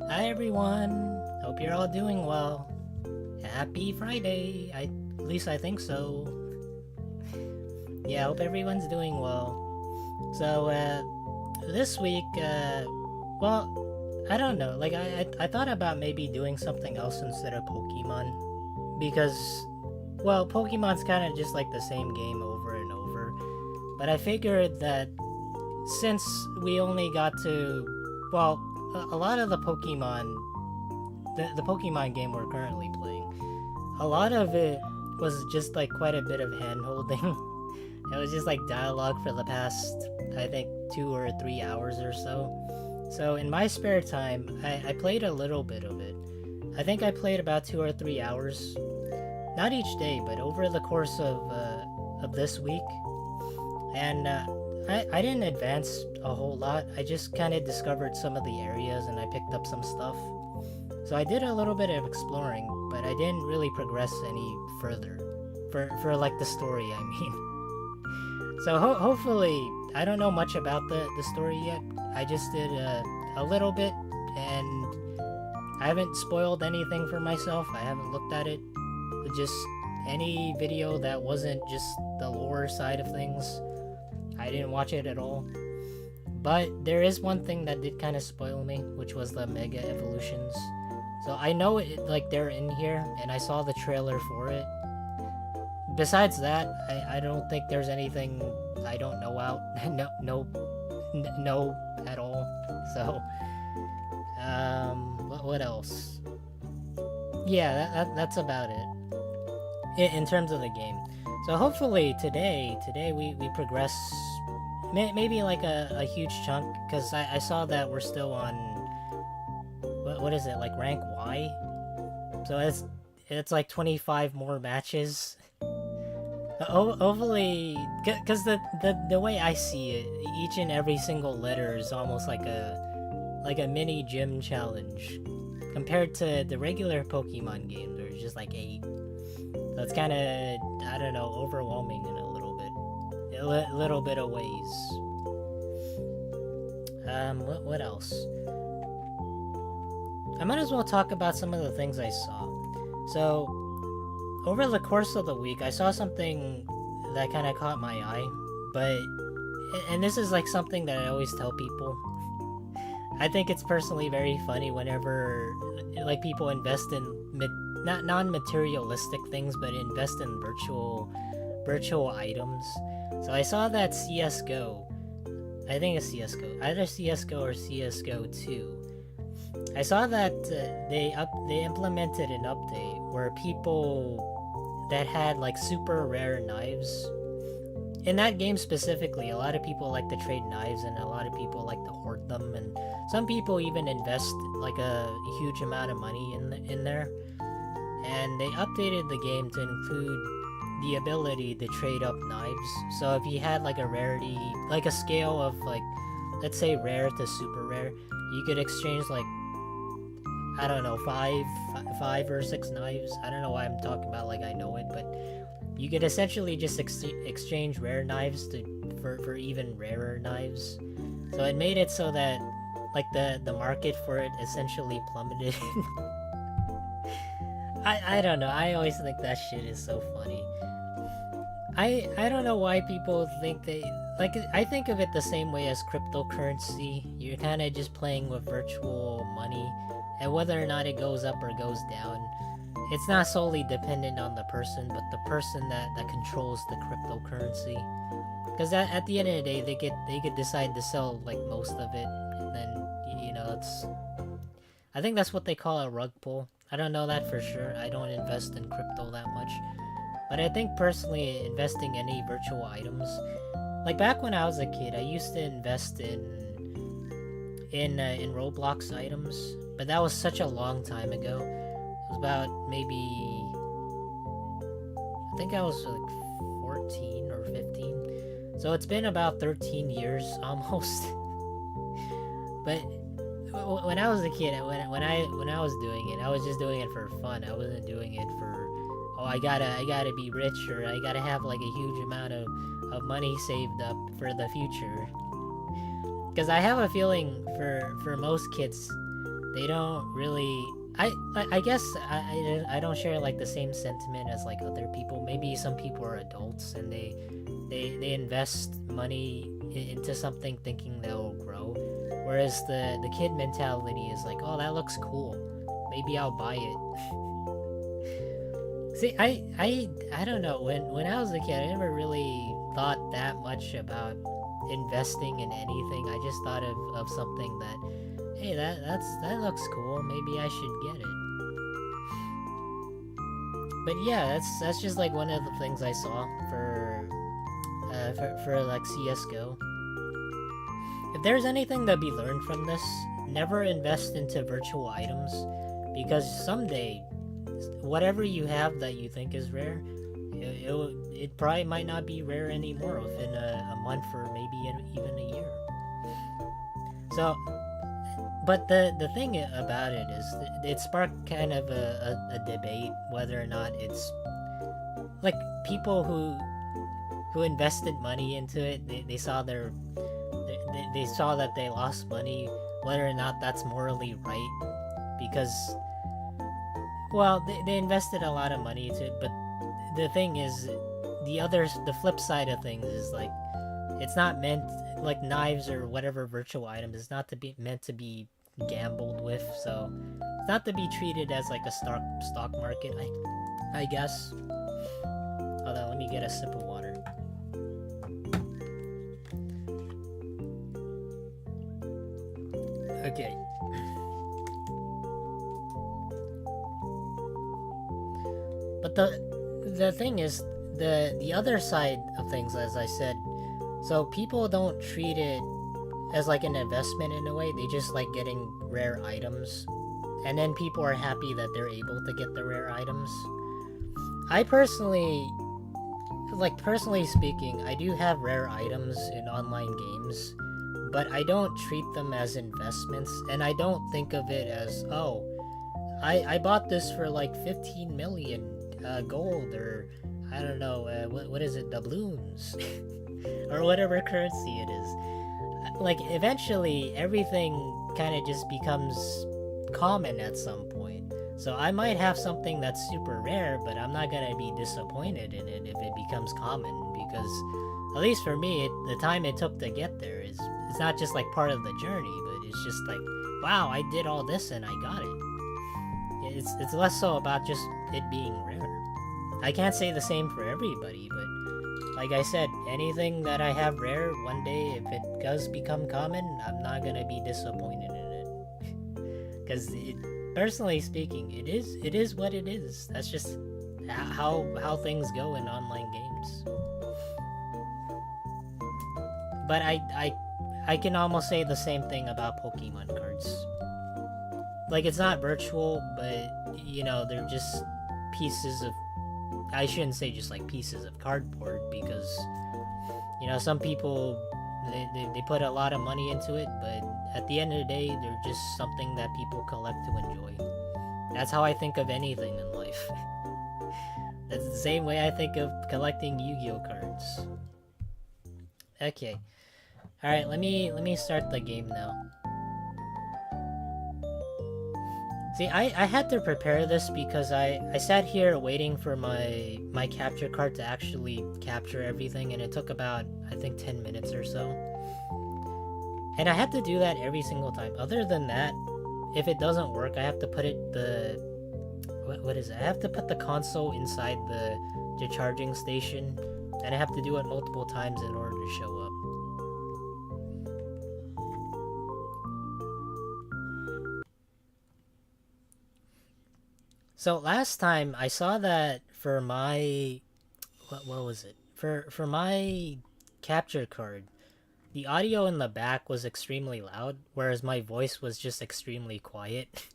Hi everyone! Hope you're all doing well. Happy Friday! At least I think so. Yeah, hope everyone's doing well. So, this week, well, I don't know. Like, I thought about maybe doing something else instead of Pokemon. Because, well, Pokemon's kind of just like the same game over and over. But I figured that since we only got to, well, a lot of the Pokemon game we're currently playing, a lot of it was just like quite a bit of hand holding. It was just like dialogue for the past, I think, 2 or 3 hours or so. So in my spare time, I played a little bit of it. I think I played about 2 or 3 hours, not each day, but over the course of this week. And I didn't advance a whole lot. I just kind of discovered some of the areas and I picked up some stuff. So I did a little bit of exploring, but I didn't really progress any further. For like the story, I mean. So hopefully, I don't know much about the story yet. I just did a little bit, and I haven't spoiled anything for myself. I haven't looked at it. Just any video that wasn't just the lore side of things, I didn't watch it at all. But there is one thing that did kind of spoil me, which was the Mega Evolutions. So I know it, like, they're in here, and I saw the trailer for it. Besides that, I don't think there's anything I don't know out. No, at all. So, what else? Yeah, that's about it in terms of the game. So hopefully today we progress, maybe like a huge chunk, because I saw that we're still on, what is it, like rank Y? So it's like 25 more matches. Hopefully, because the way I see it, each and every single letter is almost like a mini gym challenge compared to the regular Pokemon games where it's just like 8. So it's kind of, I don't know, overwhelming in a little bit of ways. What else? I might as well talk about some of the things I saw. So, over the course of the week, I saw something that kind of caught my eye, and this is like something that I always tell people. I think it's personally very funny whenever like people invest in not non-materialistic things, but invest in virtual items. So I saw that CS:GO, I think it's CS:GO, either CS:GO or CS:GO 2. I saw that they implemented an update where people that had like super rare knives, in that game specifically, a lot of people like to trade knives and a lot of people like to hoard them, and some people even invest like a huge amount of money in there. And they updated the game to include the ability to trade up knives. So if you had like a rarity, like a scale of like, let's say rare to super rare, you could exchange like, I don't know, five or 6 knives. I don't know why I'm talking about like I know it, but you could essentially just exchange rare knives for even rarer knives. So it made it so that like the market for it essentially plummeted. I don't know. I always think that shit is so funny. I don't know why people think they like. I think of it the same way as cryptocurrency. You're kind of just playing with virtual money, and whether or not it goes up or goes down, it's not solely dependent on the person, but the person that controls the cryptocurrency. Because at the end of the day, they could decide to sell like most of it, and then it's. I think that's what they call a rug pull. I don't know that for sure. I don't invest in crypto that much. But I think personally, investing any virtual items, like back when I was a kid, I used to invest in Roblox items, but that was such a long time ago. It was about maybe, I think I was like 14 or 15. So it's been about 13 years almost. But when I was a kid, when I was doing it, I was just doing it for fun. I wasn't doing it for, oh, I gotta be rich, or I gotta have like a huge amount of money saved up for the future. Because I have a feeling for most kids, they don't really. I guess I don't share like the same sentiment as like other people. Maybe some people are adults and they invest money into something thinking they'll grow, whereas the kid mentality is like, oh, that looks cool, maybe I'll buy it. See, I don't know. When I was a kid, I never really thought that much about investing in anything. I just thought of something that, hey, that looks cool. Maybe I should get it. But yeah, that's just like one of the things I saw for like CS:GO. If there's anything to be learned from this, never invest into virtual items, because someday, whatever you have that you think is rare, it probably might not be rare anymore within a month or maybe even a year. So, but the thing about it is, it sparked kind of a debate whether or not it's like people who invested money into it. They saw they saw that they lost money, whether or not that's morally right, because, well, they invested a lot of money into it. But the thing is, the flip side of things is like, it's not meant, like knives or whatever virtual items, it's not to be meant to be gambled with, so it's not to be treated as like a stock market, I guess. Hold on, let me get a sip of water. Okay. But the thing is, the other side of things, as I said, so people don't treat it as like an investment in a way. They just like getting rare items, and then people are happy that they're able to get the rare items. I personally speaking, I do have rare items in online games, but I don't treat them as investments, and I don't think of it as, oh, I bought this for like 15 million gold, or I don't know, what is it, doubloons, or whatever currency it is. Like, eventually, everything kind of just becomes common at some point. So I might have something that's super rare, but I'm not gonna be disappointed in it if it becomes common, because, at least for me, the time it took to get there it's not just like part of the journey, but it's just like, wow, I did all this and I got it. It's less so about just it being rare. I can't say the same for everybody, but like I said, anything that I have rare, one day, if it does become common, I'm not gonna be disappointed in it. Because personally speaking, it is what it is. That's just how things go in online games. But I can almost say the same thing about Pokemon cards. Like, it's not virtual, but, you know, they're just pieces of... I shouldn't say just like pieces of cardboard, because, you know, some people, they put a lot of money into it, but at the end of the day, they're just something that people collect to enjoy. That's how I think of anything in life. That's the same way I think of collecting Yu-Gi-Oh cards. Okay. Alright, let me start the game now. See, I had to prepare this because I sat here waiting for my capture card to actually capture everything, and it took about, I think, 10 minutes or so. And I had to do that every single time. Other than that, if it doesn't work, I have to put what is it? I have to put the console inside the charging station, and I have to do it multiple times in order to show up. So last time I saw that for my what was it? For my capture card, the audio in the back was extremely loud, whereas my voice was just extremely quiet.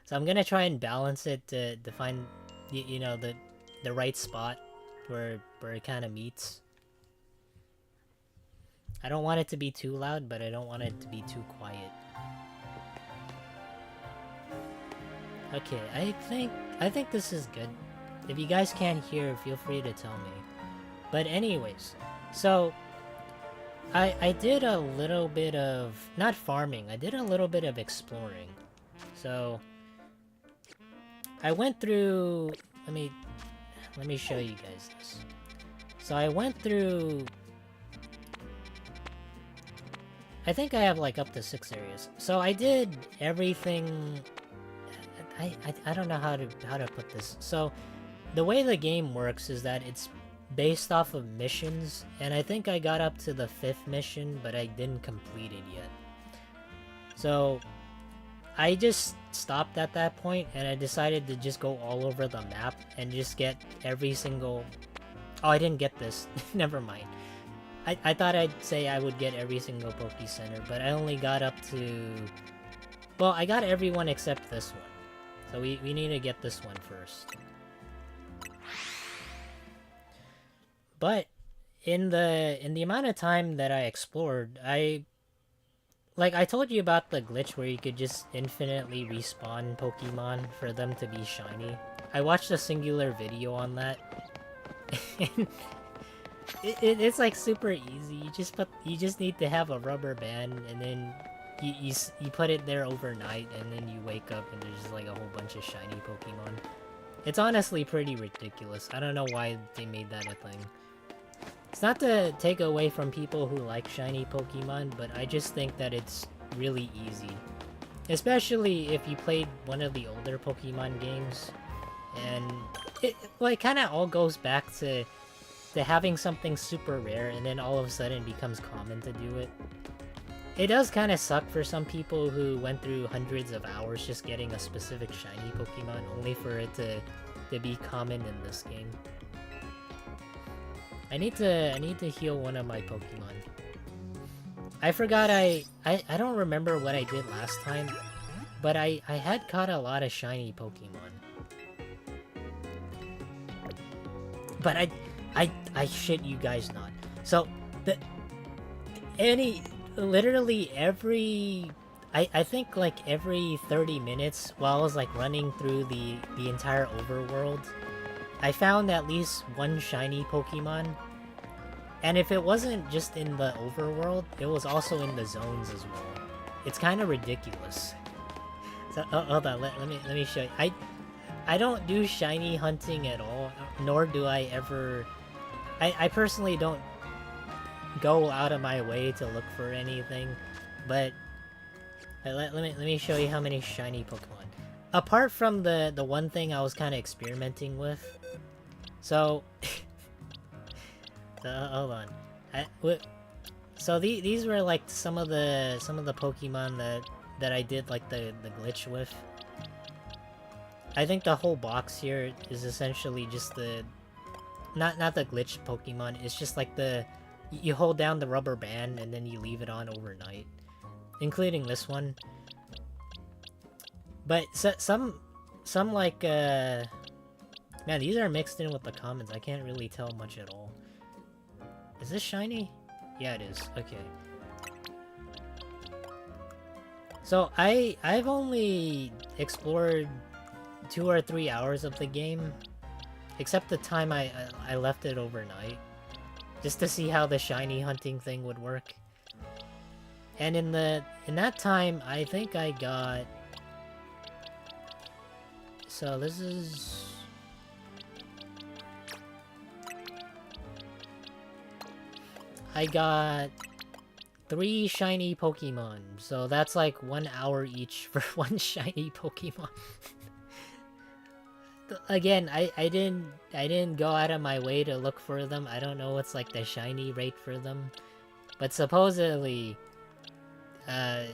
So I'm gonna try and balance it to find you know, the right spot where it kind of meets. I don't want it to be too loud, but I don't want it to be too quiet. Okay, I think this is good. If you guys can't hear, feel free to tell me. But anyways, so I did a little bit of, not farming, I did a little bit of exploring. So I went through. Let me show you guys this. So I went through. I think I have like up to 6 areas. So I did everything. I don't know how to put this. So the way the game works is that it's based off of missions, and I think I got up to the 5th mission, but I didn't complete it yet. So I just stopped at that point, and I decided to just go all over the map and just get every single... Oh, I didn't get this. Never mind. I thought I'd say I would get every single Poke Center, but I only got up to... Well, I got everyone except this one. So we need to get this one first. But in the amount of time that I explored, I told you about the glitch where you could just infinitely respawn Pokemon for them to be shiny. I watched a singular video on that. It's like super easy. You just need to have a rubber band, and then you put it there overnight, and then you wake up and there's just like a whole bunch of shiny Pokemon. It's honestly pretty ridiculous. I don't know why they made that a thing. It's not to take away from people who like shiny Pokemon, but I just think that it's really easy. Especially if you played one of the older Pokemon games. And it kind of all goes back to having something super rare and then all of a sudden it becomes common to do it. It does kind of suck for some people who went through hundreds of hours just getting a specific shiny Pokemon only for it to be common in this game. I need to heal one of my Pokemon. I forgot I don't remember what I did last time, but I had caught a lot of shiny Pokemon. But I shit you guys not. So literally every I think like every 30 minutes while I was like running through the entire overworld, I found at least one shiny Pokemon. And if it wasn't just in the overworld, it was also in the zones as well. It's kind of ridiculous. So hold on, let me show you. I don't do shiny hunting at all, nor do I ever... I personally don't go out of my way to look for anything, but let me show you how many shiny Pokemon. Apart from the one thing I was kind of experimenting with, so hold on. So these were like some of the Pokemon that I did like the glitch with. I think the whole box here is essentially just the not the glitch Pokemon. It's just like you hold down the rubber band and then you leave it on overnight, including this one. But some like man, these are mixed in with the commons. I can't really tell much at all. Is this shiny? Yeah, it is. Okay. So I've only explored 2 or 3 hours of the game, except the time I left it overnight, just to see how the shiny hunting thing would work. And in that time, I think I got... So this is... I got 3 shiny Pokemon, so that's like 1 hour each for one shiny Pokemon. Again, I didn't go out of my way to look for them. I don't know what's like the shiny rate for them, but supposedly, I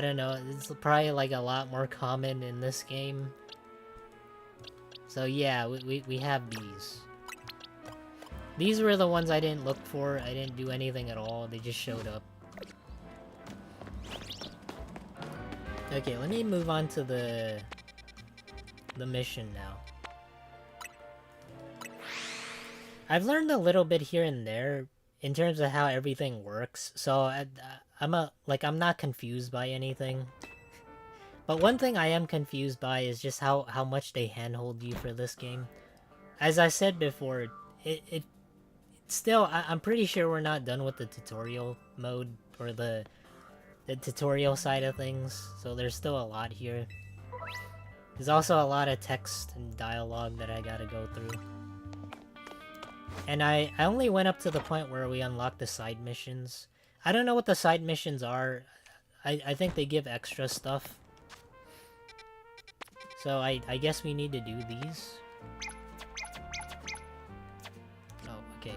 don't know. It's probably like a lot more common in this game. So yeah, we have these. These were the ones I didn't look for. I didn't do anything at all. They just showed up. Okay, let me move on to the mission now. I've learned a little bit here and there in terms of how everything works, so I'm not confused by anything. But one thing I am confused by is just how much they handhold you for this game. As I said before, it still, I'm pretty sure we're not done with the tutorial mode or the the tutorial side of things, so there's still a lot here. There's also a lot of text and dialogue that I gotta go through. And I only went up to the point where we unlocked the side missions. I don't know what the side missions are. I think they give extra stuff. So I guess we need to do these. Oh, okay.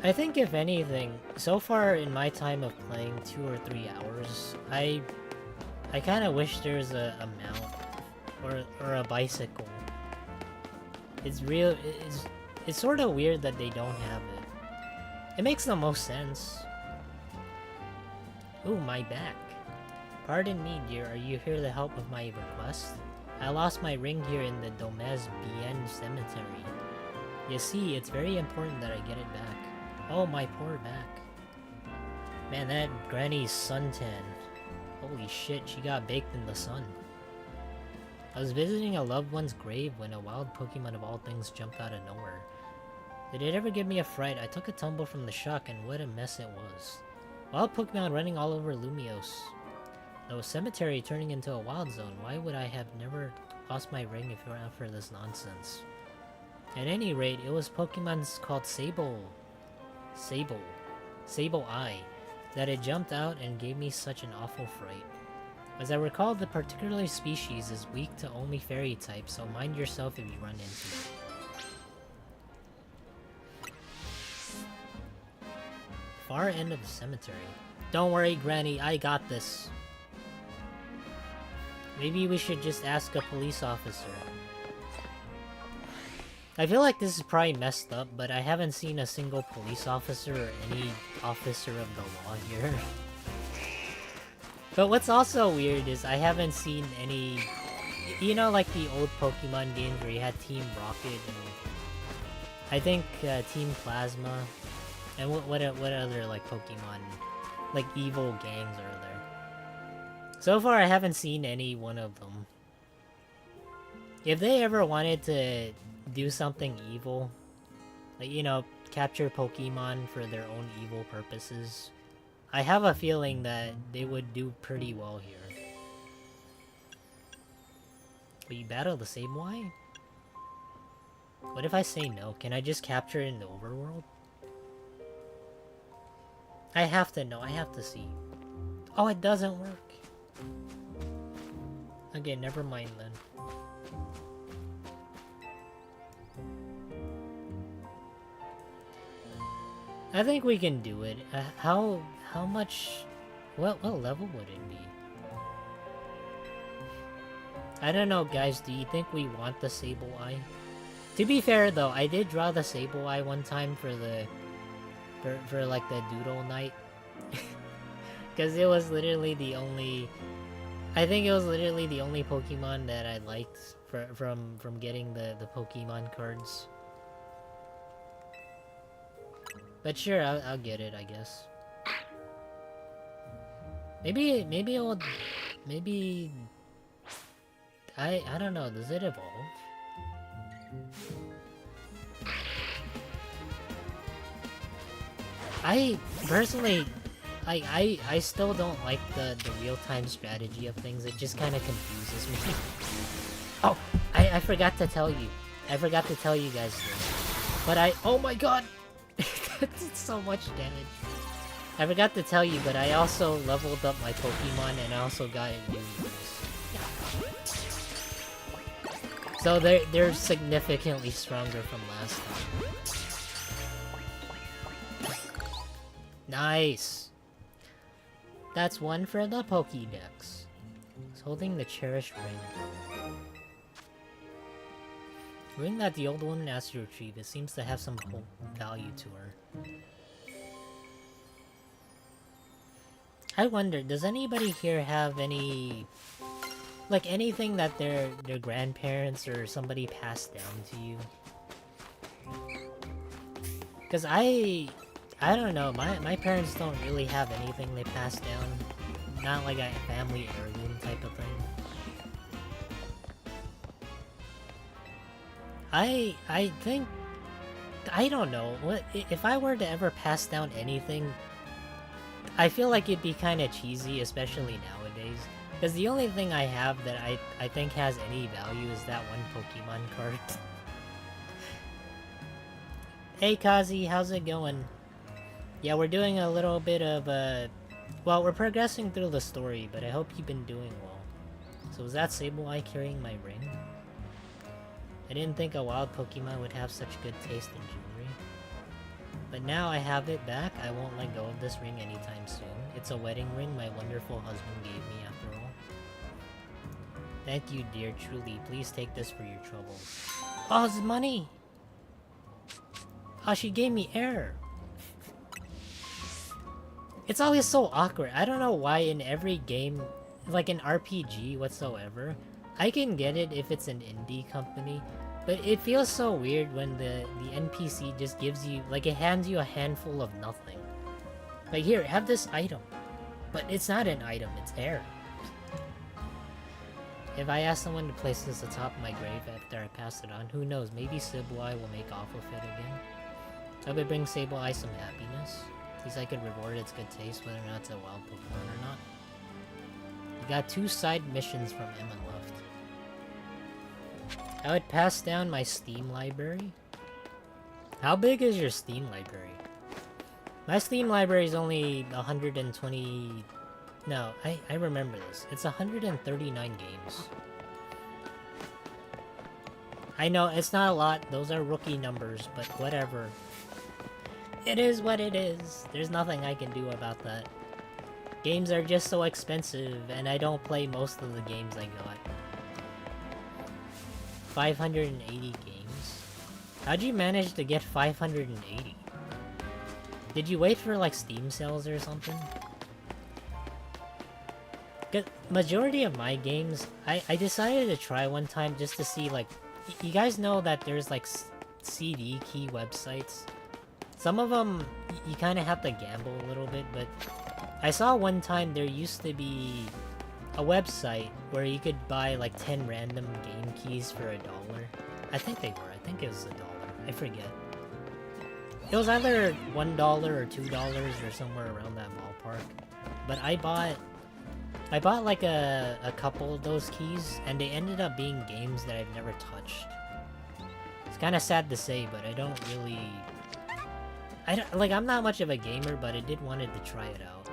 I think if anything, so far in my time of playing 2 or 3 hours, I kind of wish there's a mount or a bicycle. It's sort of weird that they don't have it. It makes the most sense. Ooh, my back. Pardon me, dear, are you here to help with my request? I lost my ring here in the Domez Bien cemetery. You see, it's very important that I get it back. Oh, my poor back. Man, that granny's suntan. Holy shit, she got baked in the sun. I was visiting a loved one's grave when a wild Pokemon of all things jumped out of nowhere. Did it ever give me a fright? I took a tumble from the shock, and what a mess it was. Wild Pokemon running all over Lumios. No cemetery turning into a wild zone. Why would I have never lost my ring if it weren't for this nonsense? At any rate, it was Pokemons called Sable-Eye, that it jumped out and gave me such an awful fright. As I recall, the particular species is weak to only fairy types, so mind yourself if you run into it. Far end of the cemetery. Don't worry, Granny, I got this. Maybe we should just ask a police officer. I feel like this is probably messed up, but I haven't seen a single police officer or any officer of the law here. But what's also weird is I haven't seen any... You know, like the old Pokemon games where you had Team Rocket and... I think Team Plasma... And what other, like, Pokemon... Like, evil gangs are there? So far, I haven't seen any one of them. If they ever wanted to do something evil... Like, you know, capture Pokemon for their own evil purposes... I have a feeling that they would do pretty well here. Will you battle the same Y? What if I say no? Can I just capture it in the overworld? I have to know. I have to see. Oh, it doesn't work. Okay, never mind then. I think we can do it. How much... What level would it be? I don't know, guys. Do you think we want the Sable-Eye? To be fair, though, I did draw the Sable-Eye one time for the... For like, the Doodle Night. Because it was literally the only... I think it was literally the only Pokemon that I liked from getting the Pokemon cards. But sure, I'll get it, I guess. Maybe it'll... Maybe... I don't know, does it evolve? I personally... I still don't like the real-time strategy of things. It just kind of confuses me. Oh! I forgot to tell you. I forgot to tell you guys this. But oh my god! That's so much damage. I forgot to tell you, but I also leveled up my Pokemon and I also got new moves. So they're significantly stronger from last time. Nice! That's one for the Pokédex. It's holding the cherished ring. Ring that the old woman asked to retrieve. It seems to have some value to her. I wonder, does anybody here have any... Like, anything that their grandparents or somebody passed down to you? Because I don't know, my parents don't really have anything they passed down. Not like a family heirloom type of thing. I think... I don't know. What if I were to ever pass down anything... I feel like it'd be kind of cheesy, especially nowadays. Because the only thing I have that I think has any value is that one Pokemon card. Hey Kazi, how's it going? Yeah, we're doing a little bit of well, we're progressing through the story, but I hope you've been doing well. So was that Sableye carrying my ring? I didn't think a wild Pokemon would have such good taste in jewelry. But now I have it back, I won't let go of this ring anytime soon. It's a wedding ring my wonderful husband gave me after all. Thank you, dear, truly. Please take this for your troubles. Oh, it's money! Oh, she gave me air. It's always so awkward. I don't know why in every game, like an RPG whatsoever, I can get it if it's an indie company, but it feels so weird when the NPC just gives you, like it hands you a handful of nothing. Like, here, have this item. But it's not an item, it's air. If I ask someone to place this atop my grave after I pass it on, who knows, maybe Sableye will make off with it again. So I would bring Sableye some happiness. At least I could reward its good taste, whether or not it's a wild Pokemon or not. We got 2 side missions from Emma left. I would pass down my Steam library. How big is your Steam library? My Steam library is only 120... No, I remember this. It's 139 games. I know, it's not a lot. Those are rookie numbers, but whatever. It is what it is. There's nothing I can do about that. Games are just so expensive, and I don't play most of the games I got. 580 games? How'd you manage to get 580? Did you wait for, like, Steam sales or something? Majority of my games, I decided to try one time just to see, like... You guys know that there's, like, CD key websites? Some of them, you kind of have to gamble a little bit, but... I saw one time there used to be a website where you could buy, like, 10 random game keys for $1. I think they were. I think it was $1. I forget. It was either $1 or $2 or somewhere around that ballpark. But I bought like a couple of those keys, and they ended up being games that I've never touched. It's kind of sad to say, but I don't really... I'm not much of a gamer, but I did wanted to try it out.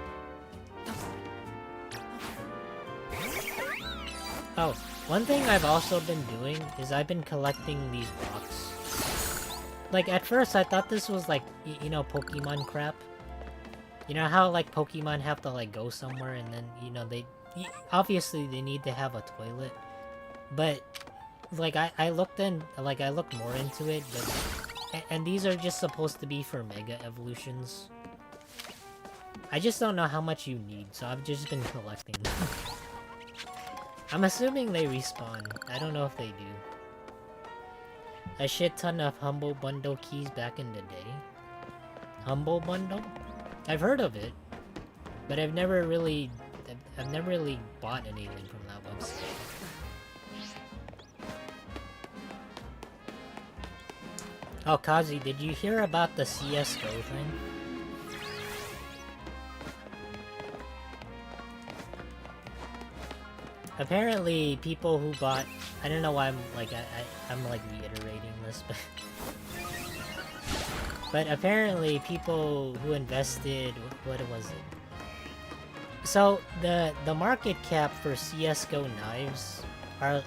Oh, one thing I've also been doing is I've been collecting these rocks. Like, at first I thought this was like, you know, Pokemon crap. You know how, like, Pokemon have to, like, go somewhere and then, you know, obviously they need to have a toilet. But, like, I looked more into it, but... And these are just supposed to be for Mega Evolutions. I just don't know how much you need, so I've just been collecting them. I'm assuming they respawn. I don't know if they do. A shit ton of Humble Bundle keys back in the day. Humble Bundle? I've heard of it, but I've never really bought anything from that website. Oh, Kazi, did you hear about the CSGO thing? Apparently, people who bought... I don't know why I'm reiterating this, but... But apparently, people who invested... What was it? So, the market cap for CSGO knives are...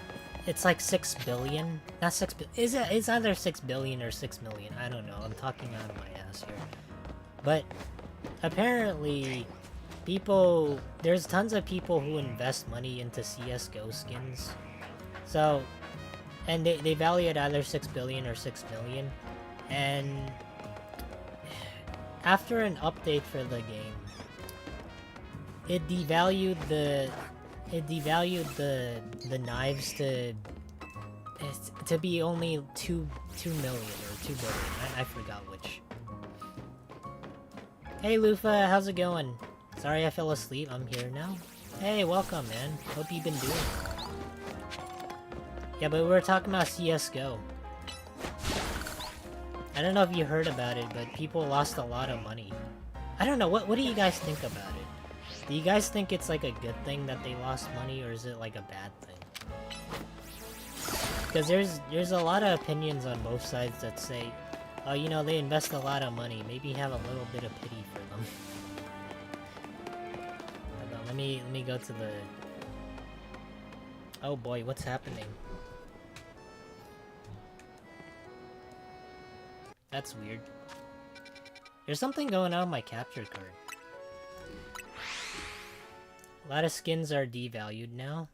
It's like 6 billion? Not 6 billion. It's either 6 billion or 6 million. I don't know. I'm talking out of my ass here. But, apparently... There's tons of people who invest money into CSGO skins. So, and they value it either 6 billion or 6 million. And after an update for the game, it devalued the knives to be only 2 million or 2 billion. I forgot which. Hey Lufa, how's it going? Sorry I fell asleep, I'm here now. Hey, welcome, man. Hope you've been doing well. Yeah, but we were talking about CSGO. I don't know if you heard about it, but people lost a lot of money. I don't know, what do you guys think about it? Do you guys think it's like a good thing that they lost money, or is it like a bad thing? Because there's a lot of opinions on both sides that say, oh, you know, they invest a lot of money, maybe have a little bit of pity for them. Hold on, let me go to the... Oh boy, what's happening? That's weird. There's something going on with my capture card. A lot of skins are devalued now.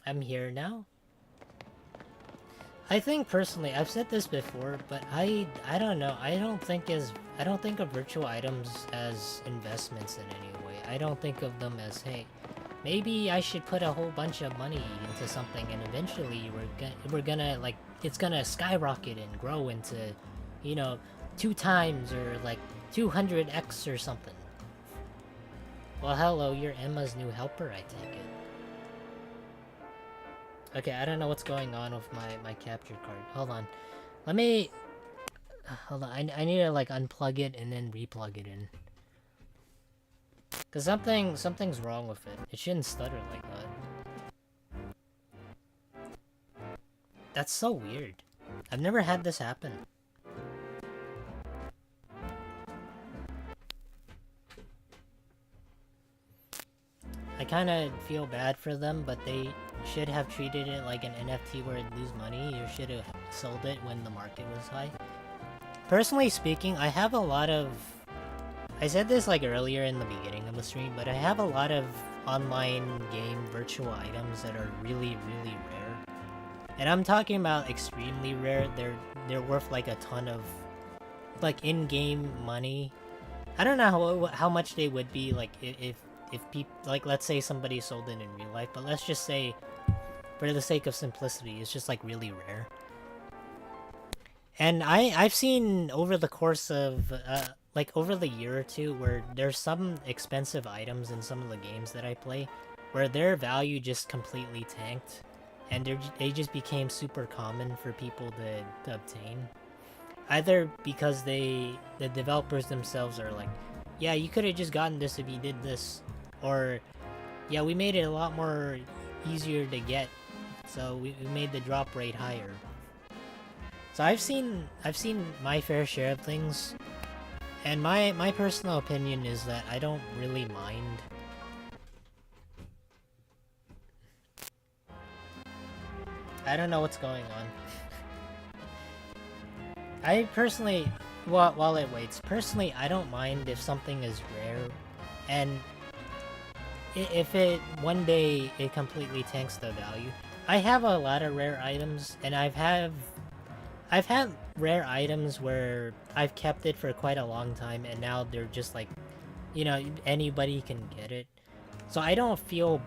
I'm here now. I think personally, I've said this before, but I don't know. I don't think of virtual items as investments in any way. I don't think of them as, hey, maybe I should put a whole bunch of money into something, and eventually we're gonna like, it's gonna skyrocket and grow into, you know, 2 times or like 200x or something. Well, hello, you're Emma's new helper, I take it. Okay, I don't know what's going on with my capture card. Hold on. Let me... Hold on, I need to like unplug it and then replug it in. Cause something's wrong with it. It shouldn't stutter like that. That's so weird. I've never had this happen. I kinda feel bad for them, but they should have treated it like an NFT where it'd lose money. You should have sold it when the market was high. Personally speaking, I have a lot of... I said this like earlier in the beginning of the stream, but I have a lot of online game virtual items that are really, really rare. And I'm talking about extremely rare. They're worth like a ton of like in-game money. I don't know how much they would be like if people, like, let's say somebody sold it in real life, but let's just say, for the sake of simplicity, it's just like really rare. And I've seen over the course of like over the year or two where there's some expensive items in some of the games that I play where their value just completely tanked, and they just became super common for people to obtain. Either because the developers themselves are like, yeah, you could have just gotten this if you did this, or yeah, we made it a lot more easier to get, so we made the drop rate higher. So I've seen my fair share of things, and my personal opinion is that I don't really mind. I don't know what's going on. I personally, while it waits, personally I don't mind if something is rare, and if it one day it completely tanks the value. I have a lot of rare items, and I've had rare items where I've kept it for quite a long time, and now they're just like, you know, anybody can get it. So I don't feel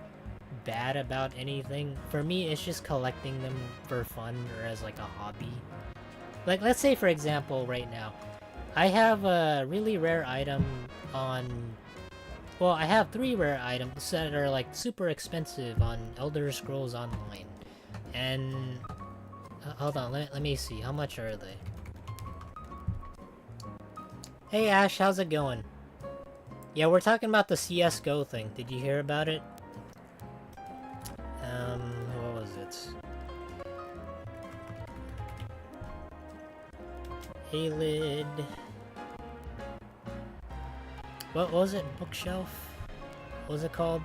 bad about anything. For me, it's just collecting them for fun or as like a hobby. Like, let's say for example, right now, I have a really rare item on... Well, I have 3 rare items that are like super expensive on Elder Scrolls Online. And... hold on, let me see. How much are they? Hey Ash, how's it going? Yeah, we're talking about the CSGO thing. Did you hear about it? What was it? Halid... What was it? Bookshelf? What was it called?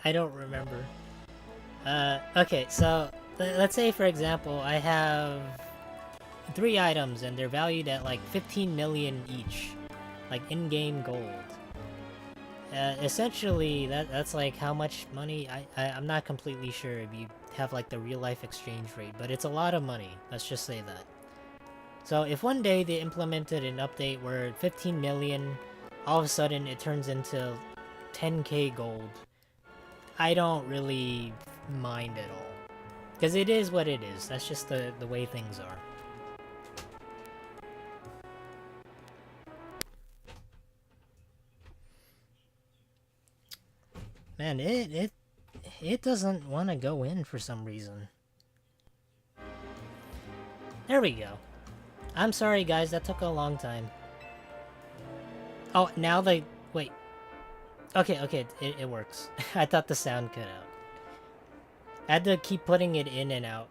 I don't remember. Okay, so let's say for example I have 3 items and they're valued at like 15 million each, like in-game gold. Essentially that's like how much money. I'm not completely sure if you have like the real-life exchange rate, but it's a lot of money, let's just say that. So if one day they implemented an update where 15 million, all of a sudden it turns into 10k gold, I don't really mind at all. Because it is what it is. That's just the way things are. Man, it doesn't want to go in for some reason. There we go. I'm sorry, guys. That took a long time. Oh, now they... Wait. Okay, it works. I thought the sound cut out. I had to keep putting it in and out.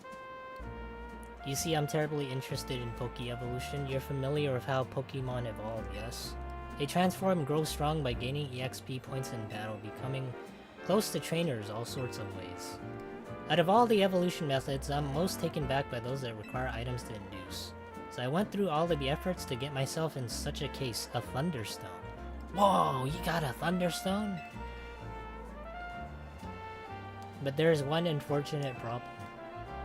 You see, I'm terribly interested in Poke-Evolution. You're familiar with how Pokemon evolve, yes? They transform and grow strong by gaining EXP points in battle, becoming close to trainers all sorts of ways. Out of all the evolution methods, I'm most taken back by those that require items to induce. So I went through all of the efforts to get myself in such a case, a Thunderstone. Whoa, you got a Thunderstone? But there's one unfortunate problem.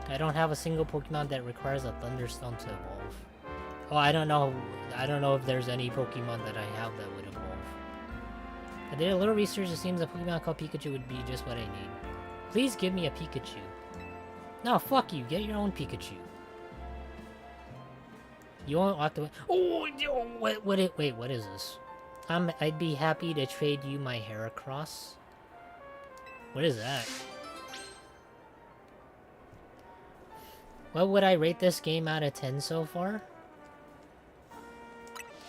I don't have a single Pokemon that requires a Thunderstone to evolve. Oh, I don't know if there's any Pokemon that I have that would evolve. I did a little research. It seems a Pokemon called Pikachu would be just what I need. Please give me a Pikachu. No, fuck you. Get your own Pikachu. You won't walk away. Oh, wait, what is this? I'd be happy to trade you my Heracross. What is that? What would I rate this game out of 10 so far?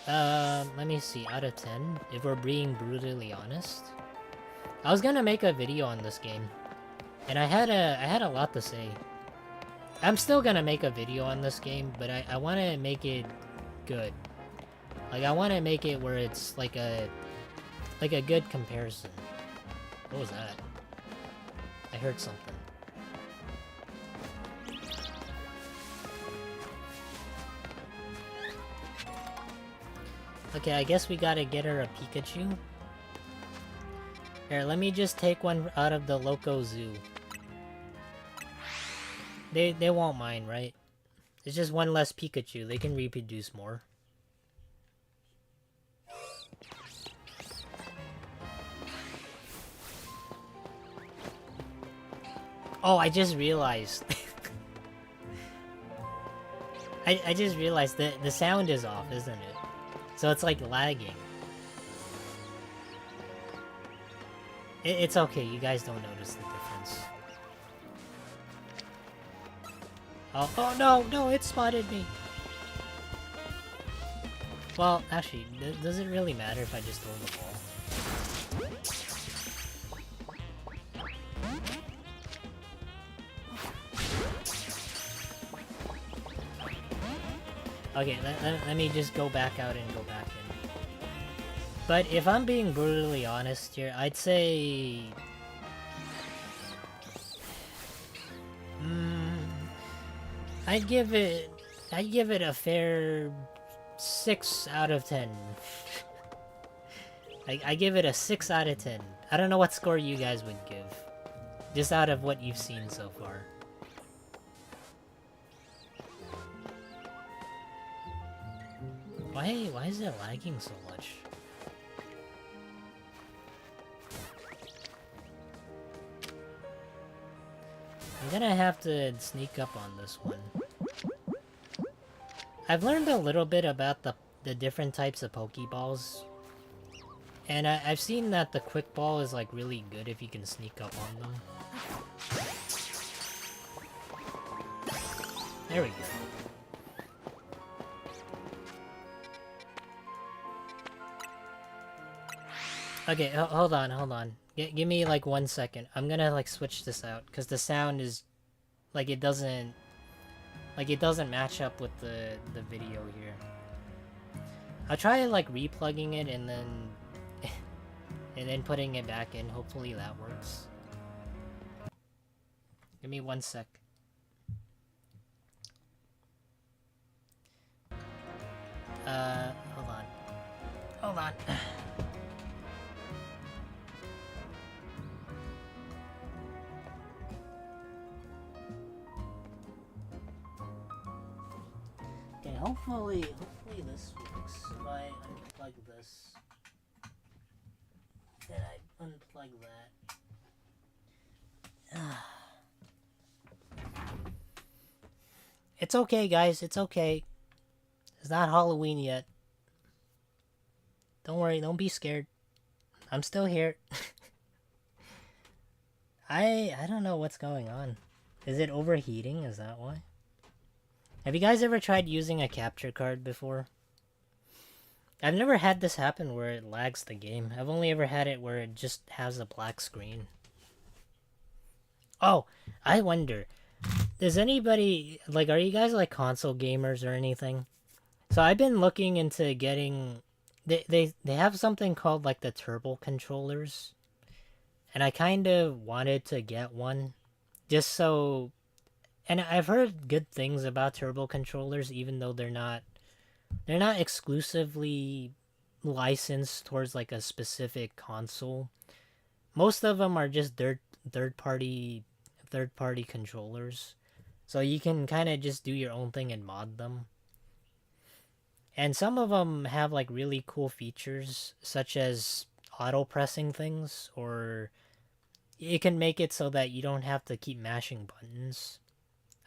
Let me see. Out of 10, if we're being brutally honest. I was gonna make a video on this game, and I had a lot to say. I'm still gonna make a video on this game, but I want to make it good. Like, I want to make it where it's like a good comparison. What was that? I heard something. Okay, I guess we gotta get her a Pikachu. Here, let me just take one out of the Loco Zoo. They won't mind, right? It's just one less Pikachu. They can reproduce more. Oh, I just realized. I just realized that the sound is off, isn't it? So it's like lagging. It's okay, you guys don't notice the difference. Oh no, it spotted me. Well, actually, does it really matter if I just throw the ball? Okay, let me just go back out and go back in. But if I'm being brutally honest here, I'd say... I'd give it a fair 6 out of 10. I give it a 6 out of 10. I don't know what score you guys would give. Just out of what you've seen so far. Why is it lagging so much? I'm gonna have to sneak up on this one. I've learned a little bit about the different types of Pokeballs. And I've seen that the Quick Ball is like really good if you can sneak up on them. There we go. Okay, hold on. Give me like 1 second. I'm gonna like switch this out because the sound is like it doesn't match up with the video here. I'll try like replugging it and then putting it back in. Hopefully that works. Give me 1 sec. Hold on. Okay, hopefully this works. If I unplug this, then I unplug that. It's okay, guys. It's okay. It's not Halloween yet. Don't worry. Don't be scared. I'm still here. I don't know what's going on. Is it overheating? Is that why? Have you guys ever tried using a capture card before? I've never had this happen where it lags the game. I've only ever had it where it just has a black screen. Oh, I wonder. Does anybody like are you guys like console gamers or anything? So I've been looking into getting they have something called like the turbo controllers. And I kind of wanted to get one just so and I've heard good things about turbo controllers even though they're not exclusively licensed towards like a specific console. Most of them are just third party third party controllers. So you can kind of just do your own thing and mod them. And some of them have like really cool features such as auto pressing things, or it can make it so that you don't have to keep mashing buttons.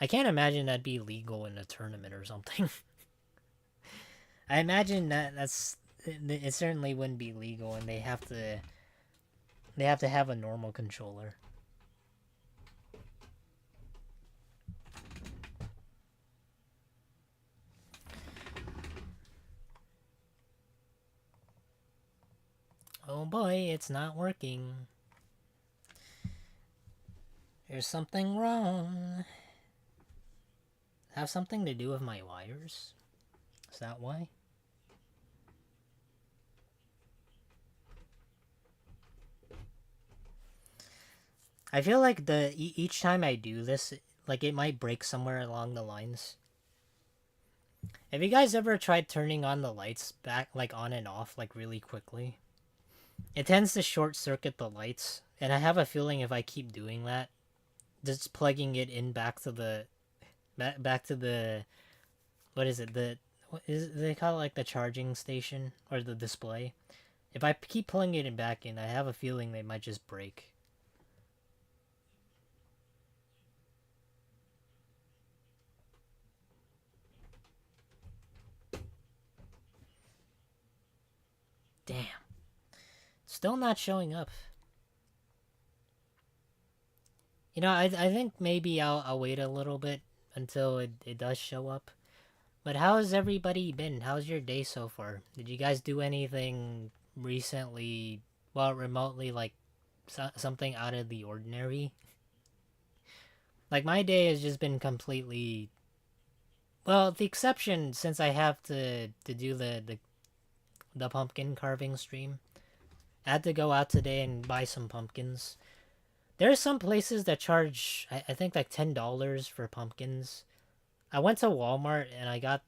I can't imagine that'd be legal in a tournament or something. I imagine that's it certainly wouldn't be legal, and they have to have a normal controller. Oh boy, it's not working. There's something wrong. Have something to do with my wires? Is that why? I feel like each time I do this, like it might break somewhere along the lines. Have you guys ever tried turning on the lights back, like on and off, like really quickly? It tends to short circuit the lights, and I have a feeling if I keep doing that, just plugging it in back to the what is it what is they call it, like the charging station or the display. If I keep pulling it in back in, I have a feeling they might just break. Damn. Still not showing up. I think maybe I'll wait a little bit until it does show up. But how has everybody been? How's your day so far? Did you guys do anything recently, well, remotely, like something out of the ordinary? Like, my day has just been completely. Well, the exception since I have to do the pumpkin carving stream. I had to go out today and buy some pumpkins. There are some places that charge, I think, like $10 for pumpkins. I went to Walmart and I got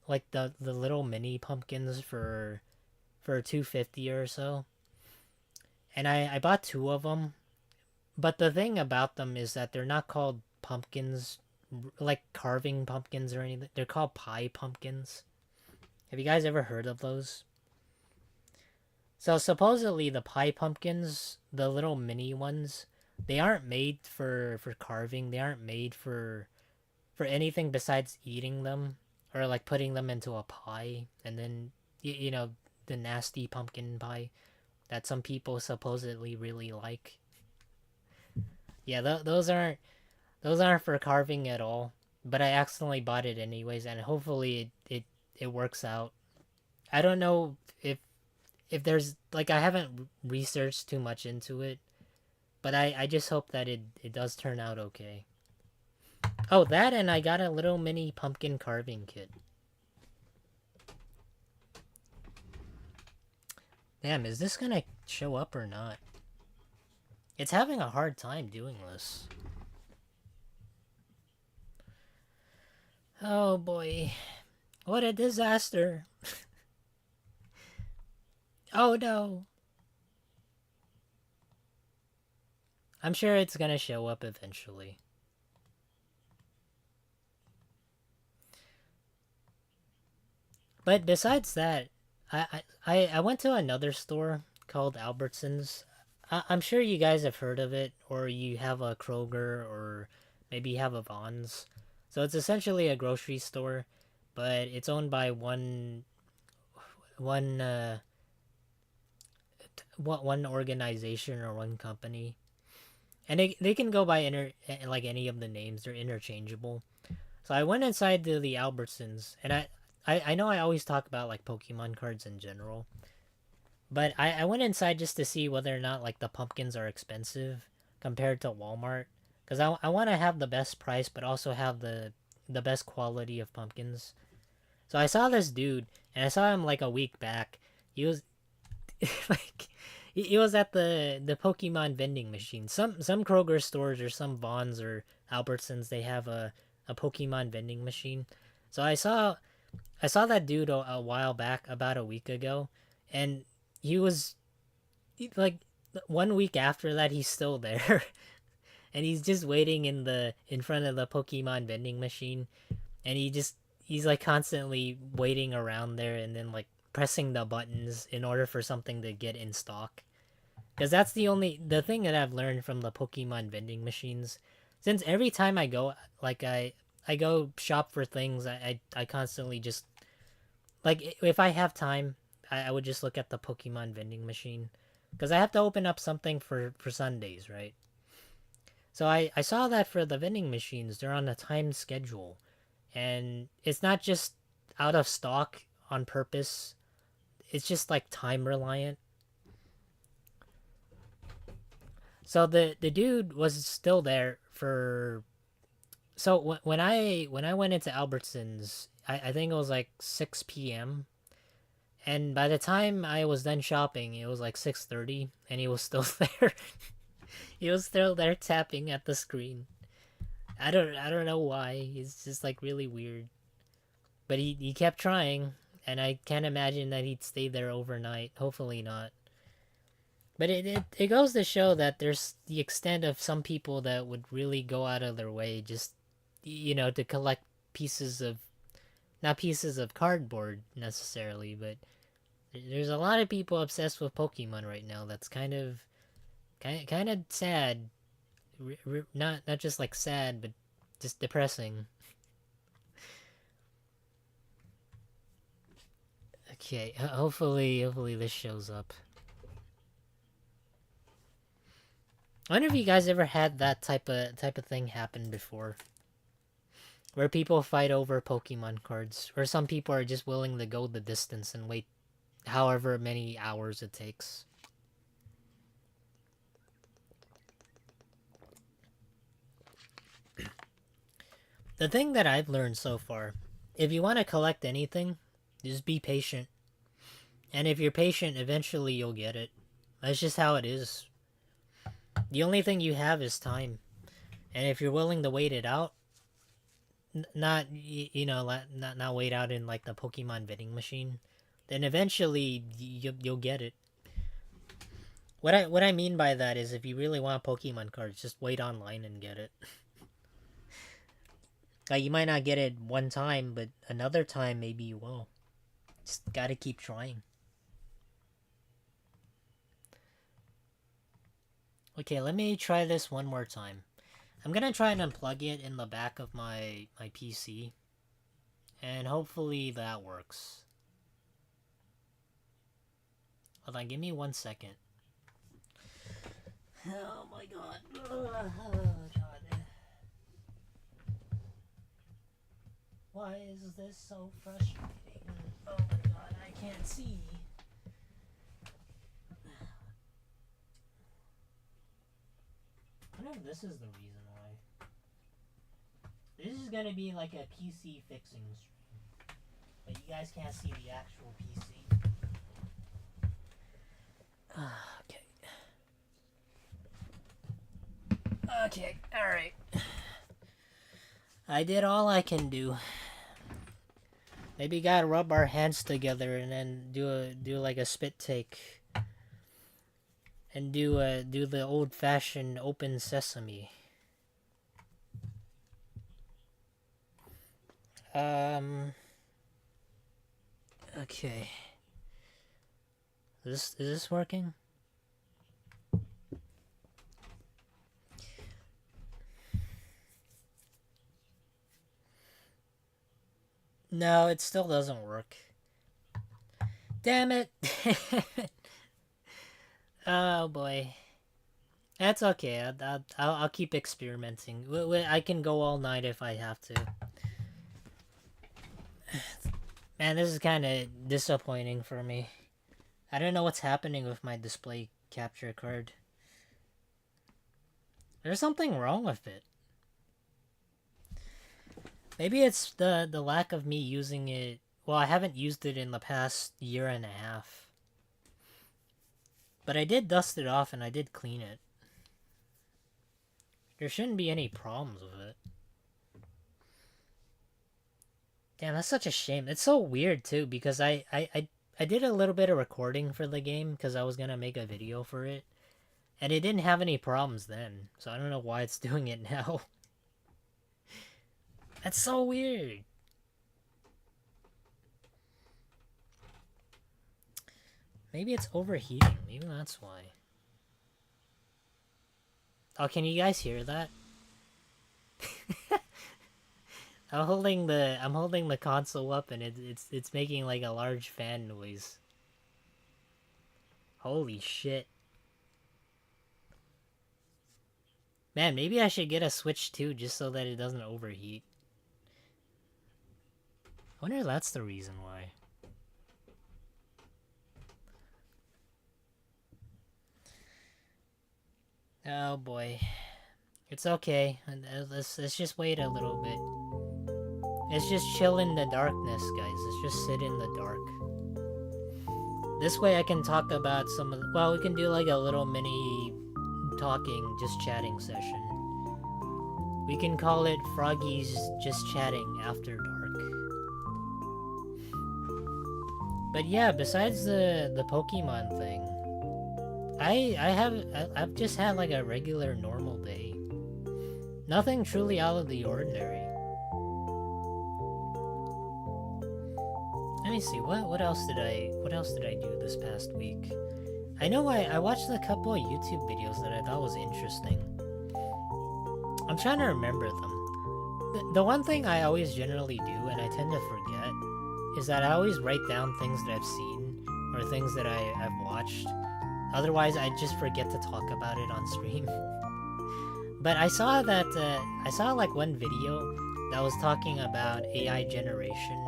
like the little mini pumpkins for 250 or so. And I bought two of them. But the thing about them is that they're not called pumpkins, like carving pumpkins or anything. They're called pie pumpkins. Have you guys ever heard of those? So supposedly the pie pumpkins, the little mini ones, they aren't made for carving. They aren't made for anything besides eating them or like putting them into a pie and then the nasty pumpkin pie that some people supposedly really like. Yeah, those aren't for carving at all. But I accidentally bought it anyways, and hopefully it works out. I don't know if there's like I haven't researched too much into it, but I just hope that it does turn out okay. Oh, that, and I got a little mini pumpkin carving kit. Damn, is this gonna show up or not? It's having a hard time doing this. Oh boy. What a disaster. Oh no. I'm sure it's gonna show up eventually. But besides that, I went to another store called Albertsons. I'm sure you guys have heard of it, or you have a Kroger, or maybe you have a Vons. So it's essentially a grocery store, but it's owned by one one organization or one company, and they can go by like any of the names. They're interchangeable. So I went inside the Albertsons, and I know I always talk about like Pokemon cards in general, but I went inside just to see whether or not like the pumpkins are expensive compared to Walmart, because I want to have the best price, but also have the best quality of pumpkins. So I saw this dude, and I saw him like a week back. He was like, he was at the Pokemon vending machine. Some Kroger stores or some Vons or Albertsons, they have a Pokemon vending machine. So I saw that dude a while back, about a week ago, and he was like 1 week after that he's still there, and he's just waiting in front of the Pokemon vending machine, and he's like constantly waiting around there and then like pressing the buttons in order for something to get in stock. Because that's the thing that I've learned from the Pokemon vending machines. Since every time I go, like I go shop for things, I constantly just like, if I have time, I would just look at the Pokemon vending machine, because I have to open up something for Sundays, right? So I saw that for the vending machines, they're on a timed schedule, and it's not just out of stock on purpose. It's just like time reliant. So the dude was still there for. So when I went into Albertsons, I think it was like 6 p.m. And by the time I was done shopping, it was like 6:30, and he was still there. He was still there tapping at the screen. I don't know why. It's just like really weird. But he kept trying, and I can't imagine that he'd stay there overnight. Hopefully not. But it goes to show that there's the extent of some people that would really go out of their way just, to collect pieces of, not pieces of cardboard necessarily, but there's a lot of people obsessed with Pokemon right now. That's kind of sad. Not just like sad, but just depressing. Okay, hopefully this shows up. I wonder if you guys ever had that type of thing happen before, where people fight over Pokemon cards, or some people are just willing to go the distance and wait however many hours it takes. The thing that I've learned so far, if you want to collect anything, just be patient. And if you're patient, eventually you'll get it. That's just how it is. The only thing you have is time. And if you're willing to wait it out, not not wait out in like the Pokemon vending machine, then eventually you'll get it. What I mean by that is, if you really want Pokemon cards, just wait online and get it. Like, you might not get it one time, but another time maybe you will. Just gotta keep trying. Okay, let me try this one more time. I'm gonna try and unplug it in the back of my PC, and hopefully that works. Hold on, give me 1 second. Oh my god. Oh god. Why is this so frustrating? Oh my god, I can't see. I wonder if this is the reason why. This is gonna be like a PC fixing stream, but you guys can't see the actual PC. Okay. Okay, alright. I did all I can do. Maybe gotta rub our hands together and then do like a spit take. And do the old fashioned open sesame. Okay. Is this working? No, it still doesn't work. Damn it. Oh boy. That's okay. I'll keep experimenting. I can go all night if I have to. Man, this is kind of disappointing for me. I don't know what's happening with my display capture card. There's something wrong with it. Maybe it's the lack of me using it. Well, I haven't used it in the past year and a half. But I did dust it off and I did clean it. There shouldn't be any problems with it. Damn, that's such a shame. It's so weird too because I did a little bit of recording for the game because I was gonna make a video for it. And it didn't have any problems then. So I don't know why it's doing it now. That's so weird. Maybe it's overheating. Maybe that's why. Oh, can you guys hear that? I'm holding the console up and it's making like a large fan noise. Holy shit. Man, maybe I should get a Switch too just so that it doesn't overheat. I wonder if that's the reason why. Oh boy. It's okay. Let's just wait a little bit. Let's just chill in the darkness, guys. Let's just sit in the dark. This way I can talk about some of the, well, we can do like a little mini talking, just chatting session. We can call it Froggy's Just Chatting After Dark. But yeah, besides the Pokemon thing, I've just had like a regular normal day. Nothing truly out of the ordinary. Let me see, what else did I do this past week? I know I watched a couple of YouTube videos that I thought was interesting. I'm trying to remember them. The one thing I always generally do, and I tend to forget, is that I always write down things that I've seen, or things that I've watched. Otherwise, I just forget to talk about it on stream. But I saw that, I saw like one video that was talking about AI generation.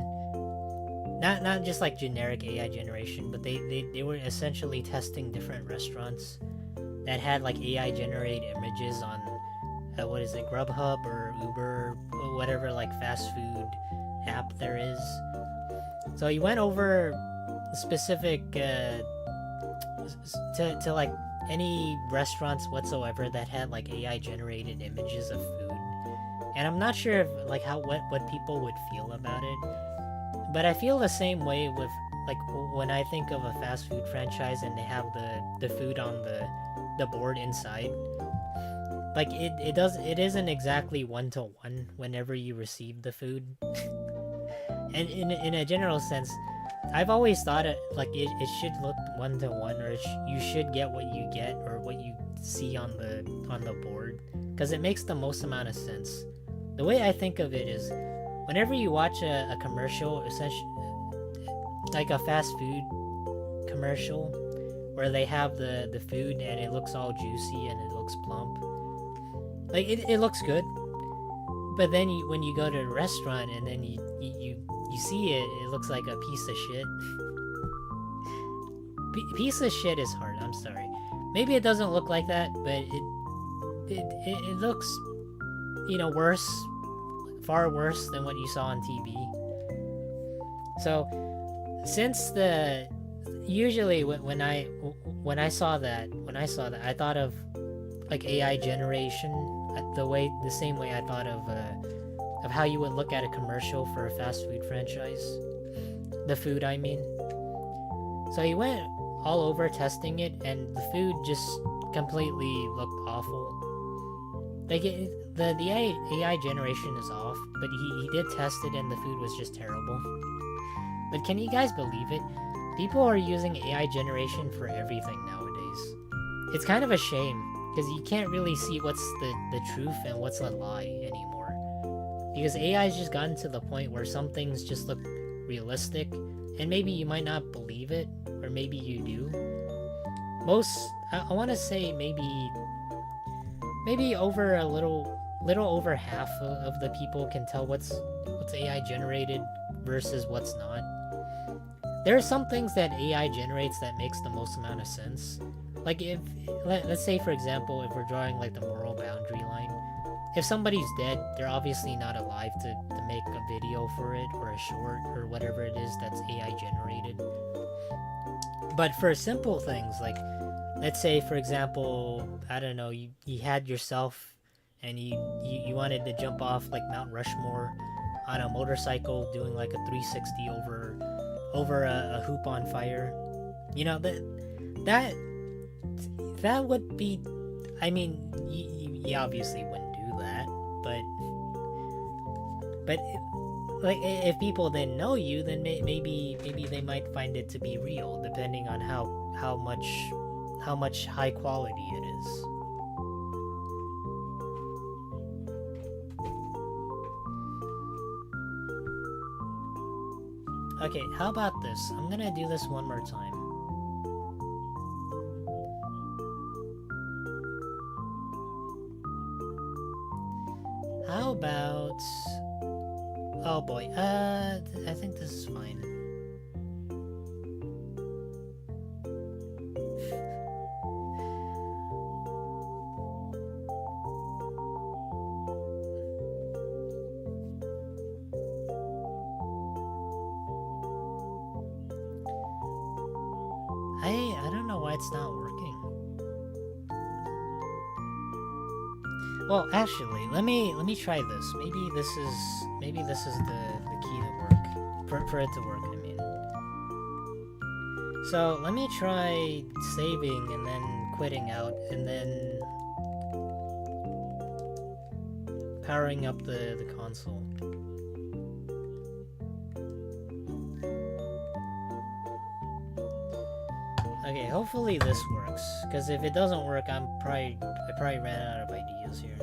Not just like generic AI generation, but they were essentially testing different restaurants that had like AI generate images on, what is it, Grubhub or Uber, or whatever like fast food app there is. So he went over specific, to like any restaurants whatsoever that had like AI generated images of food. And I'm not sure if like what people would feel about it. But I feel the same way with, like, when I think of a fast food franchise and they have the food on the board inside. Like, it isn't exactly one-to-one whenever you receive the food. And in a general sense, I've always thought it should look one-to-one, or you should get what you get, or what you see on the board. Because it makes the most amount of sense. The way I think of it is, whenever you watch a commercial, essentially, like a fast food commercial, where they have the food and it looks all juicy and it looks plump, like it looks good. But then when you go to a restaurant and then you see it looks like a piece of shit. Piece of shit is hard. I'm sorry. Maybe it doesn't look like that, but it looks, worse. Far worse than what you saw on TV. So, since usually when I saw that, I thought of like AI generation the same way I thought of how you would look at a commercial for a fast food franchise, the food I mean. So he went all over testing it, and the food just completely looked awful. Like the AI generation is off, but he did test it and the food was just terrible. But can you guys believe it? People are using AI generation for everything nowadays. It's kind of a shame, because you can't really see what's the truth and what's a lie anymore. Because AI's just gotten to the point where some things just look realistic, and maybe you might not believe it, or maybe you do. I want to say maybe over little over half of the people can tell what's AI generated versus what's not. There are some things that AI generates that makes the most amount of sense. Like if, let's say for example, if we're drawing like the moral boundary line, if somebody's dead, they're obviously not alive to make a video for it or a short or whatever it is that's AI generated. But for simple things, like let's say for example, I don't know, you had yourself and you wanted to jump off like Mount Rushmore on a motorcycle doing like a 360 over a hoop on fire. You know, that would be, I mean, you obviously wouldn't do that, but like if people didn't know you, then maybe they might find it to be real, depending on how much high quality it is. Okay, how about this? I'm gonna do this one more time. How about... Oh boy, I think this is fine. I don't know why it's not working. Well, actually, let me try this. Maybe this is the key to work for it to work. I mean, so let me try saving and then quitting out and then powering up the console. Okay, hopefully this works, because if it doesn't work, I probably ran out of ideas here.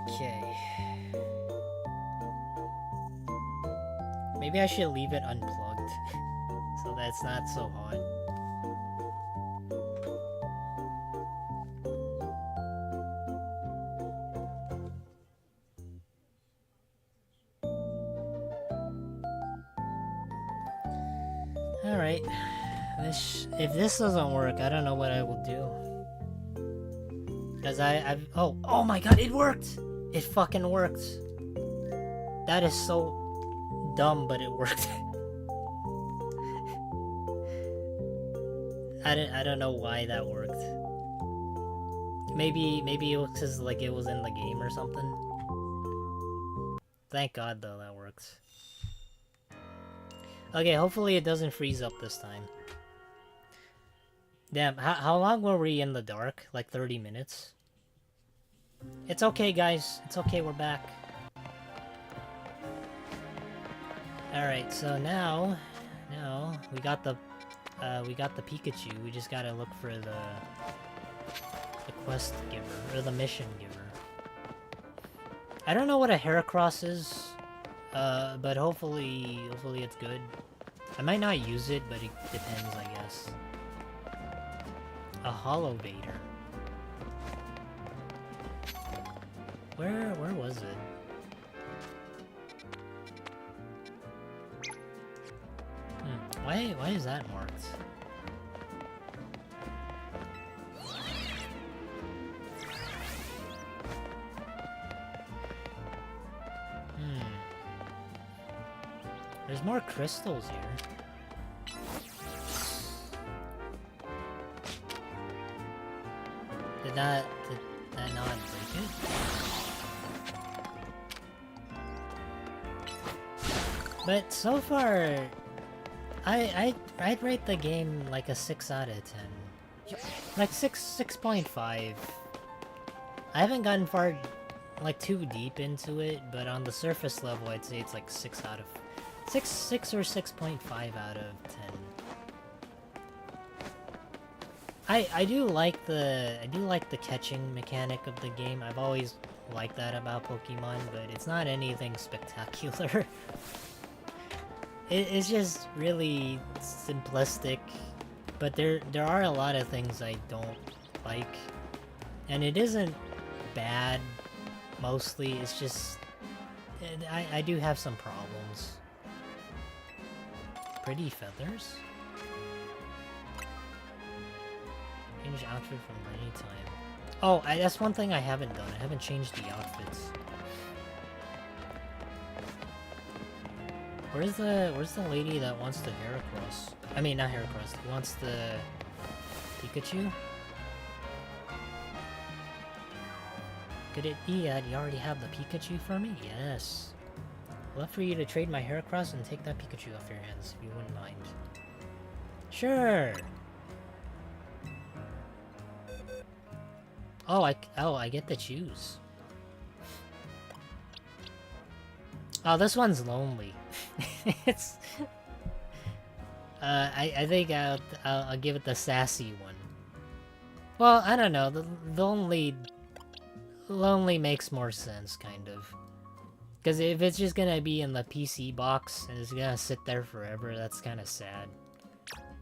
Okay. Maybe I should leave it unplugged, so that it's not so hot. Alright, if this doesn't work, I don't know what I will do. Because oh my god, it worked! It fucking worked! That is so dumb, but it worked. I don't know why that worked. Maybe it was because like it was in the game or something. Thank god though, that worked. Okay, hopefully it doesn't freeze up this time. Damn, how long were we in the dark? Like 30 minutes? It's okay, guys. It's okay, we're back. Alright, so now we got the Pikachu. We just gotta look for the quest giver, or the mission giver. I don't know what a Heracross is. But hopefully it's good. I might not use it, but it depends, I guess. A Hollow Vader. Where was it? Why is that marked? There's more crystals here. Did that not break it? But so far, I'd rate the game like a 6 out of 10. Like 6.5. I haven't gotten far, like too deep into it, but on the surface level, I'd say it's like 6 out of 6 or 6.5 out of 10. I do like the catching mechanic of the game. I've always liked that about Pokemon, but it's not anything spectacular. It's just really simplistic, but there are a lot of things I don't like. And it isn't bad, mostly. It's just... I do have some problems. Pretty feathers? Change outfit from any time. Oh, that's one thing I haven't done. I haven't changed the outfits. Where's the lady that wants the Heracross? I mean, not Heracross. Who wants the Pikachu? Could it be that you already have the Pikachu for me? Yes. I'd love for you to trade my Heracross and take that Pikachu off your hands, if you wouldn't mind. Sure! Oh, I get to choose. Oh, this one's lonely. It's... I think I'll give it the sassy one. Well, I don't know. The lonely makes more sense, kind of. Because if it's just gonna be in the PC box and it's gonna sit there forever, that's kind of sad.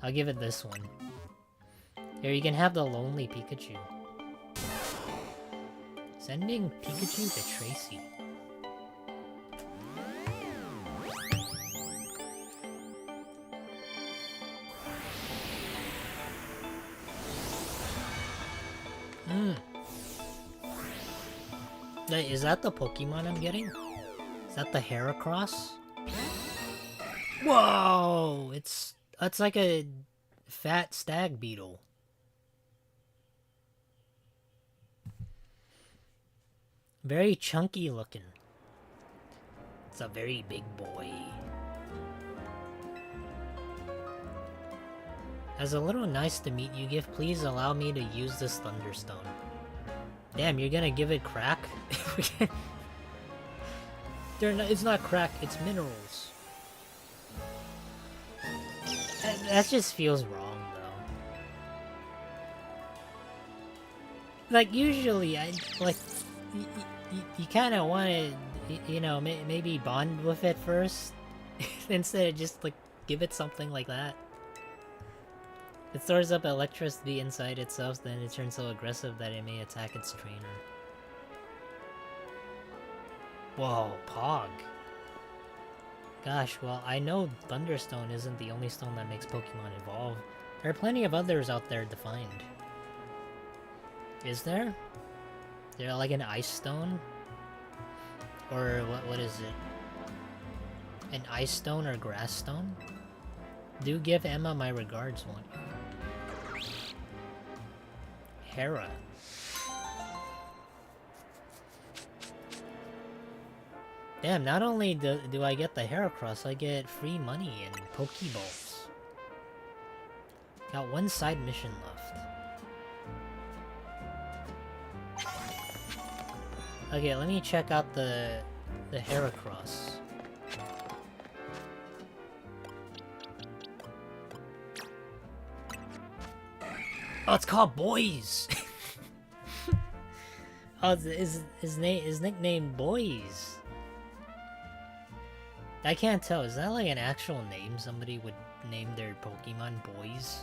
I'll give it this one. Here, you can have the lonely Pikachu. Sending Pikachu to Tracy. Is that the Pokemon I'm getting? Is that the Heracross? Whoa! It's like a fat stag beetle. Very chunky looking. It's a very big boy. As a little nice to meet you gift, please allow me to use this Thunderstone. Damn, you're gonna give it crack? It's not crack, it's minerals. That just feels wrong, though. Like, usually, you kind of want to, you know, maybe bond with it first, instead of just, like, give it something like that. It stores up electricity inside itself, then it turns so aggressive that it may attack its trainer. Whoa, Pog. Gosh, well, I know Thunderstone isn't the only stone that makes Pokemon evolve. There are plenty of others out there to find. Is there? Is there like an Ice Stone? Or what is it? An Ice Stone or Grass Stone? Do give Emma my regards, won't you? Hera. Damn, not only do I get the Heracross, I get free money and Pokeballs. Got one side mission left. Okay, let me check out the Heracross. Oh, it's called Boys! Oh, his nickname Boys. I can't tell. Is that like an actual name somebody would name their Pokemon Boys?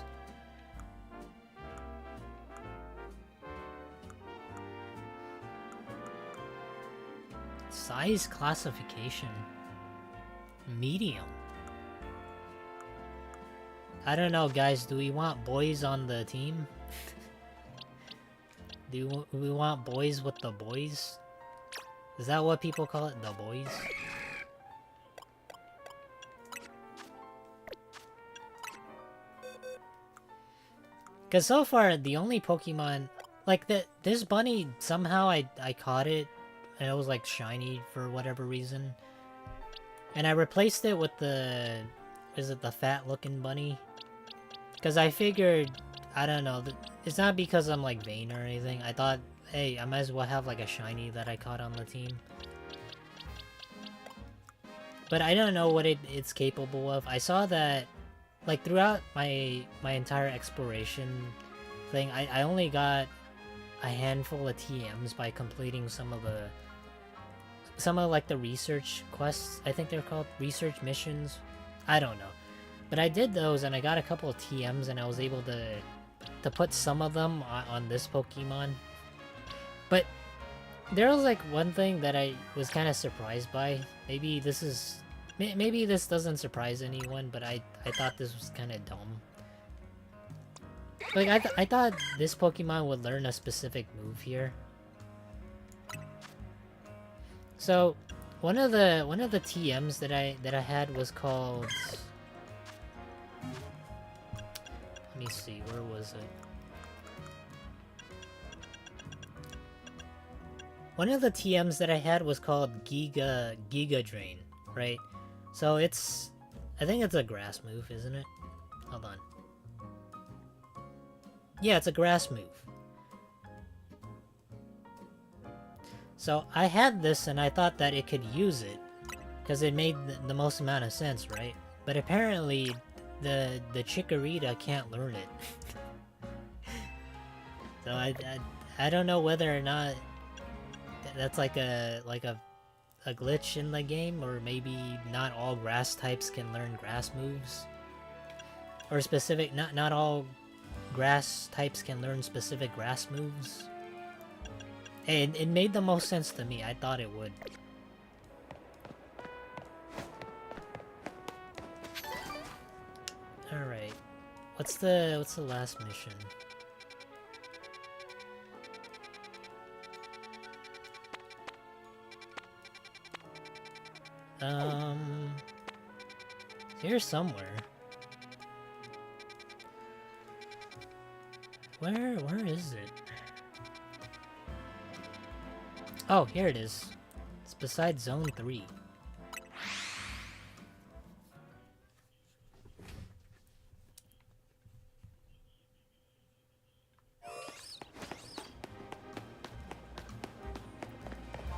Size classification. Medium. I don't know, guys. Do we want boys on the team? Do we want boys with the boys? Is that what people call it? The boys? Because so far, the only Pokemon... Like, this bunny, somehow I caught it, and it was, like, shiny for whatever reason. And I replaced it with the... Is it the fat-looking bunny? Because I figured... I don't know. It's not because I'm, like, vain or anything. I thought, hey, I might as well have, like, a shiny that I caught on the team. But I don't know what it's capable of. I saw that... Like, throughout my entire exploration thing, I only got a handful of TMs by completing some of like the research quests, I think they're called, research missions. I don't know. But I did those and I got a couple of TMs and I was able to to put some of them on this Pokemon. But there was like one thing that I was kind of surprised by. Maybe this doesn't surprise anyone, but I thought this was kind of dumb. Like I thought this Pokemon would learn a specific move here. So one of the TMs that I had was called. Let me see, where was it? One of the TMs that I had was called Giga Drain, right? So I think it's a grass move, isn't it? Hold on. Yeah, it's a grass move. So I had this and I thought that it could use it, because it made the most amount of sense, right? But apparently, the Chikorita can't learn it. So I don't know whether or not that's like a glitch in the game, or maybe not all grass types can learn grass moves, or not all grass types can learn specific grass moves. Hey, it made the most sense to me. I thought it would. All right, what's the last mission? Here somewhere. Where is it? Oh, here it is. It's beside Zone 3.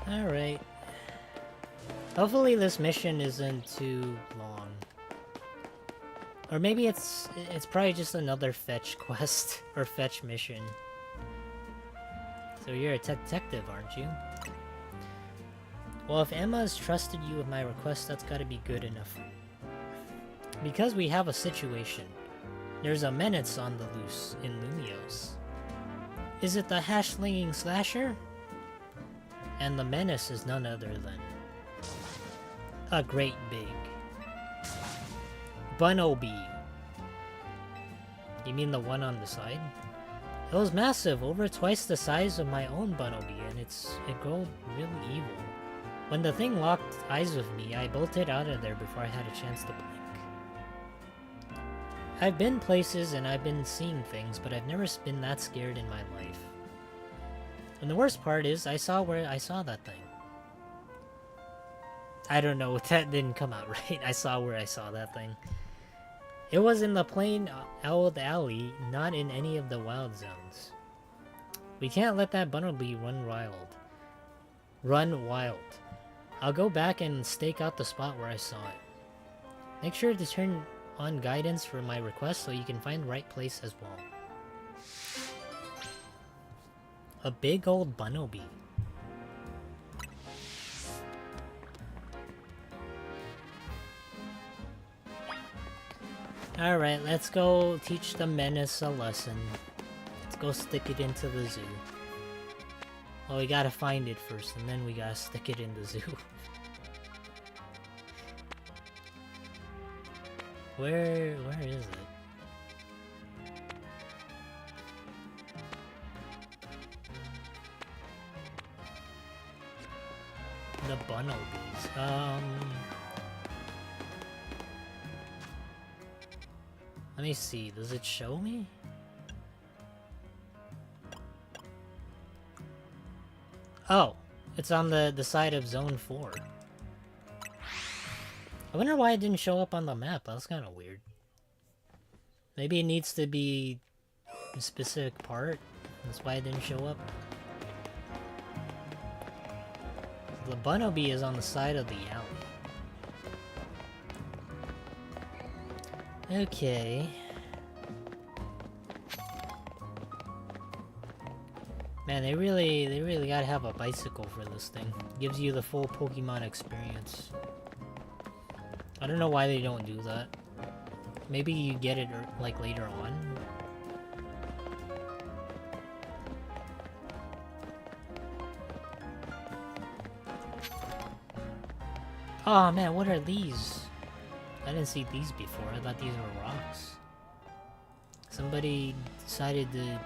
Alright. Hopefully this mission isn't too long. Or maybe it's probably just another fetch quest or fetch mission. So you're a detective, aren't you? Well, if Emma has trusted you with my request, that's gotta be good enough. Because we have a situation. There's a menace on the loose in Lumios. Is it the hash-slinging slasher? And the menace is none other than a great big Bunnelby. You mean the one on the side? It was massive, over twice the size of my own Bunnelby, and it grew really evil. When the thing locked eyes with me, I bolted out of there before I had a chance to blink. I've been places and I've been seeing things, but I've never been that scared in my life. And the worst part is, I saw where I saw that thing. I don't know, that didn't come out right. I saw where I saw that thing. It was in the plain old alley, not in any of the wild zones. We can't let that Bunnelby run wild. Run wild. I'll go back and stake out the spot where I saw it. Make sure to turn on guidance for my request so you can find the right place as well. A big old Bunnelby. Alright, let's go teach the menace a lesson. Let's go stick it into the zoo. Well, we gotta find it first, and then we gotta stick it in the zoo. Where is it? The Bunnelbys. Let me see, does it show me? Oh, it's on the side of Zone 4. I wonder why it didn't show up on the map. That's kind of weird. Maybe it needs to be a specific part. That's why it didn't show up. The Bunnelby is on the side of the alley. Okay. Man, they really gotta have a bicycle for this thing. Gives you the full Pokemon experience. I don't know why they don't do that. Maybe you get it like later on. Oh man, what are these? I didn't see these before. I thought these were rocks. Somebody decided to...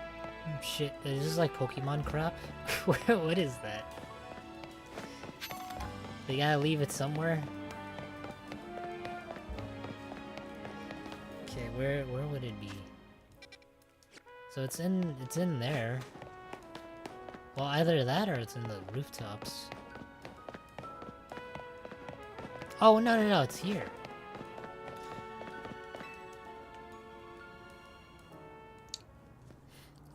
Shit, is this like Pokemon crap? What is that? They gotta leave it somewhere? Okay, where would it be? So it's in there. Well, either that or it's in the rooftops. Oh, no, it's here.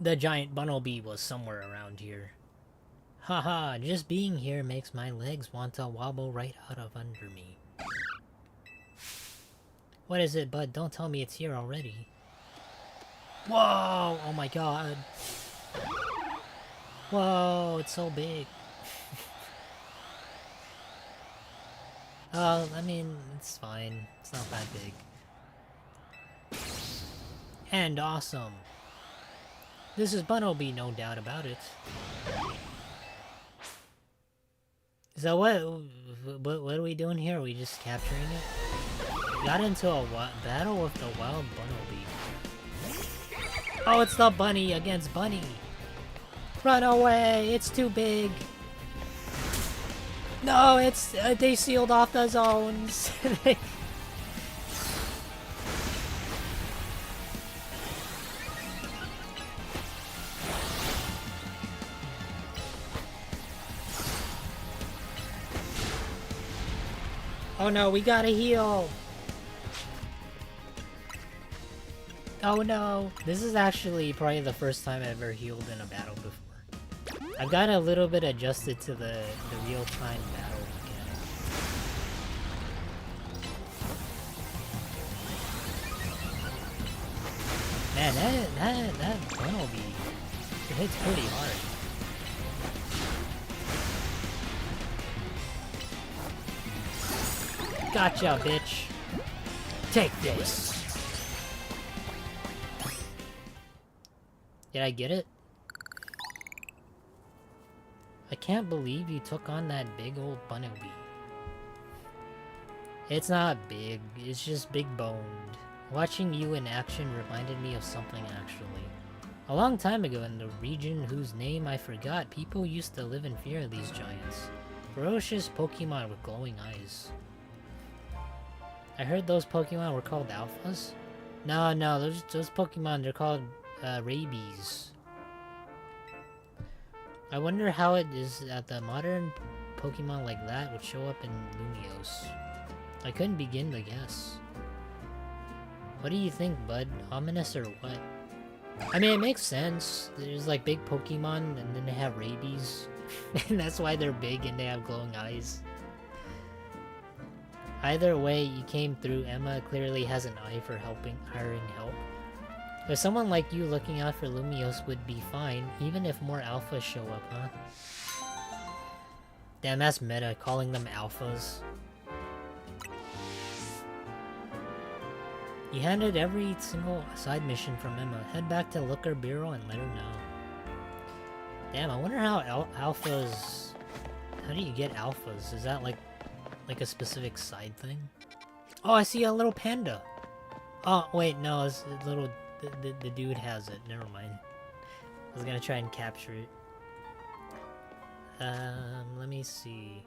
The giant Bunnelby was somewhere around here. Haha, just being here makes my legs want to wobble right out of under me. What is it, bud? Don't tell me it's here already. Whoa! Oh my god. Whoa, it's so big. I mean, it's fine. It's not that big. And awesome. This is Bunnelby, no doubt about it. So what are we doing here? Are we just capturing it? Got into a battle with the wild Bunnelby. Oh, it's the bunny against bunny. Run away! It's too big. No, it's they sealed off the zones. Oh no, we gotta heal. Oh no. This is actually probably the first time I've ever healed in a battle before. I've gotten a little bit adjusted to the real-time battle mechanic. Man, that Bunnelby, it hits pretty hard. Gotcha, bitch. Take this. Did I get it? I can't believe you took on that big old Bunnelby. It's not big, it's just big boned. Watching you in action reminded me of something actually. A long time ago in the region whose name I forgot, people used to live in fear of these giants. Ferocious Pokemon with glowing eyes. I heard those Pokemon were called alphas? No, those Pokemon, they're called rabies. I wonder how it is that the modern Pokemon like that would show up in Lumiose. I couldn't begin to guess. What do you think, bud? Ominous or what? I mean, it makes sense. There's like big Pokemon and then they have rabies. And that's why they're big and they have glowing eyes. Either way, you came through. Emma clearly has an eye for hiring help. But someone like you looking out for Lumiose would be fine, even if more alphas show up, huh? Damn, that's meta, calling them alphas. You handed every single side mission from Emma. Head back to Looker Bureau and let her know. Damn, I wonder how alphas... How do you get alphas? Is that like a specific side thing? Oh, I see a little panda. Oh, wait, no, it's a little... The dude has it. Never mind. I was gonna try and capture it. Let me see.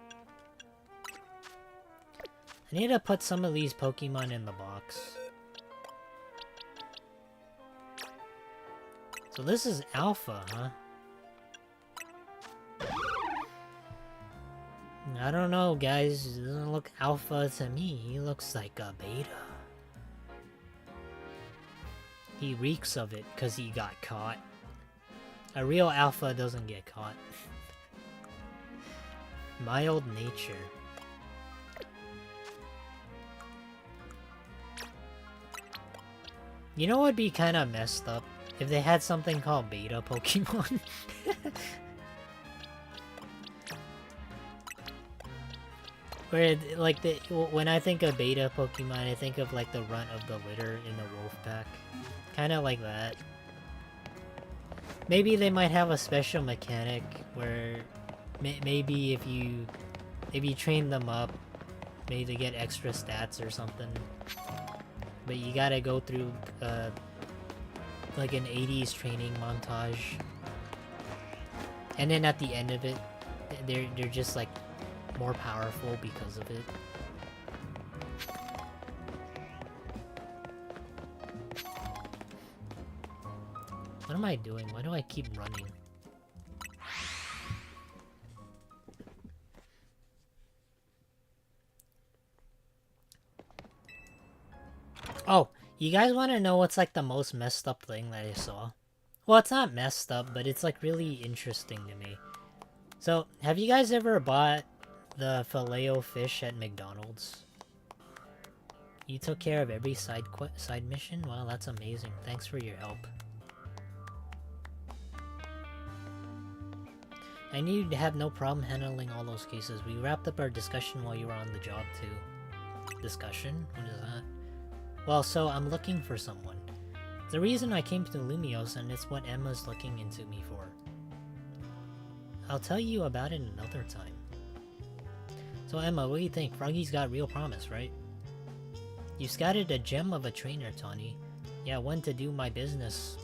I need to put some of these Pokemon in the box. So this is Alpha, huh? I don't know, guys. It doesn't look Alpha to me. He looks like a Beta. He reeks of it because he got caught. A real Alpha doesn't get caught. Mild nature. You know what would be kind of messed up? If they had something called Beta Pokemon. Where, like, when I think of Beta Pokemon, I think of, like, the runt of the litter in the wolf pack. Kind of like that. Maybe they might have a special mechanic where maybe if you train them up maybe to get extra stats or something. But you gotta go through like an 80s training montage. And then at the end of it, they're just like more powerful because of it. What am I doing? Why do I keep running? Oh, you guys want to know what's like the most messed up thing that I saw? Well, it's not messed up, but it's like really interesting to me. So, have you guys ever bought the Filet-O-Fish at McDonald's? You took care of every side mission? Wow, that's amazing. Thanks for your help. I knew you'd have no problem handling all those cases. We wrapped up our discussion while you were on the job, too. Discussion? What is that? Well, so I'm looking for someone. The reason I came to Lumios, and it's what Emma's looking into me for. I'll tell you about it another time. So Emma, what do you think? Froggy's got real promise, right? You scouted a gem of a trainer, Tawny. Yeah, one to do my business.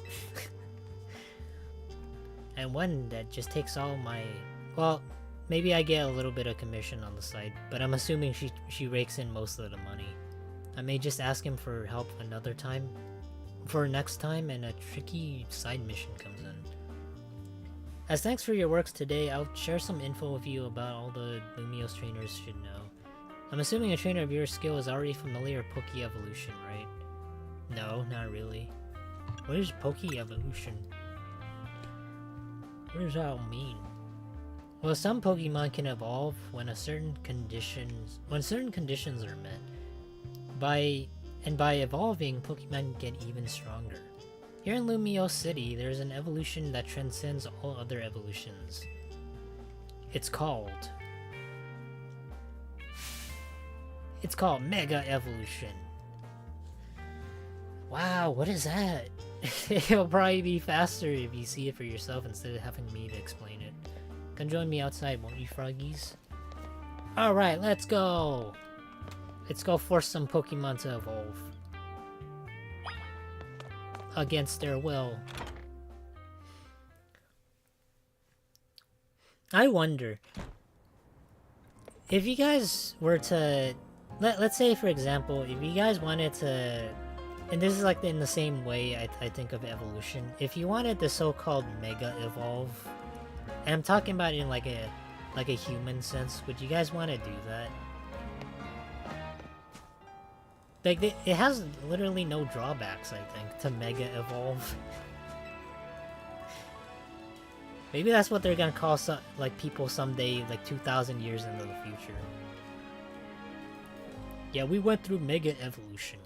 And one that just takes all my... Well, maybe I get a little bit of commission on the side, but I'm assuming she rakes in most of the money. I may just ask him for help another time. For next time, and a tricky side mission comes in. As thanks for your works today, I'll share some info with you about all the Lumios trainers should know. I'm assuming a trainer of your skill is already familiar with Poke Evolution, right? No, not really. What is Poke Evolution? What does that mean? Well, some Pokemon can evolve when certain conditions are met. By evolving, Pokemon get even stronger. Here in Lumiose City, there's an evolution that transcends all other evolutions. It's called Mega Evolution. Wow, what is that? It'll probably be faster if you see it for yourself instead of having me to explain it. Come join me outside, won't you, froggies? Alright, let's go! Let's go force some Pokemon to evolve. Against their will. I wonder, if you guys were to... Let's say, for example, if you guys wanted to... And this is like in the same way I think of evolution. If you wanted the so-called Mega Evolve, and I'm talking about it in like a human sense, would you guys want to do that? Like, it has literally no drawbacks, I think, to Mega Evolve. Maybe that's what they're gonna call like people someday, like 2,000 years into the future. Yeah, we went through Mega Evolution.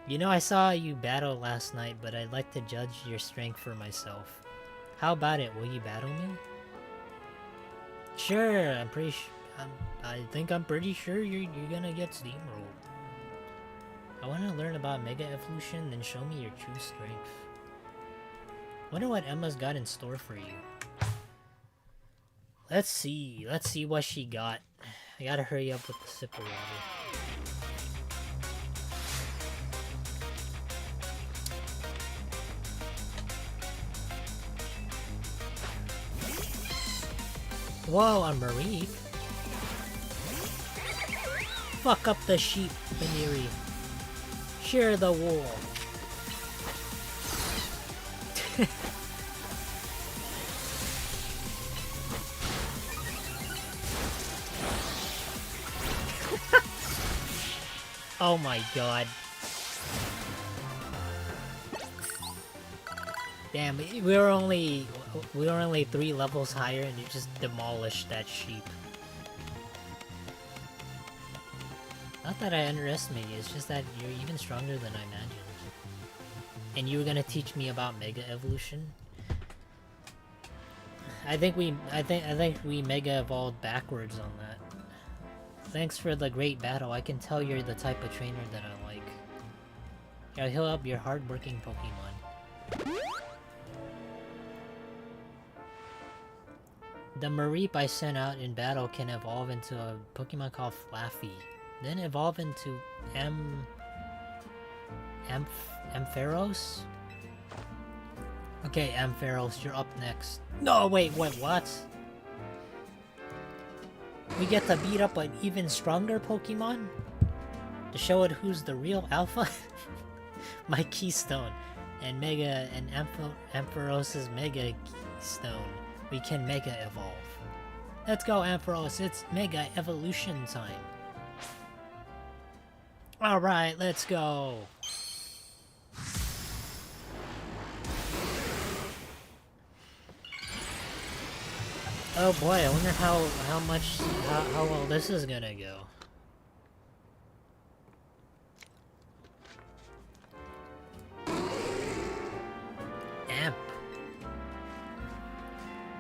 You know, I saw you battle last night, but I'd like to judge your strength for myself. How about it? Will you battle me? Sure, I think I'm pretty sure you're gonna get steamrolled. I want to learn about Mega Evolution, then show me your true strength. Wonder what Emma's got in store for you. Let's see what she got. I gotta hurry up with the sip of water. Whoa, a Marie. Fuck up the sheep, Baniri. Share the wool. Oh my god. Damn, we were only 3 levels higher and you just demolished that sheep. Not that I underestimate you, it's just that you're even stronger than I imagined. And you were gonna teach me about Mega Evolution? I think we Mega Evolved backwards on that. Thanks for the great battle. I can tell you're the type of trainer that I like. I'll heal up your hard-working Pokemon. the Mareep I sent out in battle can evolve into a Pokemon called Flaffy. Then evolve into Ampharos? Okay, Ampharos, you're up next. No, wait, what? We get to beat up an even stronger Pokemon? To show it who's the real alpha? My Keystone. And Mega and Ampharos' Mega Keystone. We can Mega Evolve. Let's go, Ampharos, it's Mega Evolution time. Alright, let's go. Oh boy, I wonder how well this is gonna go. Amp.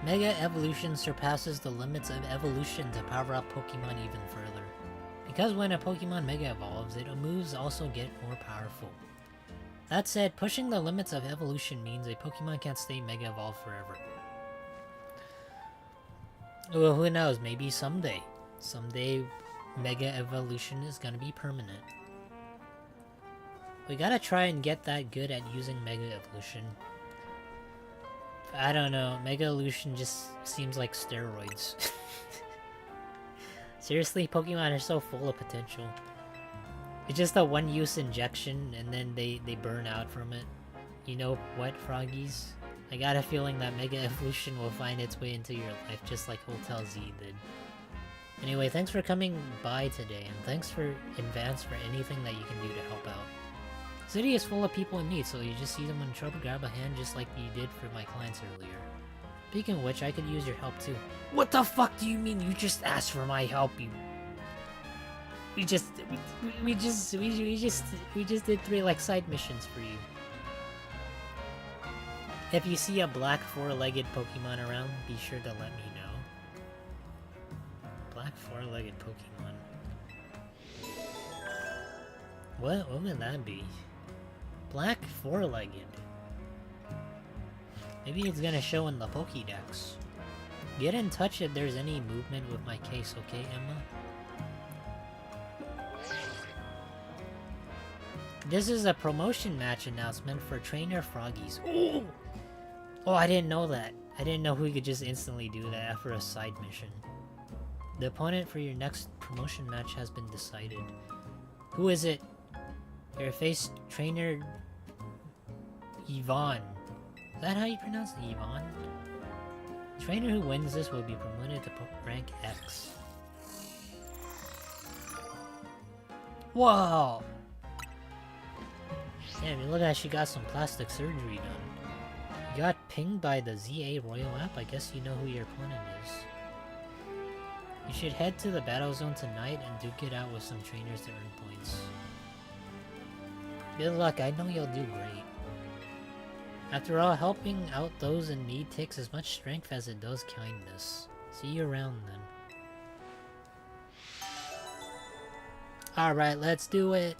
Mega Evolution surpasses the limits of evolution to power up Pokemon even further. Because when a Pokemon Mega Evolves, its moves also get more powerful. That said, pushing the limits of evolution means a Pokemon can't stay Mega Evolved forever. Well, who knows, maybe someday. Someday, Mega Evolution is gonna be permanent. We gotta try and get that good at using Mega Evolution. I don't know, Mega Evolution just seems like steroids. Seriously, Pokemon are so full of potential. It's just a one-use injection, and then they burn out from it. You know what, Froggies? I got a feeling that Mega Evolution will find its way into your life just like Hotel Z did. Anyway, thanks for coming by today, and thanks for in advance for anything that you can do to help out. City is full of people in need, so you just see them in trouble, grab a hand just like you did for my clients earlier. Speaking of which, I could use your help too. What the fuck do you mean you just asked for my help, you... We just did 3 like side missions for you. If you see a black 4-legged Pokemon around, be sure to let me know. Black 4-legged Pokemon. What would that be? Black 4-legged. Maybe it's gonna show in the Pokédex. Get in touch if there's any movement with my case, okay, Emma? This is a promotion match announcement for Trainer Froggies. Ooh! Oh, I didn't know that. I didn't know we could just instantly do that after a side mission. The opponent for your next promotion match has been decided. Who is it? Your face Trainer Yvonne. Is that how you pronounce it, Yvonne? The trainer who wins this will be promoted to rank X. Whoa! Damn, you look like she got some plastic surgery done. You got pinged by the ZA Royal app? I guess you know who your opponent is. You should head to the battle zone tonight and duke it out with some trainers to earn points. Good luck, I know you'll do great. After all, helping out those in need takes as much strength as it does kindness. See you around then. Alright, let's do it!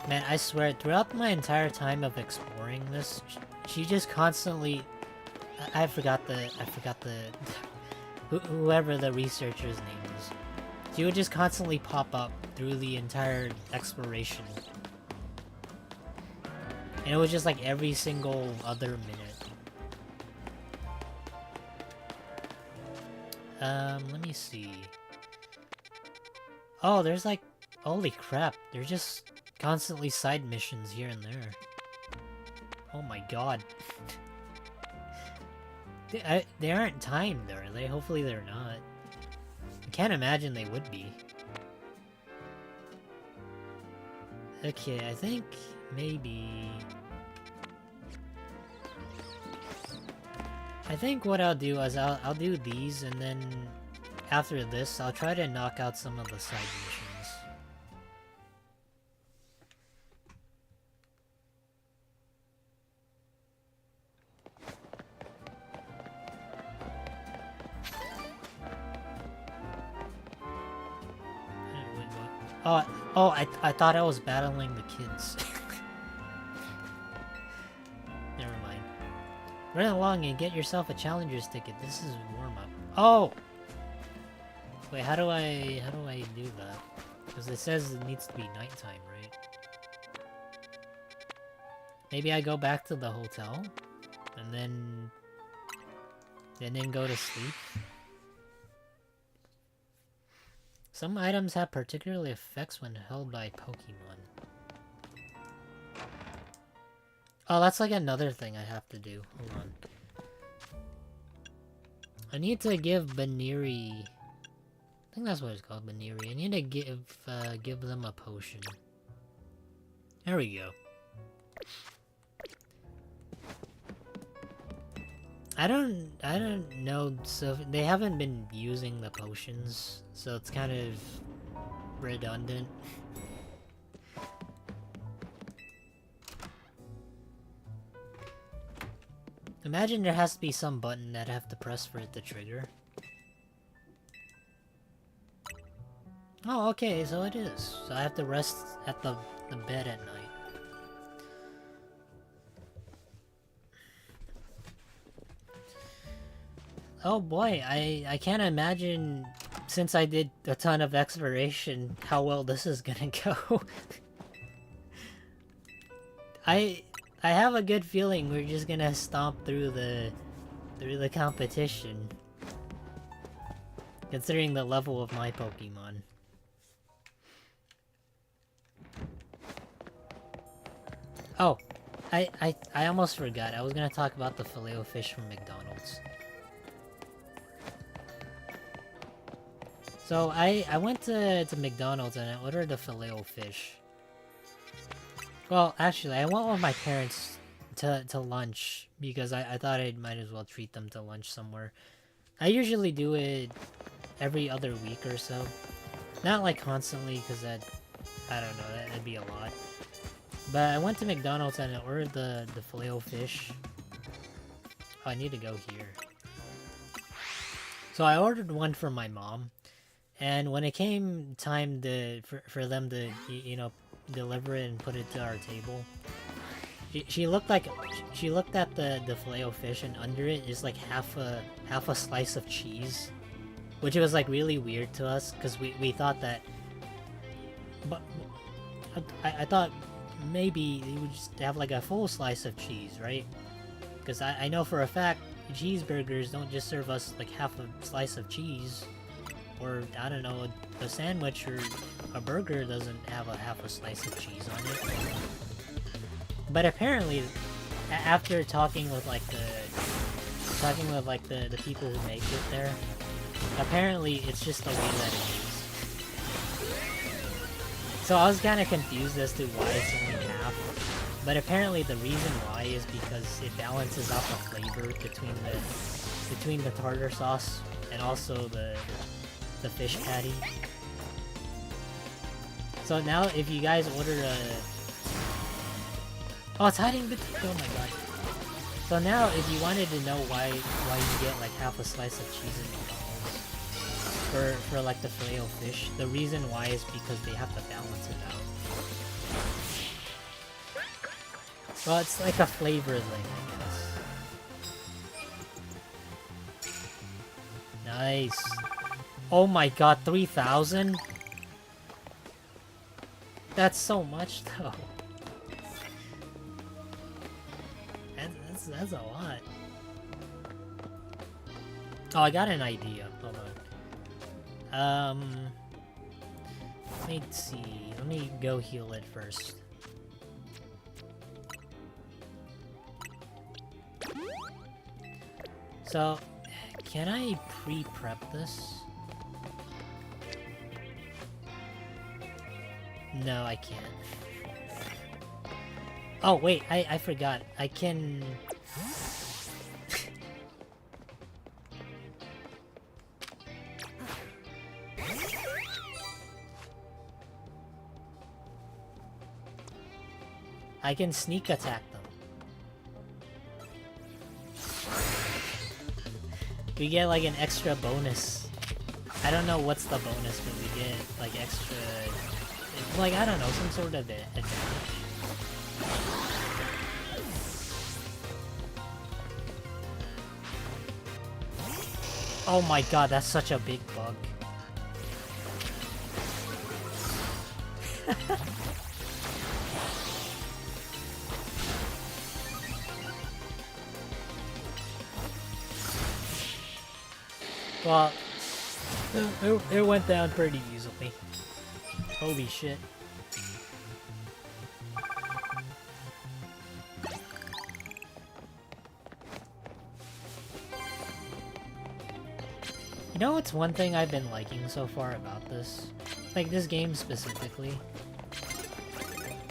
Man, I swear, throughout my entire time of exploring this, she just constantly... I forgot the... whoever the researcher's name is. She would just constantly pop up through the entire exploration. And it was just like every single other minute. Let me see. Oh, there's like... Holy crap, there's just constantly side missions here and there. Oh my god. They aren't timed, are they? Hopefully they're not. I can't imagine they would be. Okay, I think maybe... I think what I'll do is I'll do these, and then after this, I'll try to knock out some of the side missions. Oh, I thought I was battling the kids. Never mind. Run along and get yourself a challenger's ticket. This is warm-up. Oh! Wait, how do I do that? Because it says it needs to be nighttime, right? Maybe I go back to the hotel and then go to sleep. Some items have particular effects when held by Pokemon. Oh, that's like another thing I have to do. Hold on. I need to give Baniri... I think that's what it's called, Baniri. I need to give them a potion. There we go. I don't know, so they haven't been using the potions, so it's kind of redundant. Imagine there has to be some button that I have to press for it to trigger. Oh, okay, so it is. So I have to rest at the bed at night. Oh boy, I can't imagine, since I did a ton of exploration, how well this is gonna go. I have a good feeling we're just gonna stomp through the competition, considering the level of my Pokemon. Oh, I almost forgot. I was gonna talk about the Filet-O-Fish from McDonald's. So I went to McDonald's and I ordered a Filet-O-Fish. Well, actually, I went with my parents to lunch because I thought I might as well treat them to lunch somewhere. I usually do it every other week or so. Not like constantly, because I don't know, that'd be a lot. But I went to McDonald's and I ordered the Filet-O-Fish. Oh, I need to go here. So I ordered one for my mom. And when it came time for them to, you know, deliver it and put it to our table, she looked at the Filet-O-Fish, and under it is like half a slice of cheese, which was like really weird to us because we thought that, but I thought maybe you would just have like a full slice of cheese, right? Because I know for a fact cheeseburgers don't just serve us like half a slice of cheese. Or, I don't know, a sandwich or a burger doesn't have a half a slice of cheese on it. But apparently, after talking with the people who make it there, apparently it's just the way that it is. So I was kind of confused as to why it's only half. But apparently the reason why is because it balances out the flavor between the tartar sauce and also the fish patty. So now if you guys order a... Oh, it's hiding the... Oh my god. So now if you wanted to know why you get like half a slice of cheese in McDonald's for like the Filet-O-Fish, the reason why is because they have to balance it out. Well, it's like a flavor thing, I guess. Nice. Oh my god, 3,000? That's so much, though. That's a lot. Oh, I got an idea. Hold on. Let me see. Let me go heal it first. So, can I pre-prep this? No, I can't. Oh, wait, I forgot. I can... I can sneak attack them. We get like an extra bonus. I don't know what's the bonus, but we get like extra... like, I don't know, some sort of advantage. Oh my god, that's such a big bug. Well, it went down pretty easily. Holy shit. You know what's one thing I've been liking so far about this? Like, this game specifically?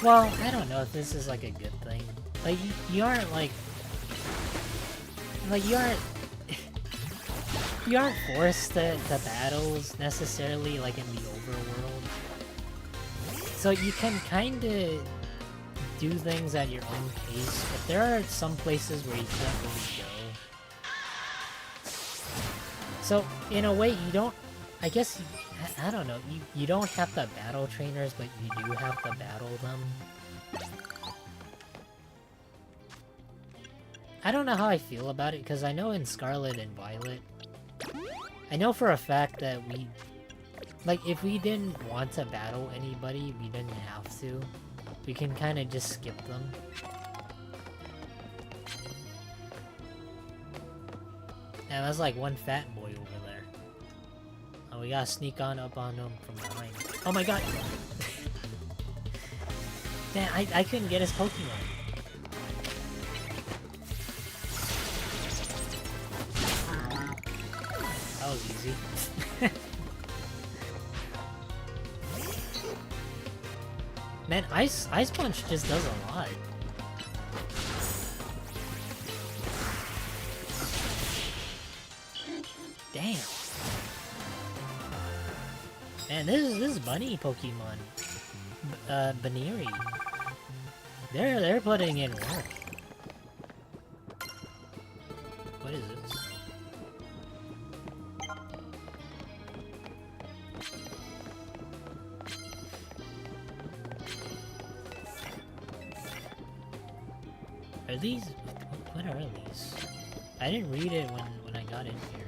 Well, I don't know if this is like a good thing. Like, you aren't like... Like, you aren't... You aren't forced to battles necessarily, like in the overworld. So you can kinda do things at your own pace, but there are some places where you can't really go. So, in a way, you don't... I guess, I don't know, you don't have to battle trainers, but you do have to battle them. I don't know how I feel about it, because I know in Scarlet and Violet, I know for a fact that we... Like, if we didn't want to battle anybody, we didn't have to. We can kind of just skip them. Now, that's like one fat boy over there. Oh, we gotta sneak on up on him from behind. Oh my god! Man, I couldn't get his Pokemon. That was easy. Man, Ice Punch just does a lot. Damn. Man, this bunny Pokemon, Baneri. They're putting in work. What is this? Are these... What are these? I didn't read it when I got in here.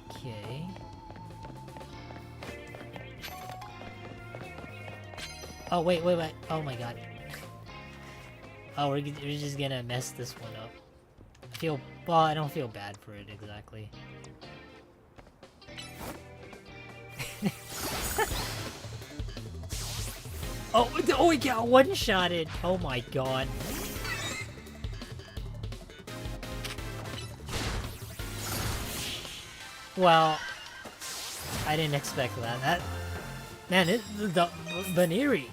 Okay. Oh, wait. Oh my god. Oh, we're just gonna mess this one up. Well, I don't feel bad for it exactly. Oh, we got one-shotted! Oh my god. Well, I didn't expect that. Man, the Baneri,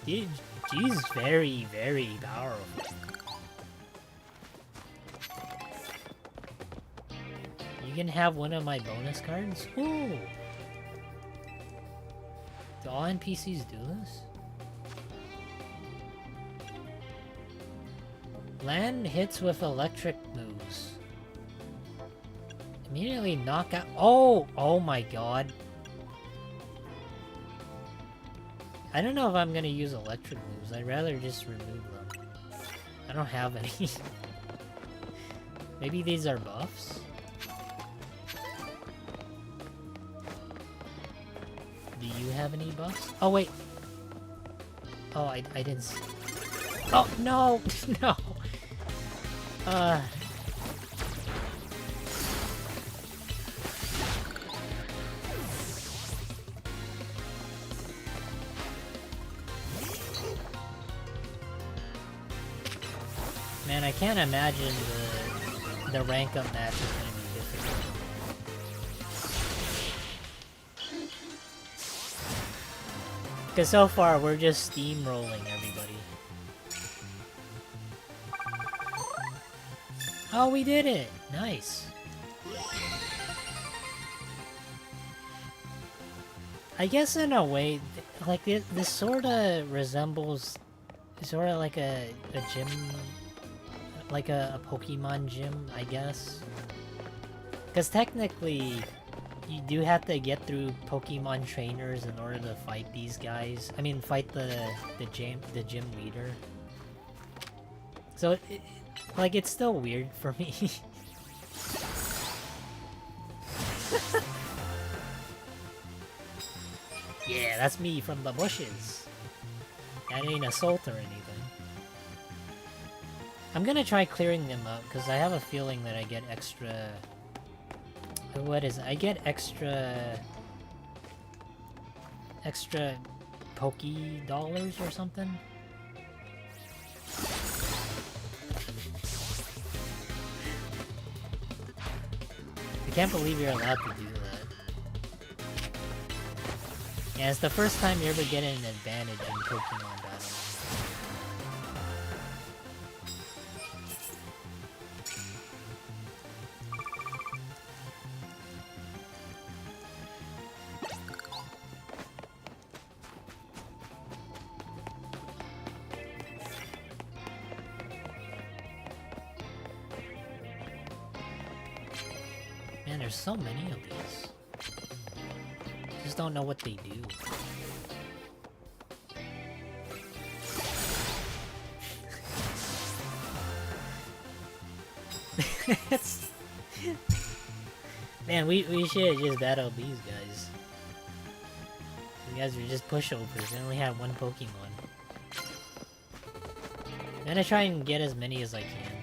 she's very, very powerful. You can have one of my bonus cards? Ooh! Do all NPCs do this? Land hits with electric moves. Immediately knock out... Oh my god. I don't know if I'm gonna use electric moves. I'd rather just remove them. I don't have any. Maybe these are buffs? Do you have any buffs? Oh, wait. Oh, I didn't see. Oh, no! No! Man, I can't imagine the rank up match is gonna be difficult. Because so far, we're just steamrolling everybody. Oh, we did it! Nice. I guess in a way, like, this sorta resembles sorta like a gym, like a Pokemon gym, I guess. Because technically, you do have to get through Pokemon trainers in order to fight these guys. I mean, fight the gym leader. So, like, it's still weird for me. Yeah, that's me from the bushes. That ain't assault or anything. I'm gonna try clearing them up, because I have a feeling that I get extra... What is it? I get extra Poke dollars or something? I can't believe you're allowed to do that. Yeah, it's the first time you ever get an advantage in Pokemon battle. Man, there's so many of these. Just don't know what they do. Man, we should have just battled these guys. These guys are just pushovers. They only have one Pokemon. I'm gonna try and get as many as I can.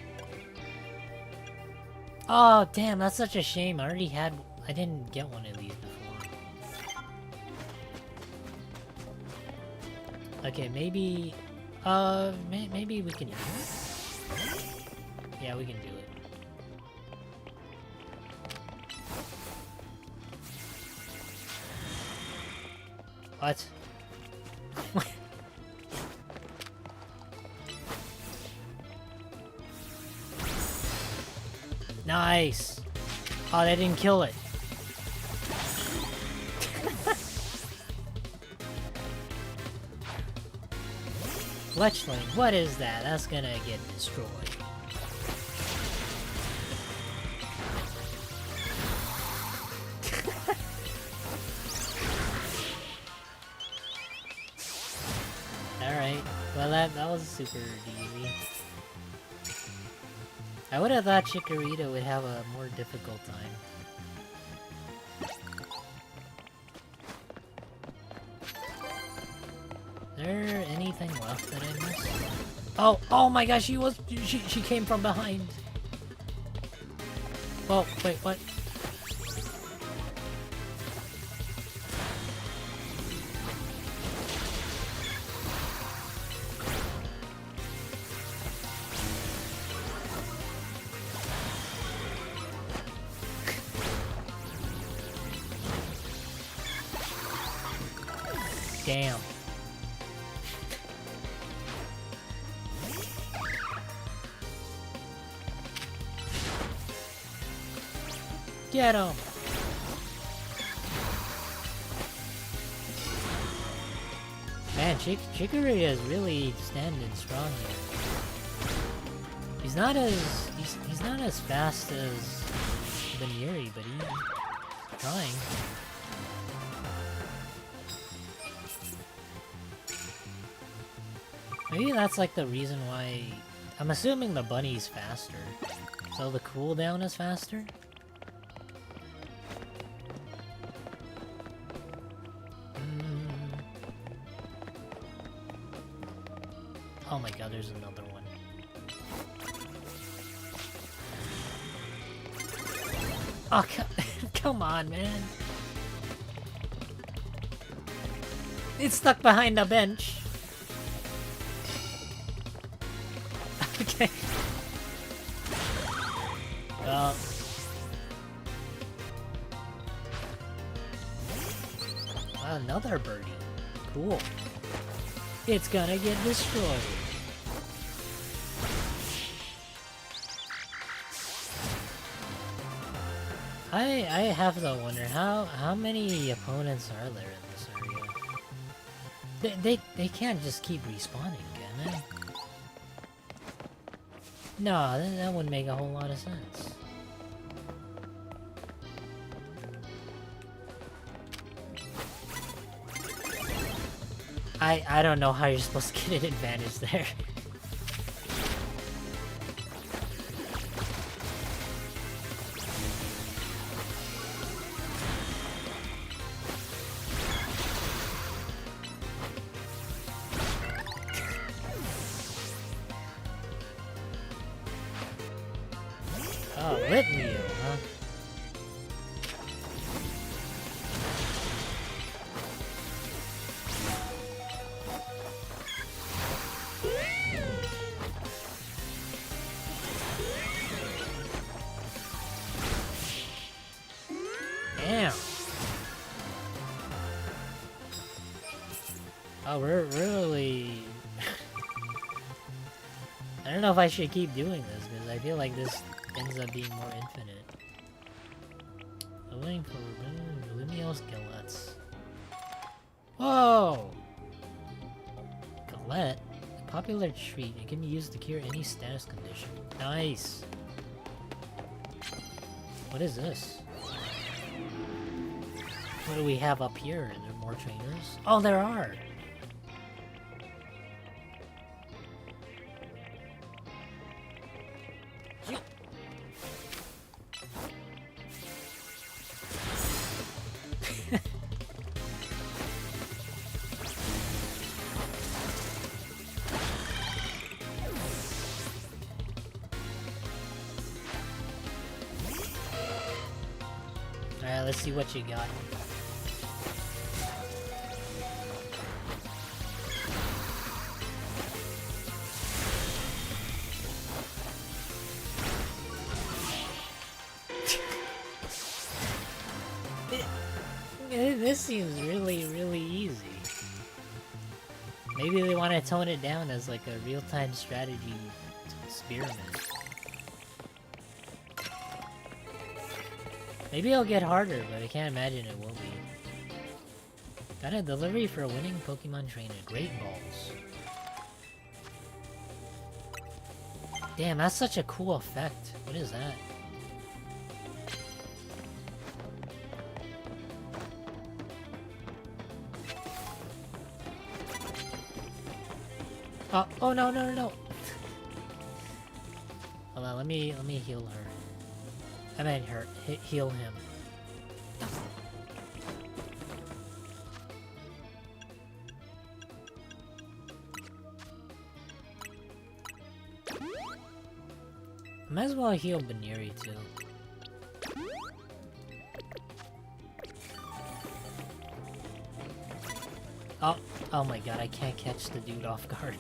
Oh, damn, that's such a shame. I didn't get one of these before. Okay, maybe... maybe we can do it. Yeah, we can do it. What? Nice! Oh, they didn't kill it. Fletchling, what is that? That's gonna get destroyed. Alright, well that was super easy. I would have thought Chikorita would have a more difficult time. Is there anything left that I missed? Oh my gosh, she came from behind. Oh, wait, what? Damn. Get him! Man, Chikorita is really standing strong here. He's not as fast as Veneeri, but he's trying. Maybe that's like the reason why... I'm assuming the bunny's faster. So the cooldown is faster? Oh my god, there's another one. Oh, come on, man. It's stuck behind a bench. Okay. Well. Another birdie. Cool. It's gonna get destroyed. I have to wonder how many opponents are there in this area? They can't just keep respawning, can they? No, that wouldn't make a whole lot of sense. I don't know how you're supposed to get an advantage there. Oh, lit Leo, huh? Damn. Oh, we're really... I don't know if I should keep doing this, because I feel like this ends up being more infinite. I'm waiting for Lumio Skillets. Whoa! Galette? A popular treat. It can be used to cure any status condition. Nice! What is this? What do we have up here? Are there more trainers? Oh, there are! Alright, let's see what you got. This seems really, really easy. Maybe they want to tone it down as like a real-time strategy experiment. Maybe it'll get harder, but I can't imagine it will be. Got a delivery for a winning Pokemon trainer. Great balls. Damn, that's such a cool effect. What is that? Oh no no no no! Hold on, let me heal her. I meant her. Heal him. Might as well heal Baneri too. Oh my god, I can't catch the dude off guard.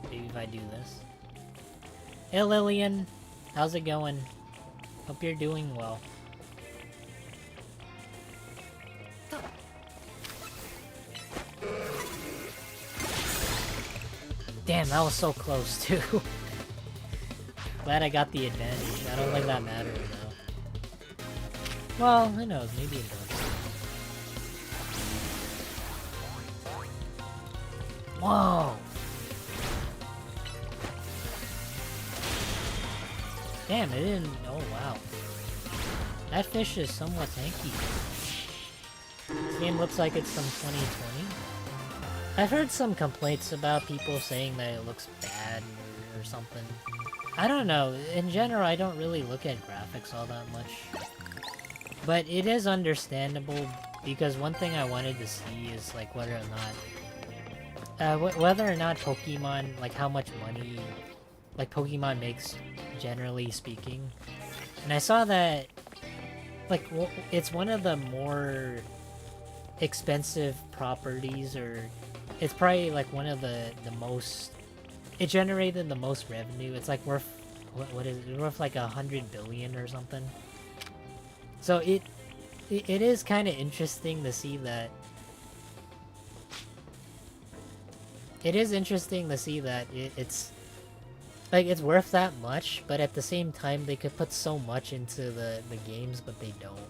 Maybe if I do this. Hey Lillian, how's it going? Hope you're doing well. Damn, that was so close too. Glad I got the advantage. I don't think that matters though. Well, who knows? Maybe it does. Whoa! Damn, it didn't... Oh, wow. That fish is somewhat tanky. This game looks like it's from 2020. I've heard some complaints about people saying that it looks bad or something. I don't know. In general, I don't really look at graphics all that much. But it is understandable, because one thing I wanted to see is, like, whether or not Pokemon, like, how much money, like, Pokemon makes, generally speaking. And I saw that, like, it's one of the more expensive properties, or it's probably, like, one of the most, it generated the most revenue. It's, like, worth, what is it, worth, like, 100 billion or something. So it is kind of interesting to see that. It is interesting to see that it's like it's worth that much, but at the same time they could put so much into the games, but they don't.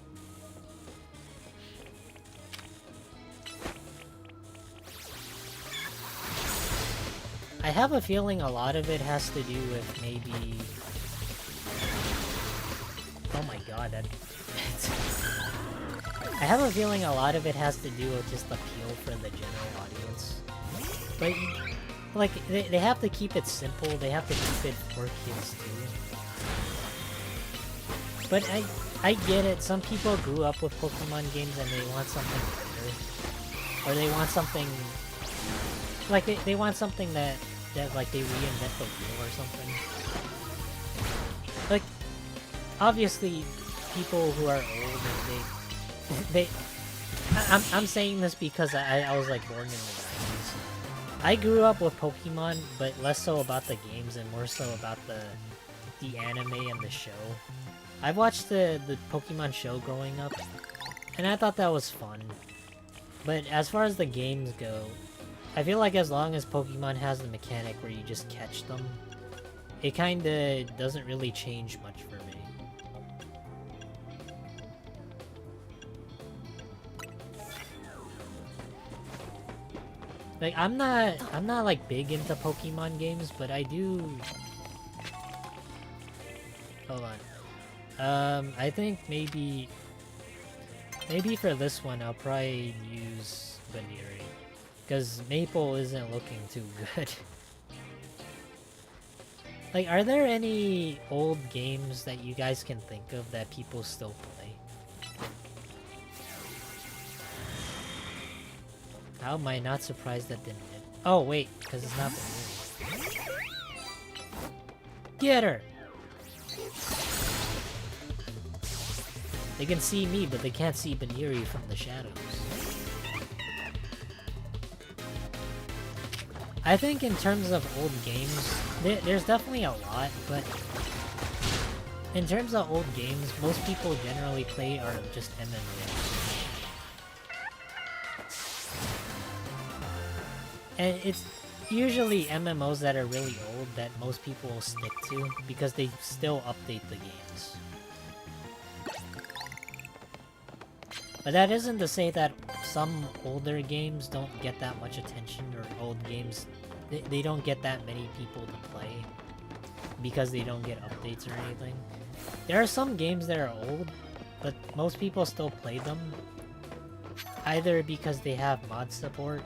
I have a feeling a lot of it has to do with maybe. Oh my god, that. I have a feeling a lot of it has to do with just appeal for the general audience. But, like, they have to keep it simple, they have to keep it for kids too. But I get it, some people grew up with Pokemon games and they want something better. Or they want something... Like, they want something that like, they reinvent the wheel or something. Like, obviously, people who are old, I'm saying this because I was, like, born in the 90s. I grew up with Pokemon, but less so about the games and more so about the anime and the show. I watched the Pokemon show growing up, and I thought that was fun. But as far as the games go, I feel like as long as Pokemon has the mechanic where you just catch them, it kinda doesn't really change much for me. Like, I'm not like big into Pokemon games, but I do... Hold on. I think maybe for this one I'll probably use Baneri. Because Maple isn't looking too good. Like, are there any old games that you guys can think of that people still play? How am I not surprised that didn't hit? Oh, wait, because it's not Baneri. Get her! They can see me, but they can't see Baneri from the shadows. I think in terms of old games, there's definitely a lot, but in terms of old games, most people generally play are just MMOs. And it's usually MMOs that are really old that most people will stick to because they still update the games. But that isn't to say that some older games don't get that much attention, or old games, they don't get that many people to play because they don't get updates or anything. There are some games that are old, but most people still play them, either because they have mod support,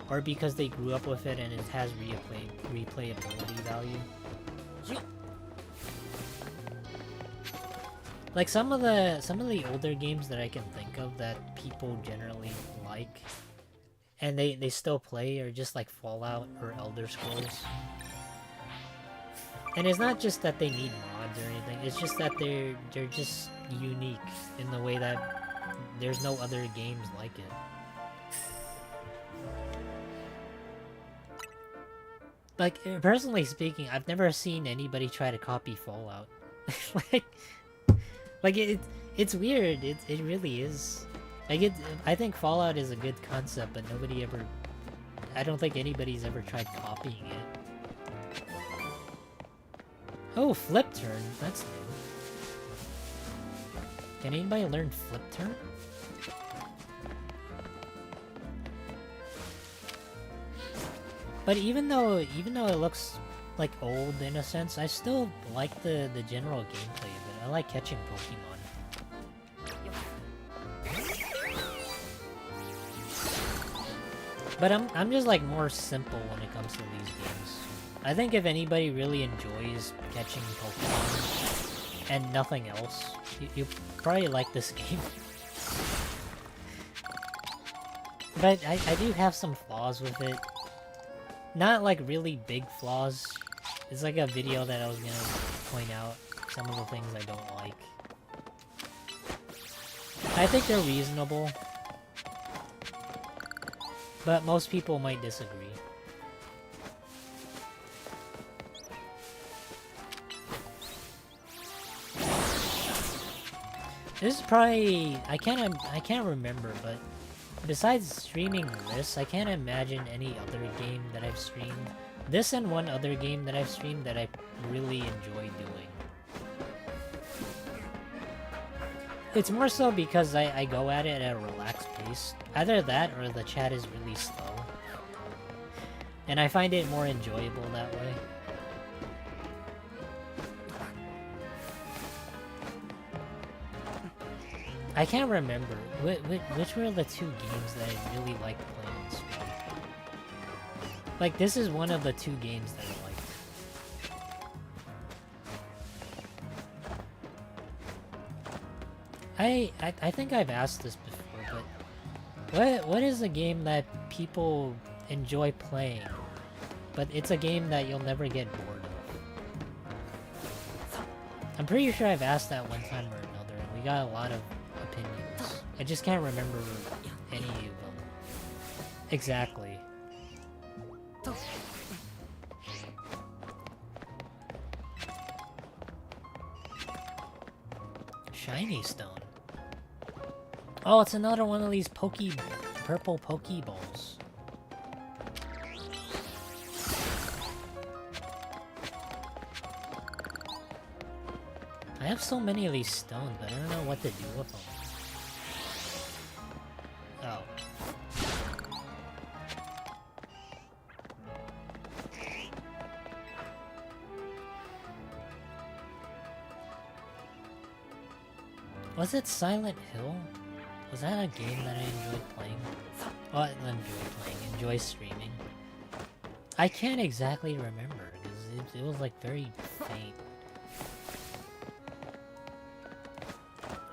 or because they grew up with it and it has replayability value. Like some of the older games that I can think of that people generally like and they still play are just like Fallout or Elder Scrolls. And it's not just that they need mods or anything, it's just that they're just unique in the way that there's no other games like it. Like, personally speaking, I've never seen anybody try to copy Fallout. It's weird. It really is. Like, I think Fallout is a good concept, but nobody ever... I don't think anybody's ever tried copying it. Oh, flip turn. That's new. Can anybody learn flip turn? But even though it looks like old in a sense, I still like the general gameplay of it. I like catching Pokemon. But I'm just like more simple when it comes to these games. I think if anybody really enjoys catching Pokemon and nothing else, you probably like this game. But I do have some flaws with it. Not like really big flaws. It's like a video that I was gonna point out some of the things I don't like. I think they're reasonable, but most people might disagree. This is probably... I can't remember, but besides streaming this, I can't imagine any other game that I've streamed. This and one other game that I've streamed that I really enjoy doing. It's more so because I go at it at a relaxed pace. Either that or the chat is really slow. And I find it more enjoyable that way. I can't remember. Which were the two games that I really liked playing on stream? Like, this is one of the two games that I liked. I think I've asked this before, but what is a game that people enjoy playing, but it's a game that you'll never get bored of? I'm pretty sure I've asked that one time or another, and we got a lot of opinions. I just can't remember any of them. Exactly. Shiny stone. Oh, it's another one of these purple Pokeballs. I have so many of these stones, but I don't know what to do with them. Oh. Was it Silent Hill? Was that a game that I enjoyed playing? Oh, I enjoy streaming. I can't exactly remember, because it was like very faint.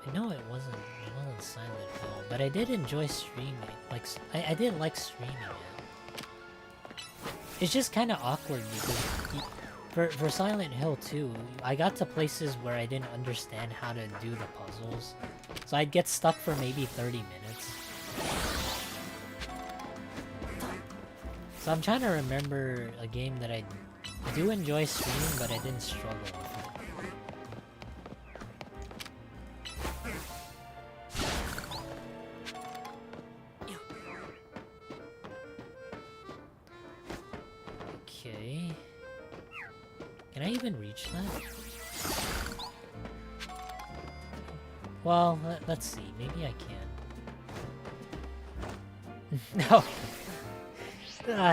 I know it wasn't Silent Hill, but I did enjoy streaming. Like, I did like streaming it. It's just kind of awkward because for Silent Hill 2, I got to places where I didn't understand how to do the puzzles. So I'd get stuck for maybe 30 minutes. So I'm trying to remember a game that I do enjoy streaming, but I didn't struggle with it. Okay. Can I even reach that? Well, let's see. Maybe I can. No.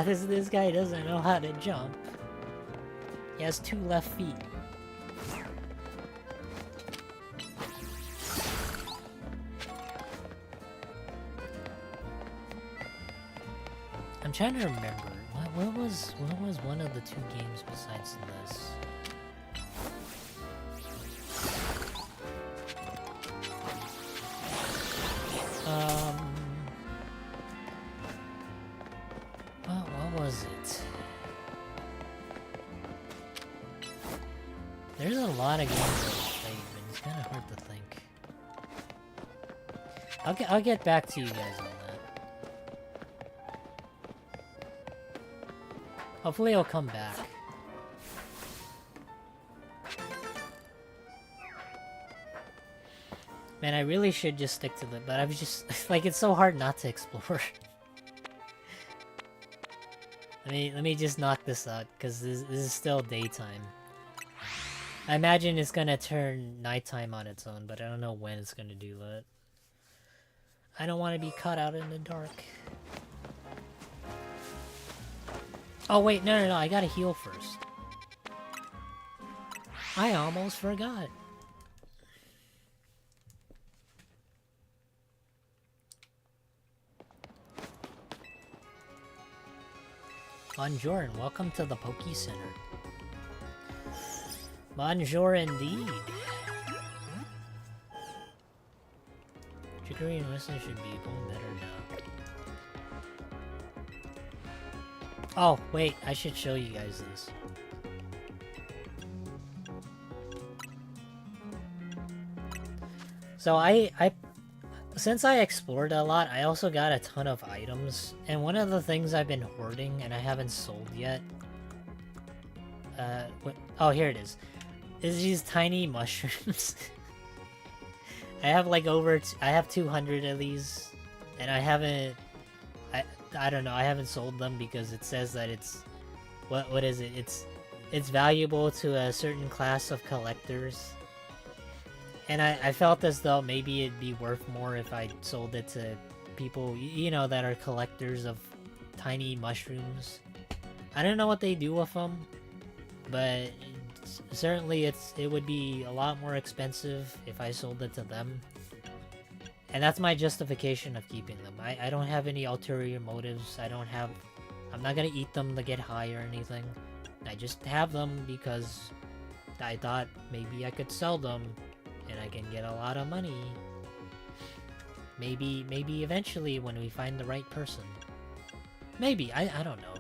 This guy doesn't know how to jump. He has 2 left feet. I'm trying to remember. What was one of the 2 games besides this? What was it? There's a lot of games that I've played, but it's kind of hard to think. I'll get back to you guys on that. Hopefully he'll come back. Man, I really should just stick to but I was just like, it's so hard not to explore. Let me just knock this out, because this is still daytime. I imagine it's gonna turn nighttime on its own, but I don't know when it's gonna do that. I don't want to be caught out in the dark. Oh wait, no, I gotta heal first. I almost forgot. Bonjour and welcome to the Poke Center. Bonjour indeed. Chicory and Whistler should be going better now. Oh, wait, I should show you guys this. So since I explored a lot, I also got a ton of items, and one of the things I've been hoarding and I haven't sold yet, oh, here it is these tiny mushrooms. I have like I have 200 of these, and I don't know, I haven't sold them because it says that it's, what is it? It's valuable to a certain class of collectors. And I felt as though maybe it'd be worth more if I sold it to people, you know, that are collectors of tiny mushrooms. I don't know what they do with them, but certainly it would be a lot more expensive if I sold it to them. And that's my justification of keeping them. I don't have any ulterior motives. I'm not gonna eat them to get high or anything. I just have them because I thought maybe I could sell them and I can get a lot of money. Maybe eventually when we find the right person. Maybe, I don't know.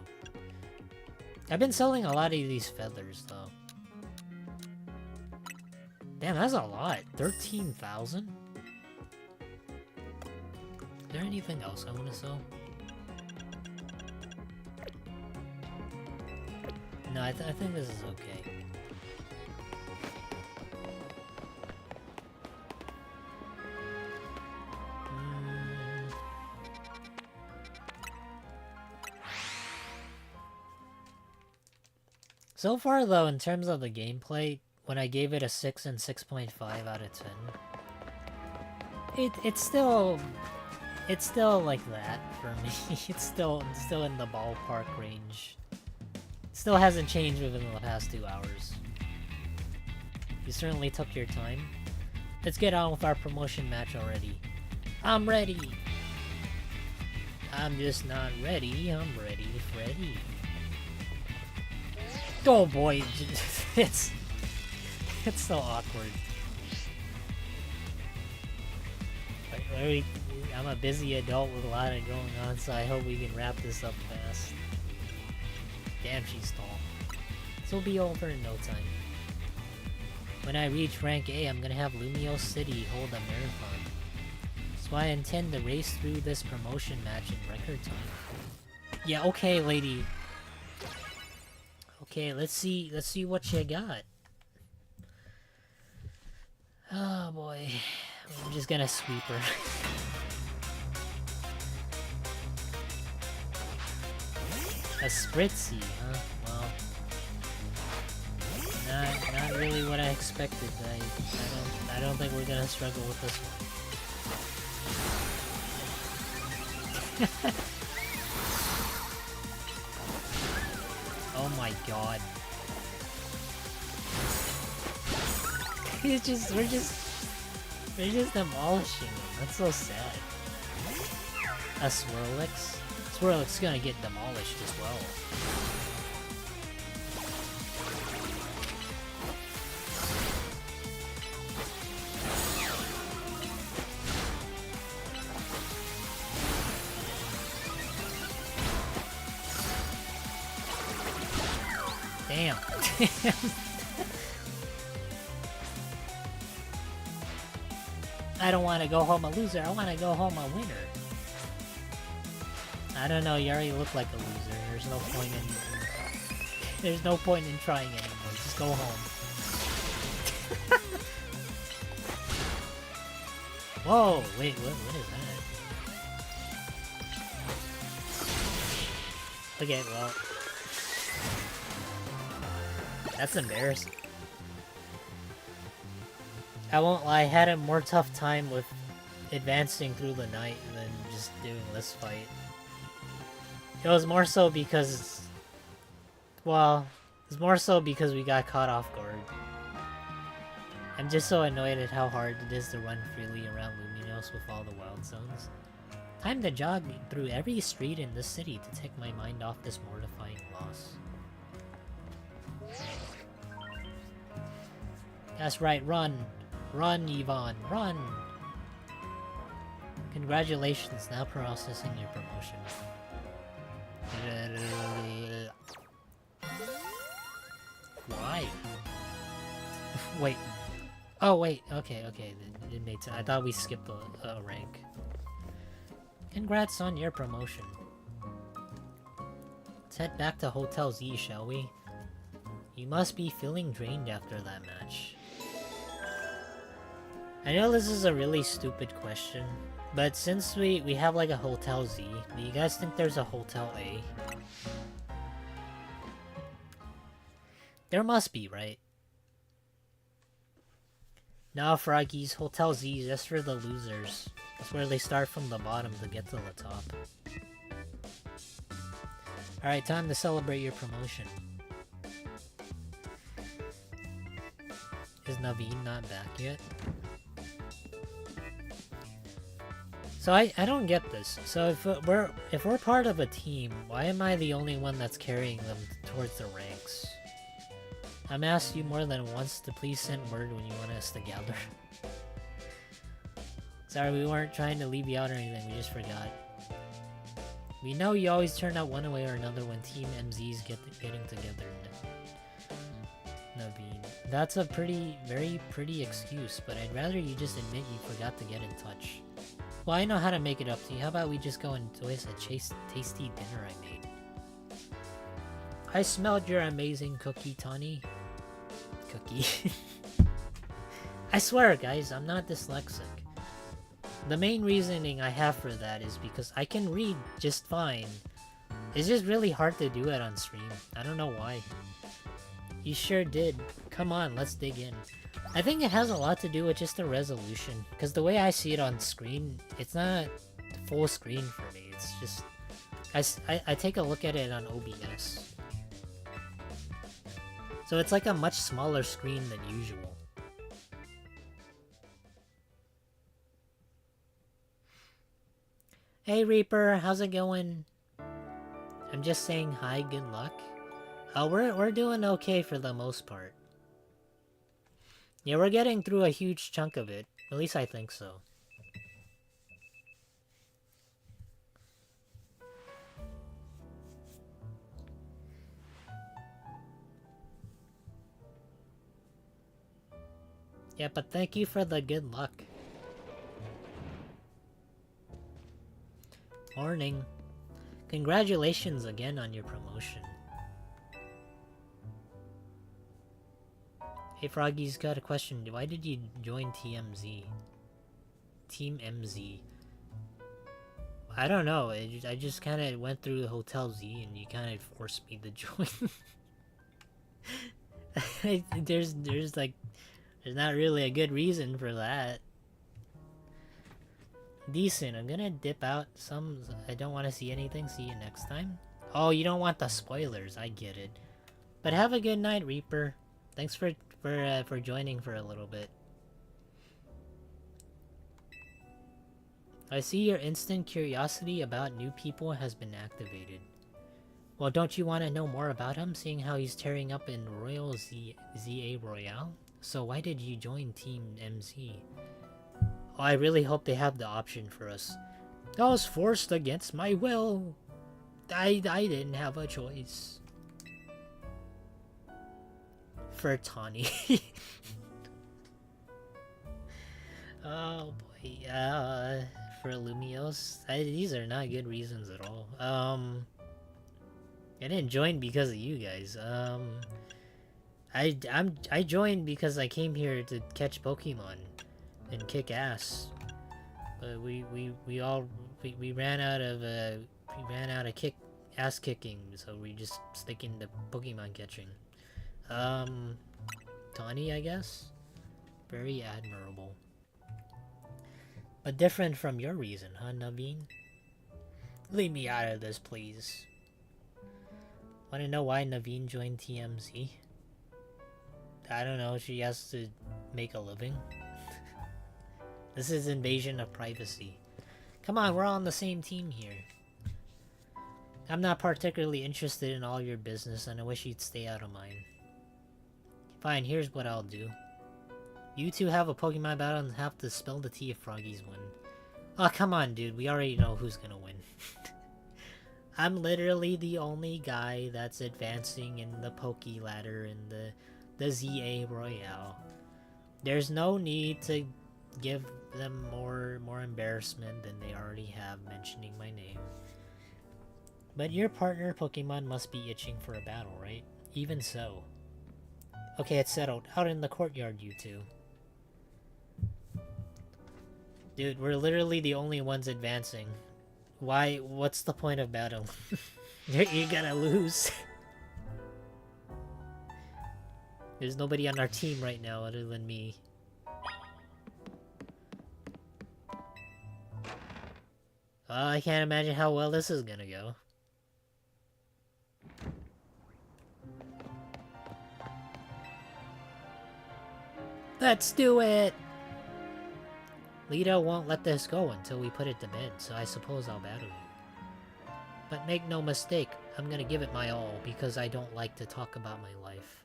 I've been selling a lot of these feathers though. Damn, that's a lot. 13,000? Is there anything else I want to sell? No, I think this is okay. So far though, in terms of the gameplay, when I gave it a 6 and 6.5 out of 10, it's still like that for me. It's still in the ballpark range. It still hasn't changed within the past 2 hours. You certainly took your time. Let's get on with our promotion match already. I'm ready! I'm just not ready. I'm ready, Freddy. Oh boy, it's so awkward. I'm a busy adult with a lot going on, so I hope we can wrap this up fast. Damn, she's tall. This will be over in no time. When I reach rank A, I'm gonna have Lumio City hold a marathon. That's why I intend to race through this promotion match in record time. Yeah, okay, lady. Okay, let's see what you got. Oh boy, I'm just gonna sweep her. A Spritzy, huh? Well, not really what I expected. I don't think we're gonna struggle with this one. Oh my god. We're just demolishing him. That's so sad. A Swirlix? Swirlix gonna get demolished as well. Damn. I don't want to go home a loser, I want to go home a winner. I don't know, you already look like a loser. There's no point in trying anymore. Just go home. Whoa, wait, what is that? Okay, well, that's embarrassing. I won't lie, I had a more tough time with advancing through the night than just doing this fight. It was more so because... well, it's more so because we got caught off guard. I'm just so annoyed at how hard it is to run freely around Luminos with all the wild zones. Time to jog through every street in this city to take my mind off this mortifying loss. That's right, run! Run, Yvonne, run! Congratulations, now processing your promotion. Why? Wait. Oh, wait. Okay. It made sense. I thought we skipped a rank. Congrats on your promotion. Let's head back to Hotel Z, shall we? You must be feeling drained after that match. I know this is a really stupid question, but since we have like a Hotel Z, do you guys think there's a Hotel A? There must be, right? Nah, Froggies, Hotel Z is just for the losers. That's where they start from the bottom to get to the top. Alright, time to celebrate your promotion. Is Naveen not back yet? So I don't get this. So if we're part of a team, why am I the only one that's carrying them towards the ranks? I'm asked you more than once to please send word when you want us to gather. Sorry, we weren't trying to leave you out or anything, we just forgot. We know you always turn out one way or another when Team MZ's getting together. Naveen. That's a very pretty excuse, but I'd rather you just admit you forgot to get in touch. Well, I know how to make it up to you. How about we just go and enjoy a tasty dinner I made? I smelled your amazing cookie, Tawny. Cookie. I swear, guys, I'm not dyslexic. The main reasoning I have for that is because I can read just fine. It's just really hard to do it on stream. I don't know why. You sure did. Come on, let's dig in. I think it has a lot to do with just the resolution, because the way I see it on screen, it's not full screen for me. It's just I take a look at it on OBS, so it's like a much smaller screen than usual. Hey Reaper, how's it going? I'm just saying hi, good luck. We're doing okay for the most part. Yeah, we're getting through a huge chunk of it. At least I think so. Yeah, but thank you for the good luck. Morning. Congratulations again on your promotion. Hey Froggy's got a question. Why did you join TMZ? Team MZ. I don't know. I just kind of went through the Hotel Z and you kind of forced me to join. There's not really a good reason for that. Decent. I'm gonna dip out some. I don't want to see anything. See you next time. Oh, you don't want the spoilers. I get it. But have a good night, Reaper. Thanks for joining for a little bit. I see your instant curiosity about new people has been activated. Well, don't you want to know more about him, seeing how he's tearing up in Royal ZA Royale? So why did you join Team MZ? Oh, I really hope they have the option for us. I was forced against my will. I didn't have a choice. For Tawny. Oh boy, for Lumios, these are not good reasons at all. I didn't join because of you guys. I joined because I came here to catch Pokemon and kick ass. But we ran out of ass kicking, so we just sticking to Pokemon catching. Tawny, I guess? Very admirable. But different from your reason, huh, Naveen? Leave me out of this, please. Wanna know why Naveen joined TMZ? I don't know, she has to make a living. This is invasion of privacy. Come on, we're all on the same team here. I'm not particularly interested in all your business, and I wish you'd stay out of mine. Fine, here's what I'll do. You two have a Pokemon battle and have to spill the tea if Froggies win. Oh, come on, dude. We already know who's gonna win. I'm literally the only guy that's advancing in the Poke ladder in the ZA Royale. There's no need to give them more embarrassment than they already have mentioning my name. But your partner Pokemon must be itching for a battle, right? Even so. Okay, it's settled. Out in the courtyard, you two. Dude, we're literally the only ones advancing. Why? What's the point of battle? You're gonna lose. There's nobody on our team right now other than me. I can't imagine how well this is gonna go. Let's do it! Lita won't let this go until we put it to bed, so I suppose I'll battle you. But make no mistake, I'm gonna give it my all, because I don't like to talk about my life.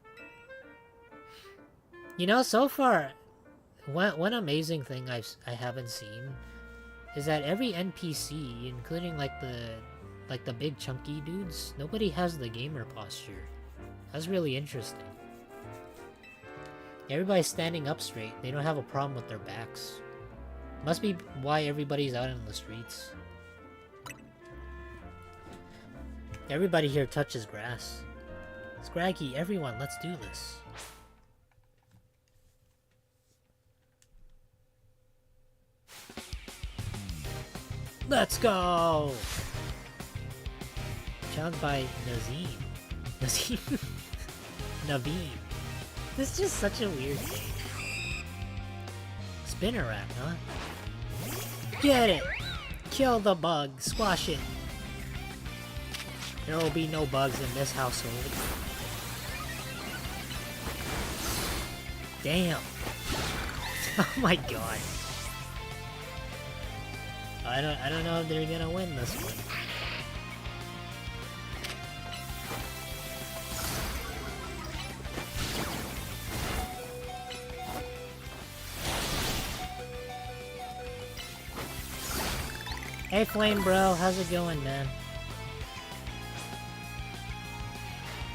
You know, so far, one amazing thing I haven't seen is that every NPC, including like the big chunky dudes, nobody has the gamer posture. That's really interesting. Everybody's standing up straight. They don't have a problem with their backs. Must be why everybody's out in the streets. Everybody here touches grass. Scraggy, everyone, let's do this. Let's go! Challenged by Nazim. Nazim? Naveen. This is just such a weird thing. Spinner rack, huh? Get it! Kill the bug. Squash it. There will be no bugs in this household. Damn. Oh my god. I don't know if they're gonna win this one. Hey Flame Bro, how's it going, man?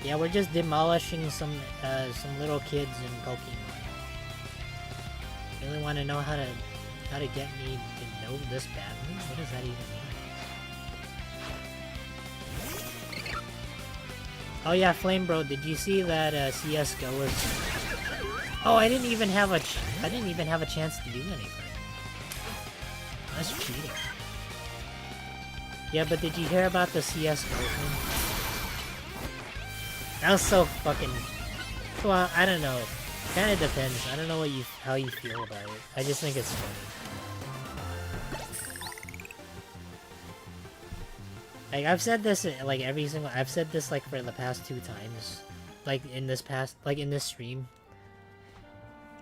Yeah, we're just demolishing some little kids in Pokemon. Really want to know how to get me to know this badly? What does that even mean? Oh yeah, Flame Bro, did you see that CS:GO was? Oh, I didn't even have a chance to do anything. That's cheating. Yeah, but did you hear about the CS:GO thing? That was so fucking... Well, I don't know. Kinda depends. I don't know how you feel about it. I just think it's funny. Like, I've said this, like, I've said this, like, for the past 2 times. Like, in this stream.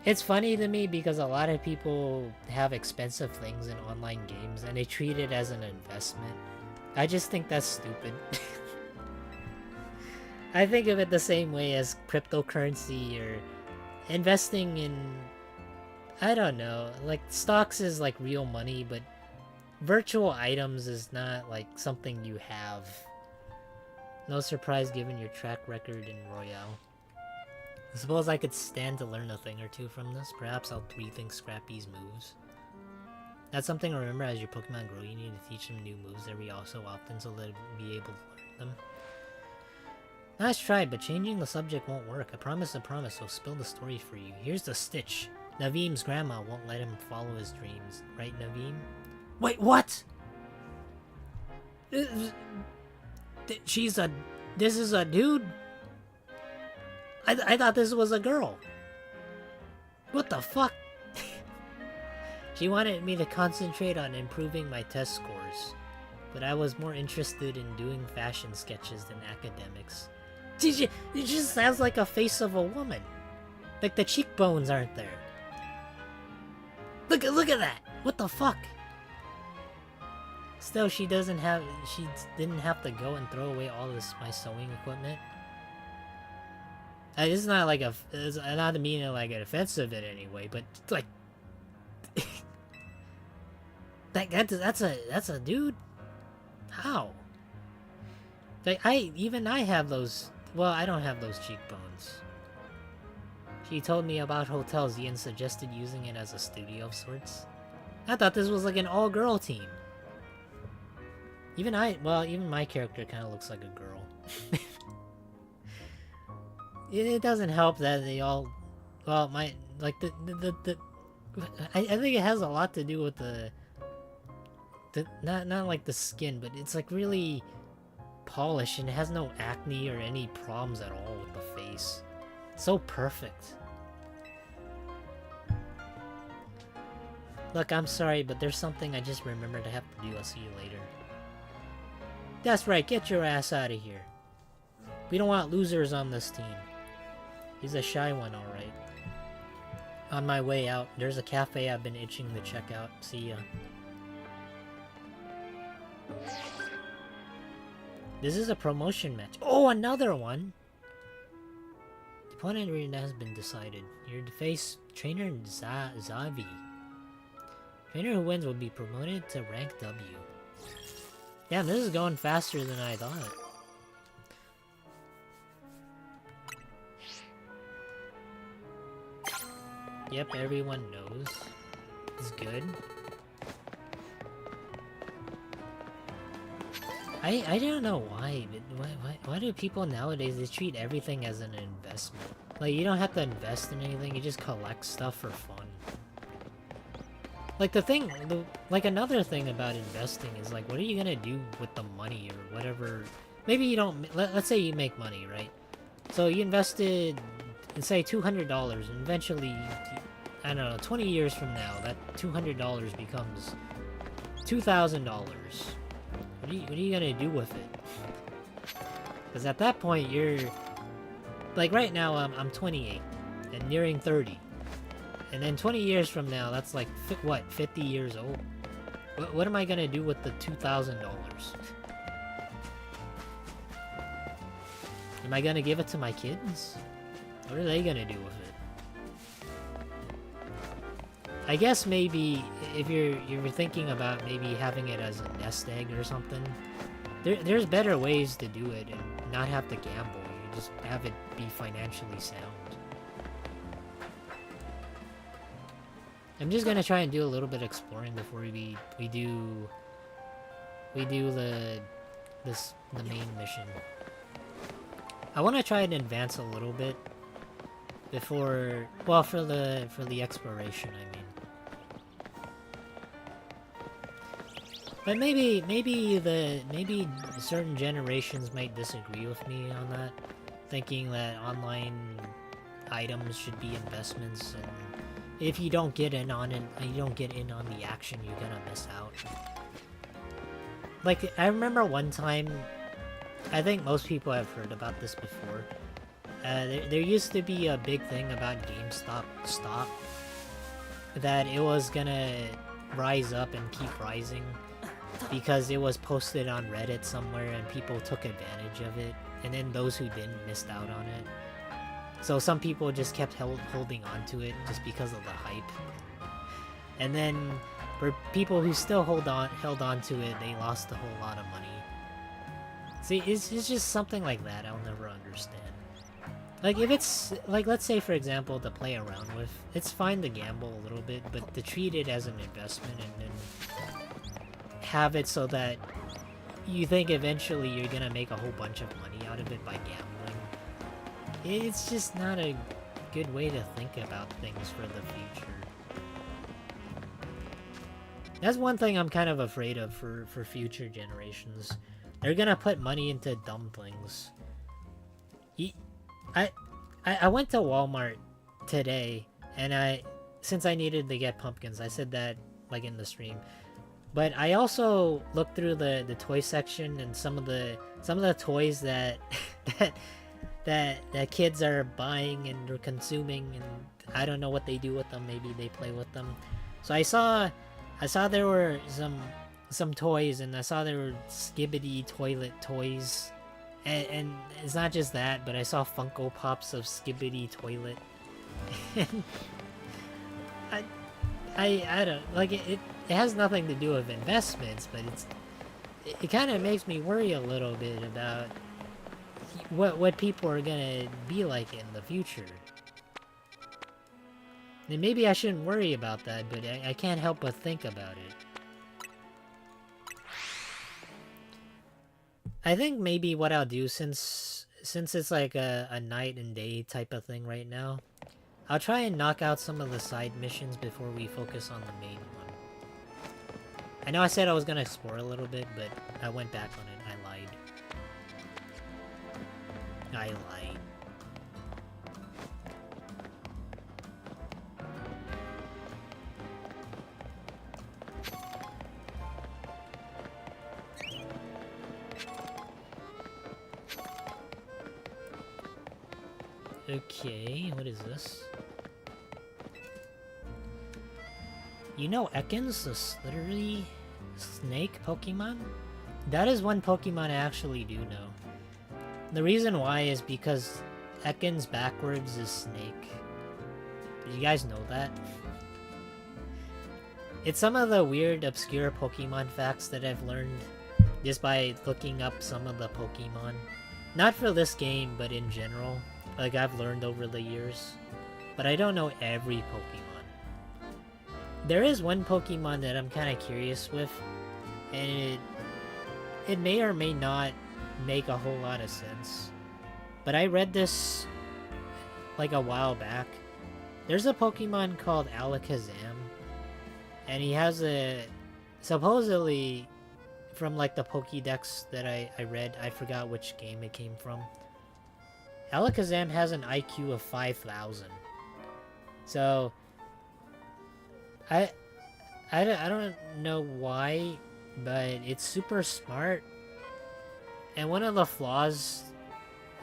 It's funny to me because a lot of people have expensive things in online games and they treat it as an investment. I just think that's stupid. I think of it the same way as cryptocurrency or investing in... I don't know, like, stocks is like real money, but virtual items is not like something you have. No surprise given your track record in Royale. I suppose I could stand to learn a thing or two from this. Perhaps I'll rethink Scrappy's moves. That's something to remember as your Pokemon grow. You need to teach them new moves every so often so they'll be able to learn them. Nice try, but changing the subject won't work. I promise, so spill the story for you. Here's the stitch. Naveem's grandma won't let him follow his dreams. Right, Naveem? Wait, what? This is a dude? I thought this was a girl. What the fuck? She wanted me to concentrate on improving my test scores, but I was more interested in doing fashion sketches than academics. It just sounds like a face of a woman. Like the cheekbones aren't there. Look at that! What the fuck? Still, she didn't have to go and throw away all my sewing equipment. It's not like it's not to mean like an offensive in any way, but like that's a dude. How? Like I have those. Well, I don't have those cheekbones. She told me about hotels. Ian suggested using it as a studio of sorts. I thought this was like an all-girl team. Even my character kind of looks like a girl. It doesn't help that they all, well, I think it has a lot to do with the not like the skin, but it's like really polished and it has no acne or any problems at all with the face. So perfect. Look, I'm sorry, but there's something I just remembered I have to do. I'll see you later. That's right, get your ass out of here. We don't want losers on this team. He's a shy one, alright. On my way out, there's a cafe I've been itching to check out. See ya. This is a promotion match. Oh, another one! The opponent arena has been decided. You're to face trainer Zavi. Trainer who wins will be promoted to rank W. Damn, this is going faster than I thought. Yep, everyone knows. It's good. I don't know why, but why do people nowadays, they treat everything as an investment? Like, you don't have to invest in anything, you just collect stuff for fun. Like, like, another thing about investing is, like, what are you gonna do with the money or whatever? Maybe you don't, let's say you make money, right? So you invested, say, $200, and eventually, I don't know, 20 years from now, that $200 becomes $2,000. What are you gonna do with it? Because at that point, you're... Like, right now, I'm 28, and nearing 30. And then 20 years from now, that's like, what, 50 years old? What am I gonna do with the $2,000? Am I gonna give it to my kids? What are they gonna do with it? I guess maybe if you're thinking about maybe having it as a nest egg or something, there's better ways to do it and not have to gamble. You just have it be financially sound. I'm just gonna try and do a little bit of exploring before we do the main mission. I want to try and advance a little bit before, well, for the exploration, I mean. But maybe certain generations might disagree with me on that, thinking that online items should be investments, and if you don't get in on it, you don't get in on the action, you're gonna miss out. Like, I remember one time, I think most people have heard about this before. There used to be a big thing about GameStop stock, that it was gonna rise up and keep rising because it was posted on Reddit somewhere and people took advantage of it, and then those who didn't missed out on it. So some people just kept holding on to it just because of the hype. And then for people who still held on to it, they lost a whole lot of money. See, it's just something like that I'll never understand. Like, if it's, like, let's say, for example, to play around with, it's fine to gamble a little bit, but to treat it as an investment and then have it so that you think eventually you're gonna make a whole bunch of money out of it by gambling, it's just not a good way to think about things for the future. That's one thing I'm kind of afraid of for future generations. They're gonna put money into dumb things. I went to Walmart today, and since I needed to get pumpkins, I said that, like, in the stream. But I also looked through the toy section and some of the toys that that kids are buying and are consuming, and I don't know what they do with them. Maybe they play with them. So I saw there were some toys, and I saw there were Skibbity toilet toys, and it's not just that, but I saw Funko Pops of Skibbity toilet. I don't like it. It has nothing to do with investments, but it kind of makes me worry a little bit about what people are gonna be like in the future. And maybe I shouldn't worry about that, but I can't help but think about it. I think maybe what I'll do, since it's like a night and day type of thing right now, I'll try and knock out some of the side missions before we focus on the main one. I know I said I was gonna explore a little bit, but I went back on it. I lied. Okay, what is this? You know Ekans, the slittery snake Pokemon? That is one Pokemon I actually do know. The reason why is because Ekans backwards is snake. Did you guys know that? It's some of the weird, obscure Pokemon facts that I've learned just by looking up some of the Pokemon. Not for this game, but in general. Like, I've learned over the years. But I don't know every Pokemon. There is one Pokemon that I'm kind of curious with, and it may or may not make a whole lot of sense. But I read this like a while back. There's a Pokemon called Alakazam, and he has a, supposedly from like the Pokédex that I read, I forgot which game it came from. Alakazam has an IQ of 5,000. So I don't know why, but it's super smart. And one of the flaws,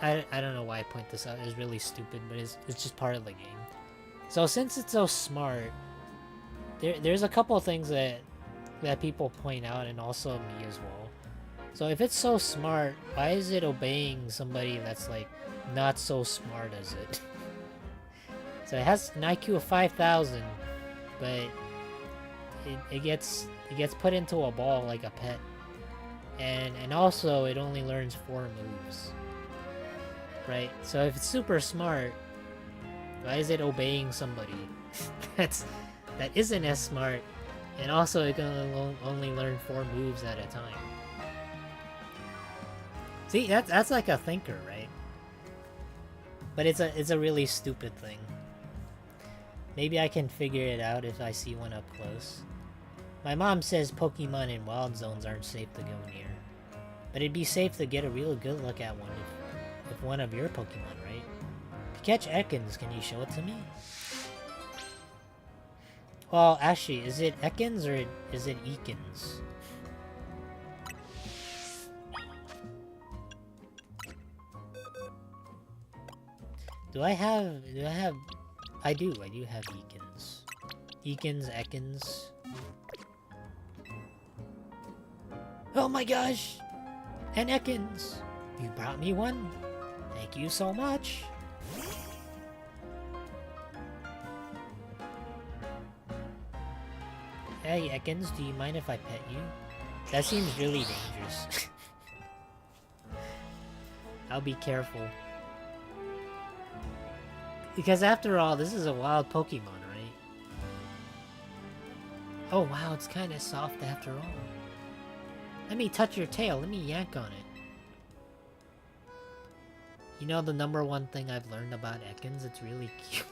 I don't know why I point this out, it's really stupid, but it's just part of the game. So since it's so smart, there's a couple things that people point out, and also me as well. So if it's so smart, why is it obeying somebody that's like not so smart as it? So it has an IQ of 5,000, but it gets put into a ball like a pet, and also it only learns 4 moves, right? So if it's super smart, why is it obeying somebody that isn't as smart, and also it can only learn 4 moves at a time? See, that's like a thinker, right? But it's a really stupid thing. Maybe I can figure it out if I see one up close. My mom says Pokemon in wild zones aren't safe to go near, but it'd be safe to get a real good look at one if one of your Pokemon, right? To catch Ekans, can you show it to me? Well, actually, is it Ekans or is it Ekans? I do have Ekans. Ekans. Oh my gosh! An Ekans! You brought me one? Thank you so much! Hey Ekans, do you mind if I pet you? That seems really dangerous. I'll be careful. Because after all, this is a wild Pokemon, right? Oh wow, it's kind of soft after all. Let me touch your tail, let me yank on it. You know the #1 thing I've learned about Ekans? It's really cute.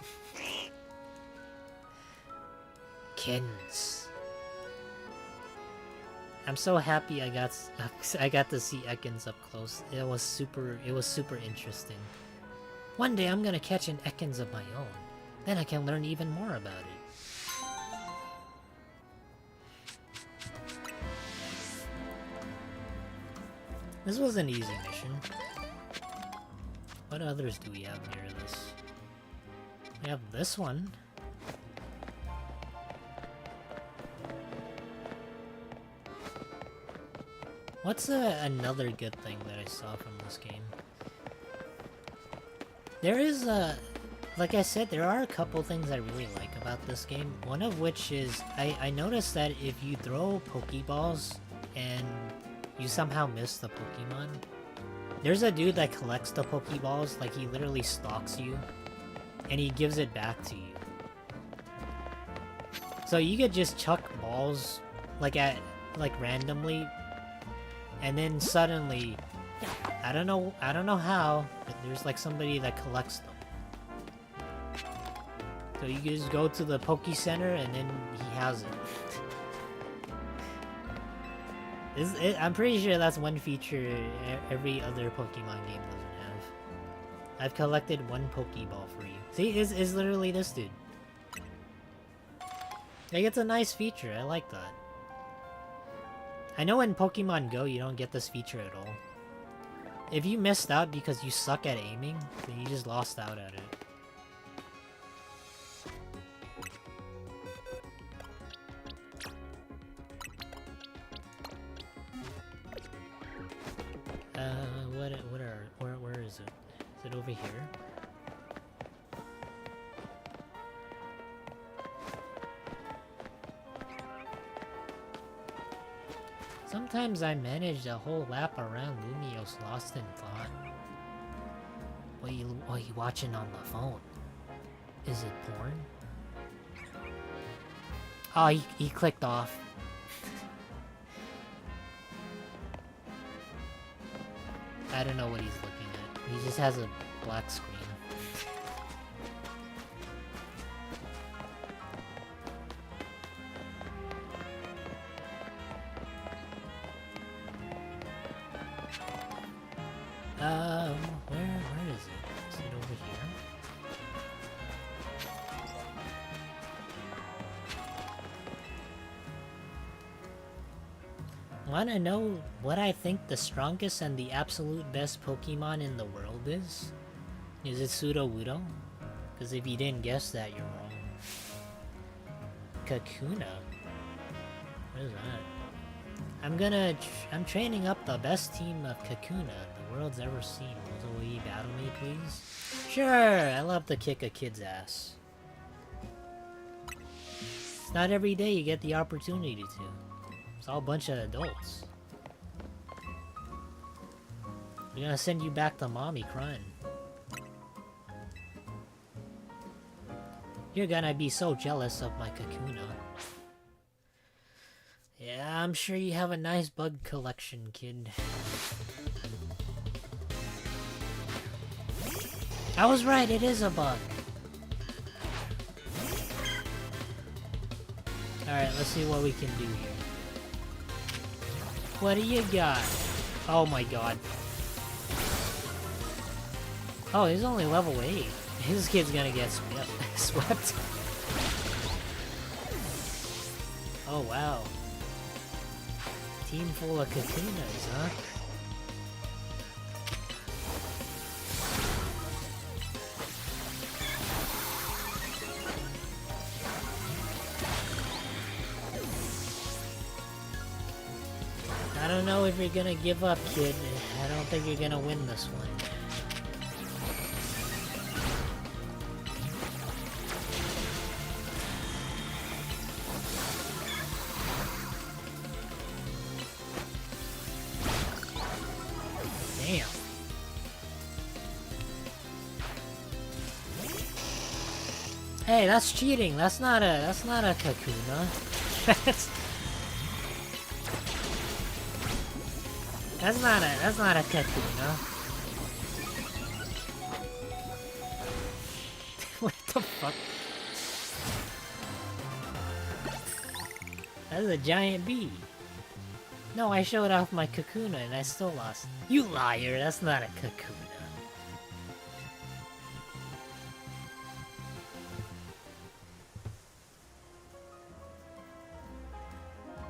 Kins. I'm so happy I got to see Ekans up close. It was super interesting. One day I'm gonna catch an Ekans of my own. Then I can learn even more about it. This was an easy mission. What others do we have near this? We have this one. What's another good thing that I saw from this game? There is like I said, there are a couple things I really like about this game. One of which is, I noticed that if you throw Pokeballs and you somehow miss the Pokemon, there's a dude that collects the Pokeballs, like he literally stalks you, and he gives it back to you. So you could just chuck balls, like randomly, and then suddenly, I don't know how, but there's like somebody that collects them. So you just go to the Poke Center and then he has it. I'm pretty sure that's one feature every other Pokemon game doesn't have. I've collected one Pokeball for you. See, it's literally this dude. Like, it's a nice feature, I like that. I know in Pokemon Go you don't get this feature at all. If you missed out because you suck at aiming, then you just lost out at it. over here? Sometimes I managed a whole lap around Lumios lost in thought. What you watching on the phone? Is it porn? Oh, he clicked off. I don't know what he's looking at. He just has a black screen. Where is it? Is it over here? Wanna know what I think the strongest and the absolute best Pokemon in the world is? Is it Sudowoodo? Because if you didn't guess that, you're wrong. Kakuna? What is that? I'm training up the best team of Kakuna the world's ever seen. Will you battle me, please? Sure, I love to kick a kid's ass. It's not every day you get the opportunity to. It's all a bunch of adults. We're gonna send you back to mommy crying. You're gonna be so jealous of my Kakuna. Yeah, I'm sure you have a nice bug collection, kid. I was right, it is a bug. Alright, let's see what we can do here. What do you got? Oh my god. Oh, he's only level 8. His kid's gonna get swept. Oh wow. Team full of Kakunas, huh? I don't know if you're gonna give up, kid. I don't think you're gonna win this one. Damn. Hey, that's cheating. That's not a Kakuna. That's not a Kakuna. What the fuck? That's a giant bee. No, I showed off my Kakuna and I still lost. You liar, that's not a Kakuna.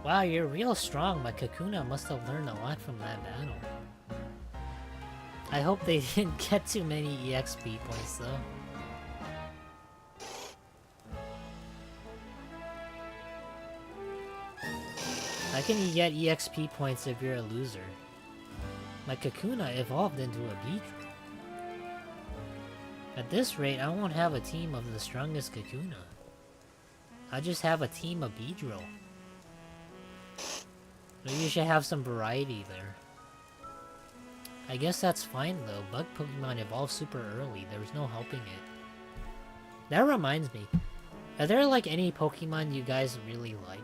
Wow, you're real strong. My Kakuna must have learned a lot from that battle. I hope they didn't get too many EXP points though. How can you get EXP points if you're a loser? My Kakuna evolved into a Beedrill. At this rate, I won't have a team of the strongest Kakuna. I'll just have a team of Beedrill. Maybe you should have some variety there. I guess that's fine though. Bug Pokemon evolve super early. There's no helping it. That reminds me. Are there like any Pokemon you guys really like?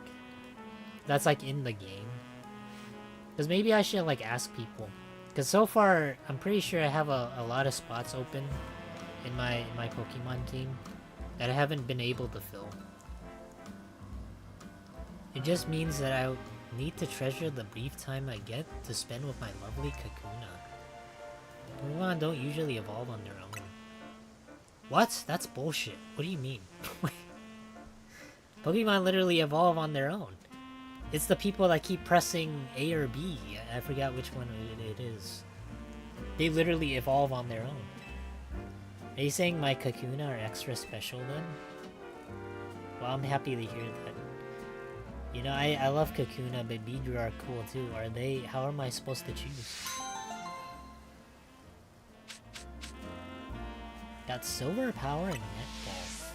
That's like in the game? Because maybe I should like ask people. Because so far, I'm pretty sure I have a lot of spots open in my Pokemon team that I haven't been able to fill. It just means that I need to treasure the brief time I get to spend with my lovely Kakuna. Pokemon don't usually evolve on their own. What? That's bullshit. What do you mean? Pokemon literally evolve on their own. It's the people that keep pressing A or B. I forgot which one it is. They literally evolve on their own. Are you saying my Kakuna are extra special then? Well, I'm happy to hear that. You know, I love Kakuna, but Beedrill are cool too. Are they? How am I supposed to choose? Got silver power and netball.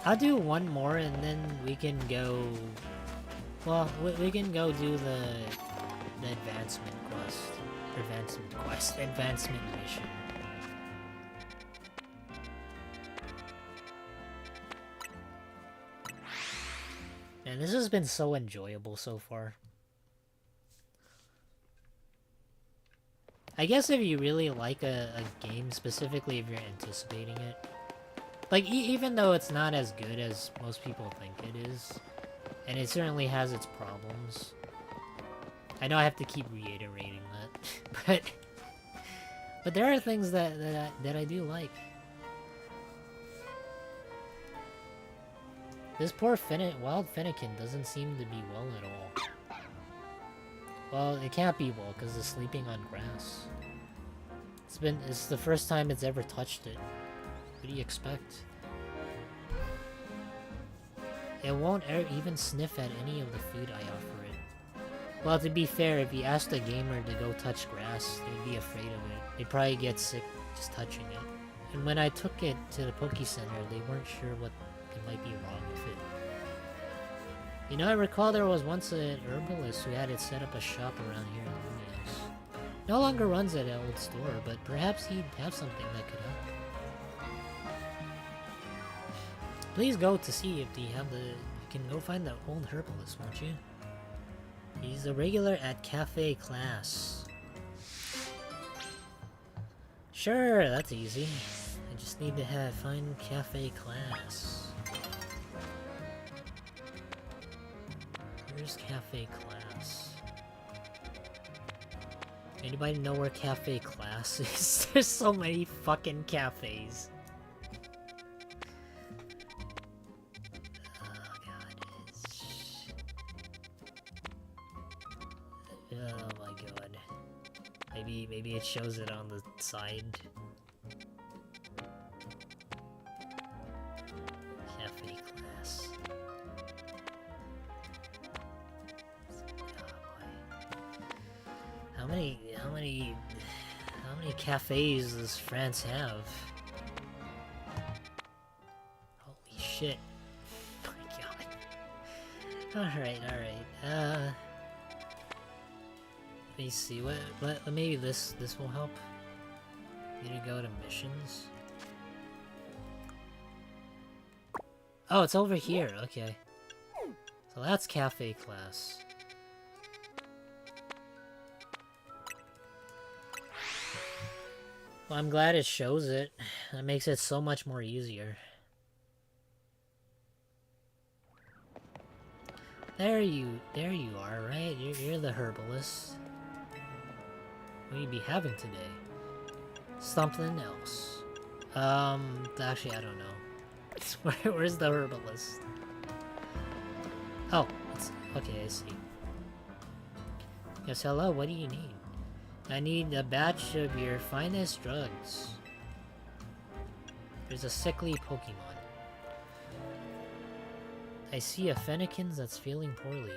I'll do one more and then we can go... Well, we can go do the advancement quest. Advancement mission. Man, this has been so enjoyable so far. I guess if you really like a game, specifically if you're anticipating it, like, even though it's not as good as most people think it is, and it certainly has its problems, I know I have to keep reiterating that, but there are things that I do like. This poor wild Fennekin doesn't seem to be well at all. Well, it can't be well because it's sleeping on grass. It's the first time it's ever touched it. What do you expect? It won't even sniff at any of the food I offer it. Well, to be fair, if you asked a gamer to go touch grass, they'd be afraid of it. They'd probably get sick just touching it. And when I took it to the Poke Center, they weren't sure what might be wrong with it. You know, I recall there was once an herbalist who had it set up a shop around here in Lumios. No longer runs at an old store, but perhaps he'd have something that could help. Please go to see if you can go find the old herbalist, won't you? He's a regular at Cafe Class. Sure, that's easy. I just need to find Cafe Class. Where's Cafe Class? Anybody know where Cafe Class is? There's so many fucking cafes. Oh god. Oh my god. Maybe it shows it on the side. Cafe Class. How many cafes does France have? Holy shit. Oh my god. Alright. Let me see, maybe this will help. Need to go to missions. Oh, it's over here, okay. So that's Cafe Class. Well, I'm glad it shows it. That makes it so much more easier. There you are, right? You're the herbalist. What will you be having today? Something else. Actually, I don't know. Where's the herbalist? Oh, okay, I see. Yes, hello, what do you need? I need a batch of your finest drugs. There's a sickly Pokemon. I see a Fennekin that's feeling poorly.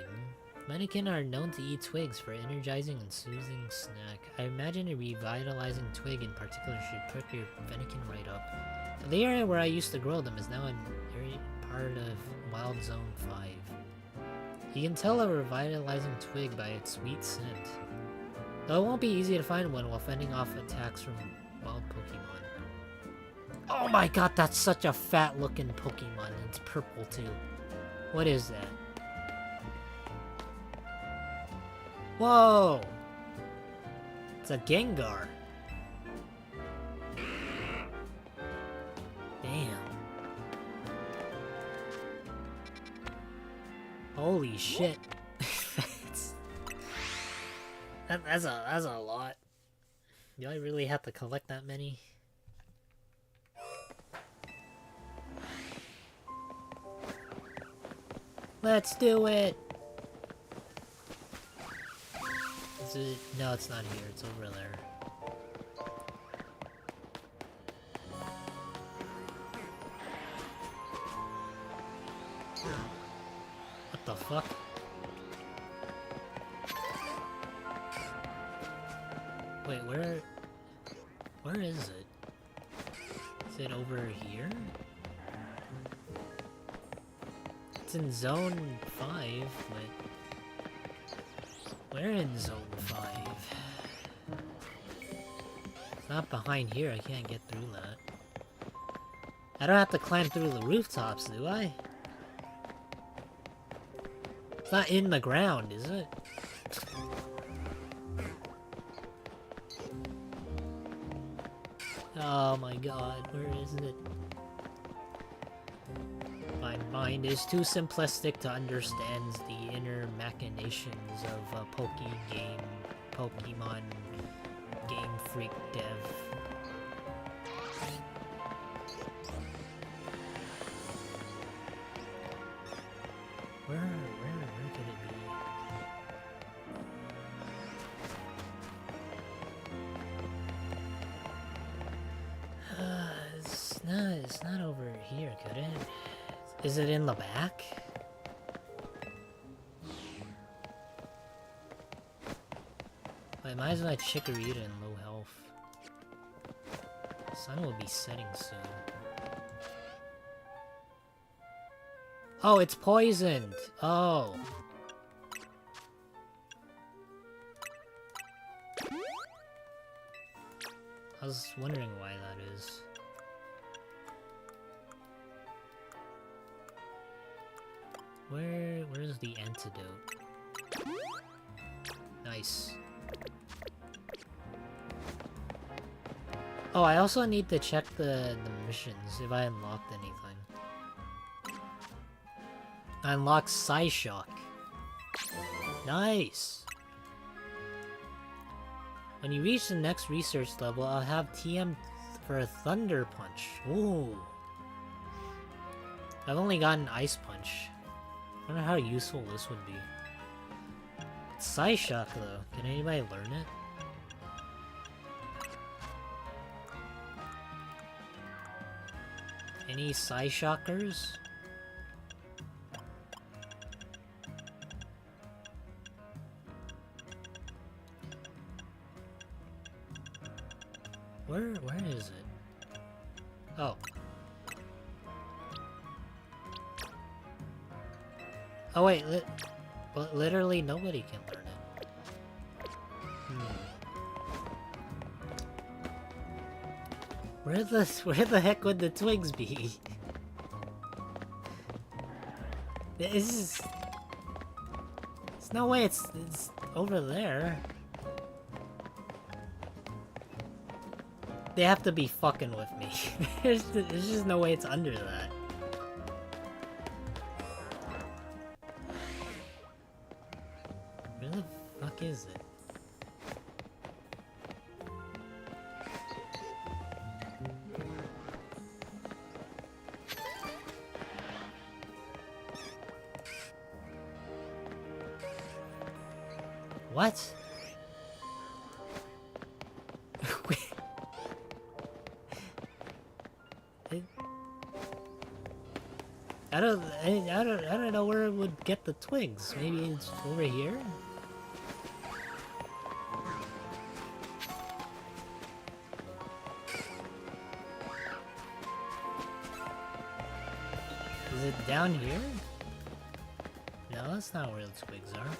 Fennekin are known to eat twigs for energizing and soothing snack. I imagine a revitalizing twig in particular should perk your Fennekin right up. The area where I used to grow them is now an area part of Wild Zone 5. You can tell a revitalizing twig by its sweet scent. Though it won't be easy to find one while fending off attacks from wild Pokemon. Oh my god, that's such a fat looking Pokemon. It's purple too. What is that? Whoa! It's a Gengar. Damn. Holy shit. That's a lot. Do I really have to collect that many? Let's do it! Is it? No, it's not here. It's over there. What the fuck? Wait, where? Where is it? Is it over here? It's in zone 5, but... Where in zone 5? It's not behind here, I can't get through that. I don't have to climb through the rooftops, do I? It's not in the ground, is it? Oh my god, where is it? My mind is too simplistic to understand the inner machinations of a Pokemon Game Freak dev. Where could it be? It's not over here, could it? Is it in the back? Wait, why is my Chikorita in low health? Sun will be setting soon. Oh, it's poisoned! Oh. I was wondering why that is. Where's the antidote? Nice. Oh, I also need to check the missions if I unlocked anything. I unlocked Psyshock. Nice! When you reach the next research level, I'll have TM for a Thunder Punch. Ooh. I've only gotten Ice Punch. I wonder how useful this would be. Psyshock though, can anybody learn it? Any Psyshockers? Where is it? Oh. Oh wait, literally nobody can learn it. Where the heck would the twigs be? There's no way it's over there. They have to be fucking with me. There's just no way it's under that. Where the fuck is it? What? I don't know where it would get the twigs. Maybe it's over here? Is it down here? No, that's not where the twigs are.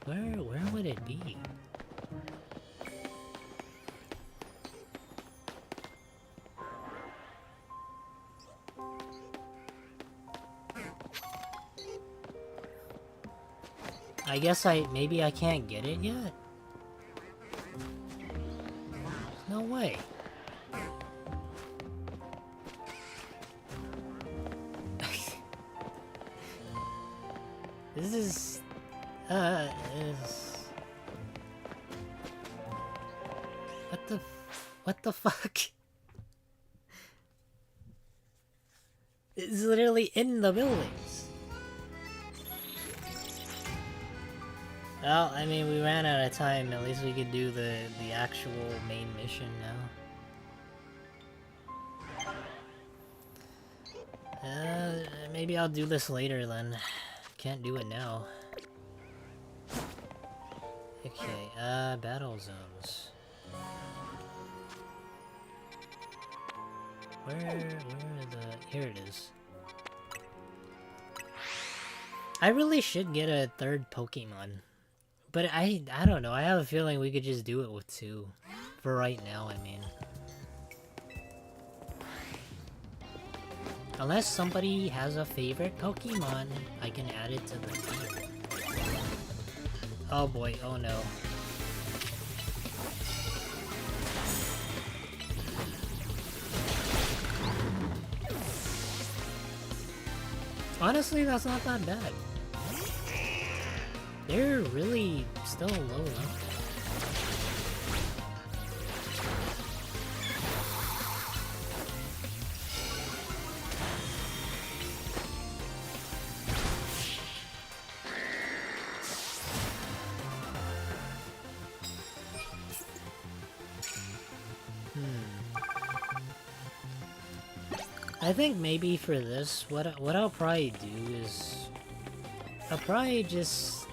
Where would it be? I guess maybe I can't get it yet? No way. This is... What the fuck? It's literally in the buildings. Well, I mean, we ran out of time. At least we could do the actual main mission now. Maybe I'll do this later then. can't do it now. Okay, battle zones. Where are the... Here it is. I really should get a third Pokemon. But I don't know, I have a feeling we could just do it with 2. For right now, I mean. Unless somebody has a favorite Pokemon, I can add it to the team. Oh boy, oh no. Honestly, that's not that bad. They're really still low level. I think maybe for this, what I'll probably do is I'll probably just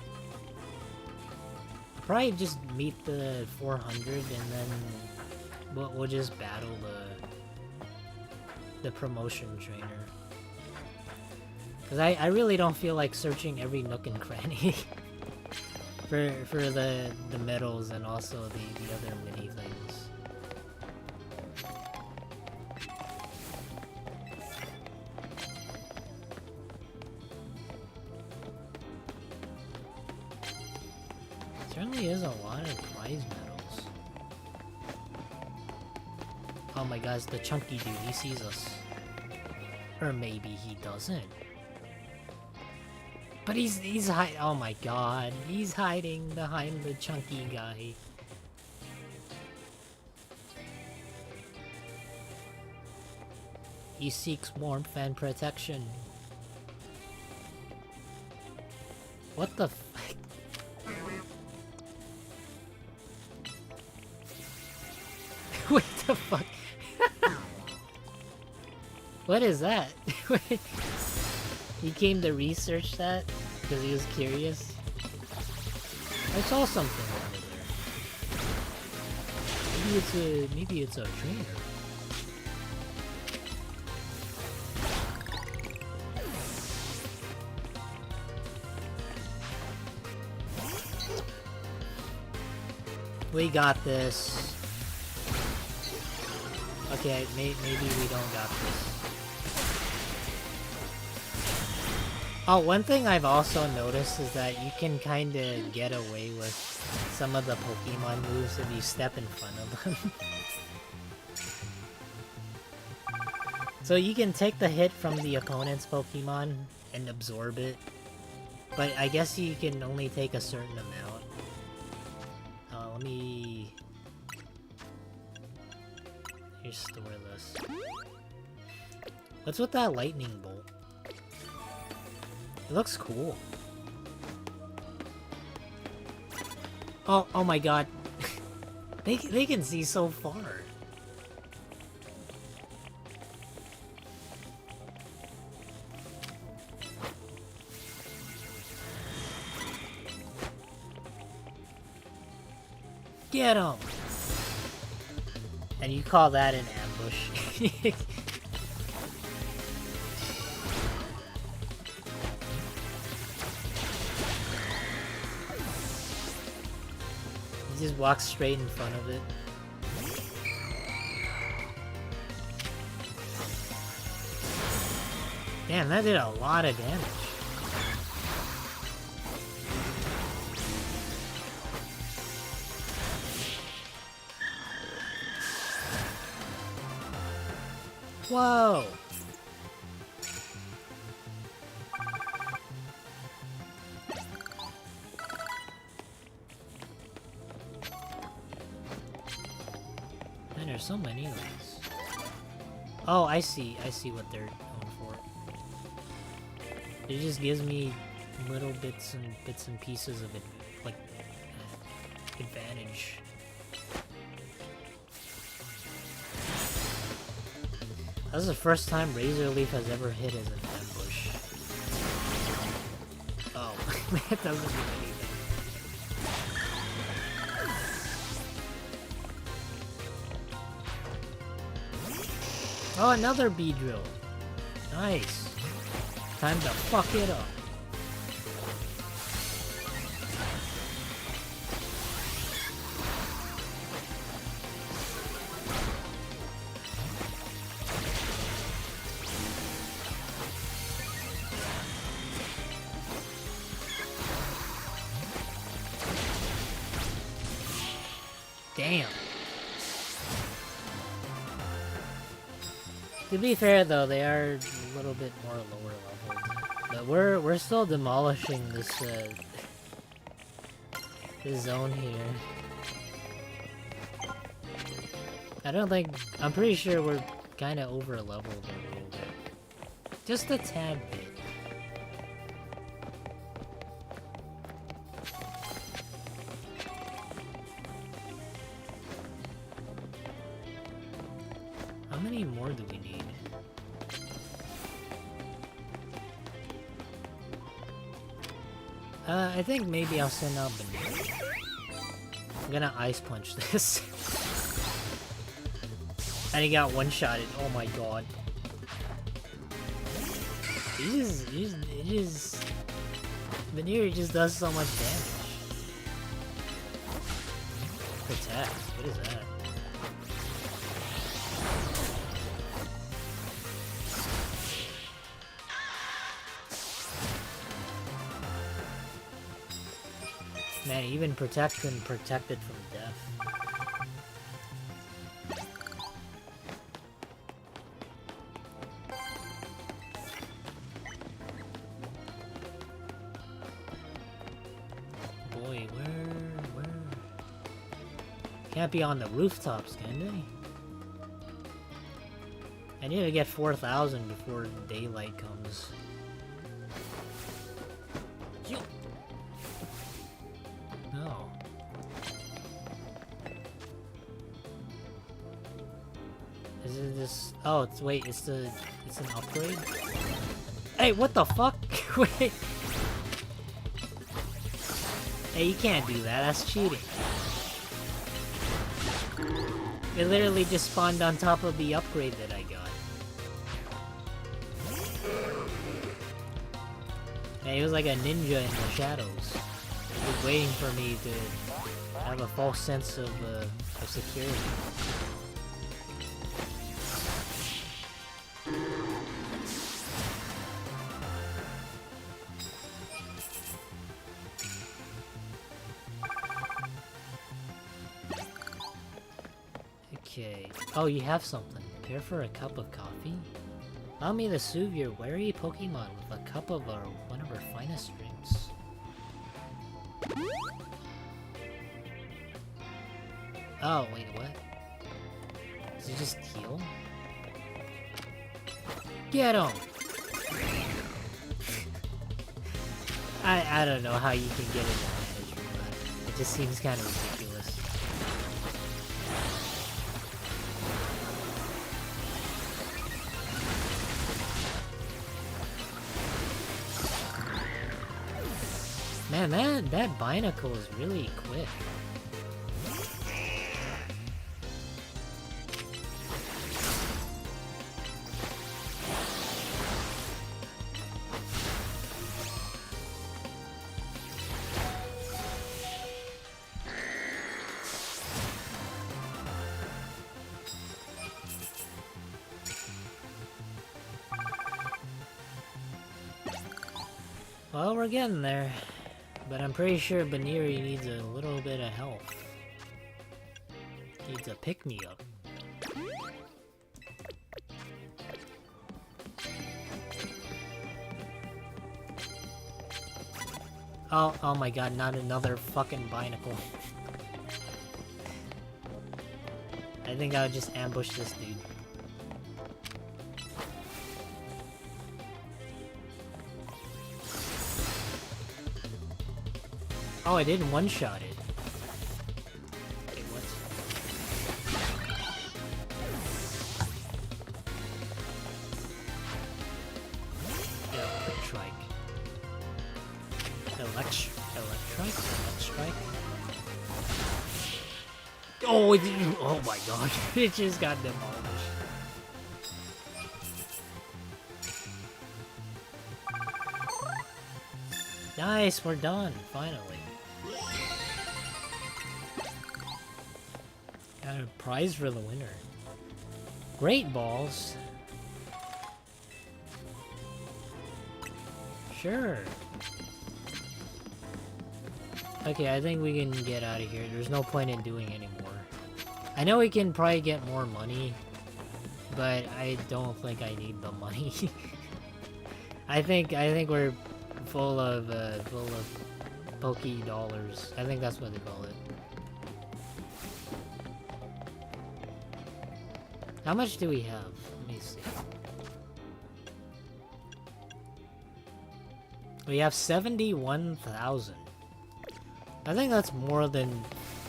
meet the 400 and then we'll just battle the promotion trainer. Cause I really don't feel like searching every nook and cranny for the medals and also the other mini things. Certainly is a lot of prize medals. Oh my gosh, the chunky dude, he sees us. Or maybe he doesn't. But he's hiding. Oh my god, he's hiding behind the chunky guy. He seeks warmth and protection. What the f- What the fuck? What is that? He came to research that because he was curious. I saw something over there. Maybe it's a trainer. We got this. Okay, maybe we don't got this. Oh, one thing I've also noticed is that you can kinda get away with some of the Pokemon moves if you step in front of them. So you can take the hit from the opponent's Pokemon and absorb it, but I guess you can only take a certain amount. Let me... Here, store this. What's with that lightning bolt? It looks cool. Oh my god. They can see so far. Get him! And you call that an ambush. He just walks straight in front of it. Damn, that did a lot of damage. Whoa! Man, there's so many of these. Oh, I see what they're going for. It just gives me little bits and pieces of it, like, advantage. This is the first time Razor Leaf has ever hit as an ambush. That doesn't do anything. Oh, another bee drill. Nice. Time to fuck it up. Damn. To be fair though, they are a little bit more lower leveled. But we're still demolishing this this zone here. I'm pretty sure we're kinda over leveled a little bit. Just a tad bit. How many more do we need? I think maybe I'll send out Banana. I'm gonna ice punch this. And he got one-shotted. Oh my god. Veneer just does so much damage. Protect. What is that? Man, even protect and protected from death. Boy, where? Can't be on the rooftops, can they? I need to get 4,000 before daylight comes. No. Is it this? Oh, it's an upgrade? Hey, what the fuck? Wait. Hey, you can't do that. That's cheating. It literally just spawned on top of the upgrade that I got. Man, he was like a ninja in the shadows. He was waiting for me to have a false sense of security. Okay. Oh, you have something. Care for a cup of coffee? Allow me to soothe your weary Pokemon with a cup of one of our finest drinks. Oh, wait, what? Does it just heal? Get him! I don't know how you can get advantage from that. It just seems kind of ridiculous. Man, that Binacle is really quick. Well, we're getting there. But I'm pretty sure Baniri needs a little bit of help. Needs a pick-me-up. Oh my god, not another fucking Binacle. I think I'll just ambush this dude. Oh, I didn't one-shot it. Wait, what? Yeah, quick strike. Electrike? Oh, oh my god, it just got demolished. Nice, we're done, finally. Got a prize for the winner. Great balls. Sure. Okay, I think we can get out of here. There's no point in doing any more. I know we can probably get more money, but I don't think I need the money. I think we're full of Poke dollars. I think that's what they call it. How much do we have? Let me see. We have 71,000. I think that's more than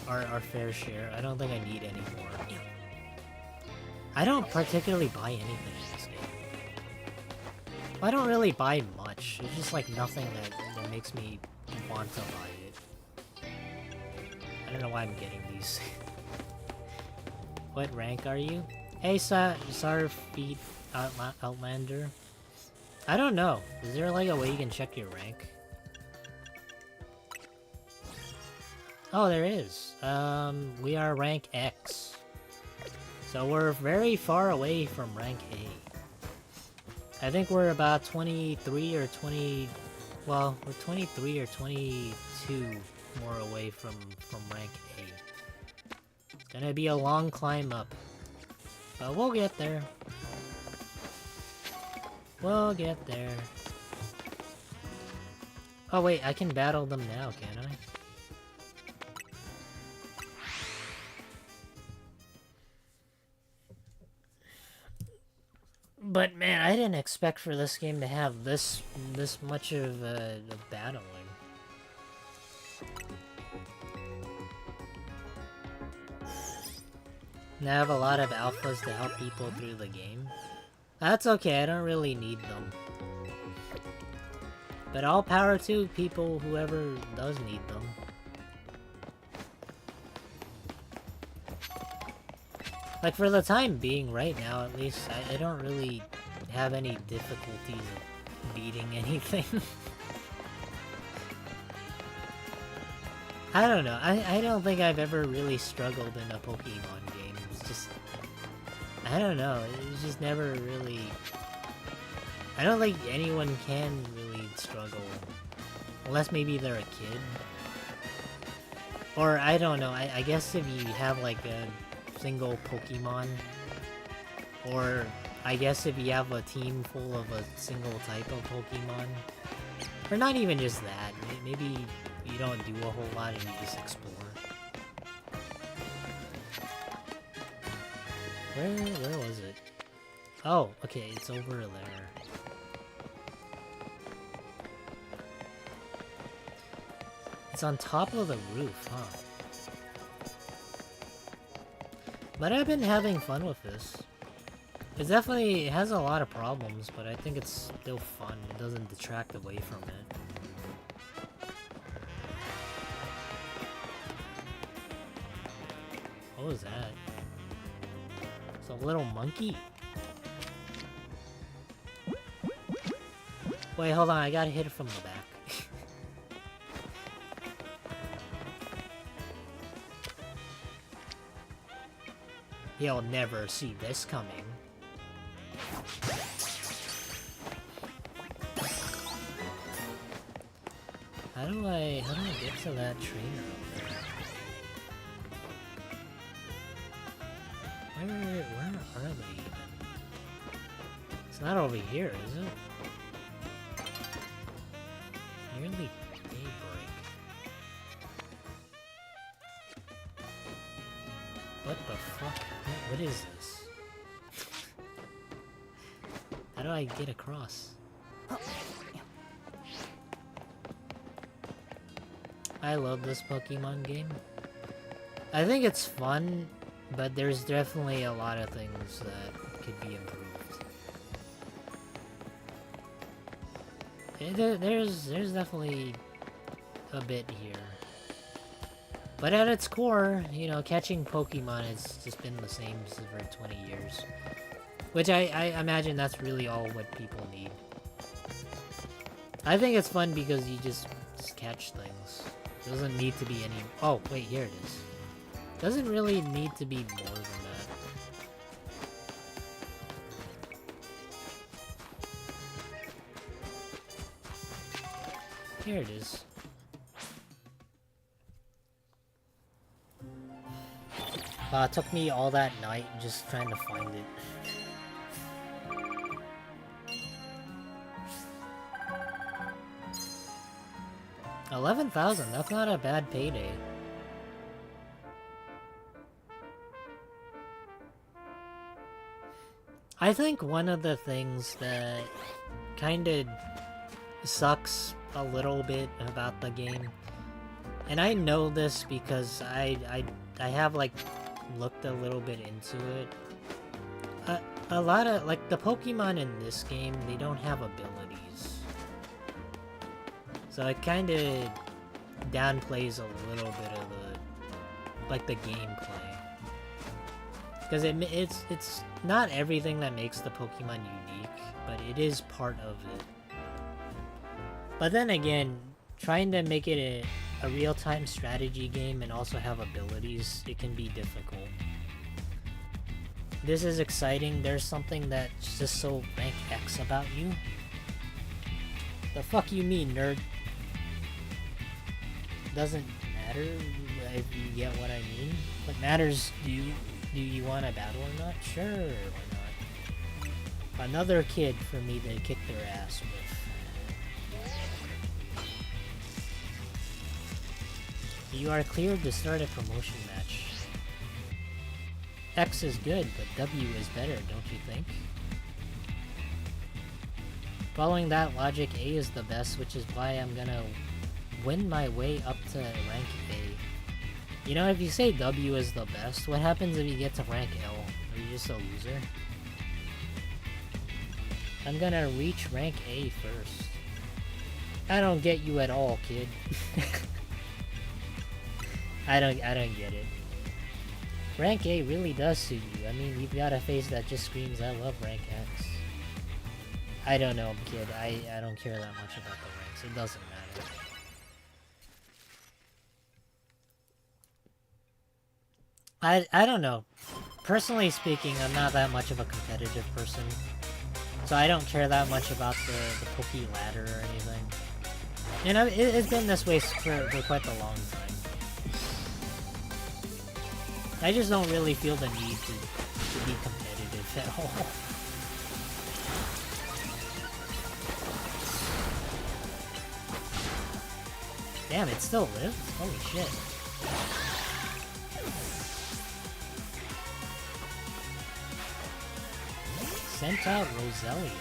our fair share. I don't think I need any more. I don't particularly buy anything in this game. I don't really buy much. It's just like nothing that makes me want to buy it. I don't know why I'm getting these. What rank are you? Hey, Sarfeet Outlander. I don't know. Is there like a way you can check your rank? Oh, there is. We are rank X. So we're very far away from rank A. I think we're about 23 or 20... Well, we're 23 or 22 more away from rank A. It's gonna be a long climb up. But we'll get there. We'll get there. Oh wait, I can battle them now, can I? But man, I didn't expect for this game to have this much of battling. And I have a lot of alphas to help people through the game. That's okay, I don't really need them. But all power to people, whoever does need them. Like, for the time being, right now, at least, I don't really have any difficulties of beating anything. I don't know, I don't think I've ever really struggled in a Pokemon game. It's just... I don't know, it's just never really... I don't think anyone can really struggle. Unless maybe they're a kid. Or, I don't know, I guess if you have, like, a single Pokemon, or I guess if you have a team full of a single type of Pokemon, or not even just that, maybe you don't do a whole lot and you just explore. Where was it? Oh, okay, it's over there. It's on top of the roof, huh? But I've been having fun with this. It definitely has a lot of problems, but I think it's still fun. It doesn't detract away from it. What was that? It's a little monkey. Wait, hold on. I got hit from the back. You'll never see this coming. How do I get to that trainer up there? Where are they even? It's not over here, is it? Nearly daybreak. What the fuck? What is this? How do I get across? I love this Pokemon game. I think it's fun, but there's definitely a lot of things that could be improved. There's definitely a bit here. But at its core, you know, catching Pokemon has just been the same for 20 years. Which I imagine that's really all what people need. I think it's fun because you just catch things. It doesn't need to be any... Oh, wait, here it is. Doesn't really need to be more than that. Here it is. It took me all that night just trying to find it. $11,000, that's not a bad payday. I think one of the things that kinda sucks a little bit about the game, and I know this because I have like looked a little bit into it. A lot of like the Pokemon in this game, they don't have abilities, so it kind of downplays a little bit of the gameplay, because it's not everything that makes the Pokemon unique, but it is part of it. But then again, trying to make it a real-time strategy game and also have abilities, it can be difficult. This is exciting. There's something that's just so rank X about you. The fuck you mean, nerd? Doesn't matter if you get what I mean. What matters, do you want to battle or not? Sure, why not? Another kid for me to kick their ass with. You are cleared to start a promotion match. X is good, but W is better, don't you think? Following that logic, A is the best, which is why I'm gonna win my way up to rank A. You know, if you say W is the best, what happens if you get to rank L? Are you just a loser? I'm gonna reach rank A first. I don't get you at all, kid. I don't get it. Rank A really does suit you. I mean, you've got a face that just screams, I love rank X. I don't know, kid. I don't care that much about the ranks. It doesn't matter. I don't know. Personally speaking, I'm not that much of a competitive person. So I don't care that much about the Poke ladder or anything. You know, it's been this way for quite a long time. I just don't really feel the need to be competitive at all. Damn, it still lives? Holy shit. Sent out Roselia.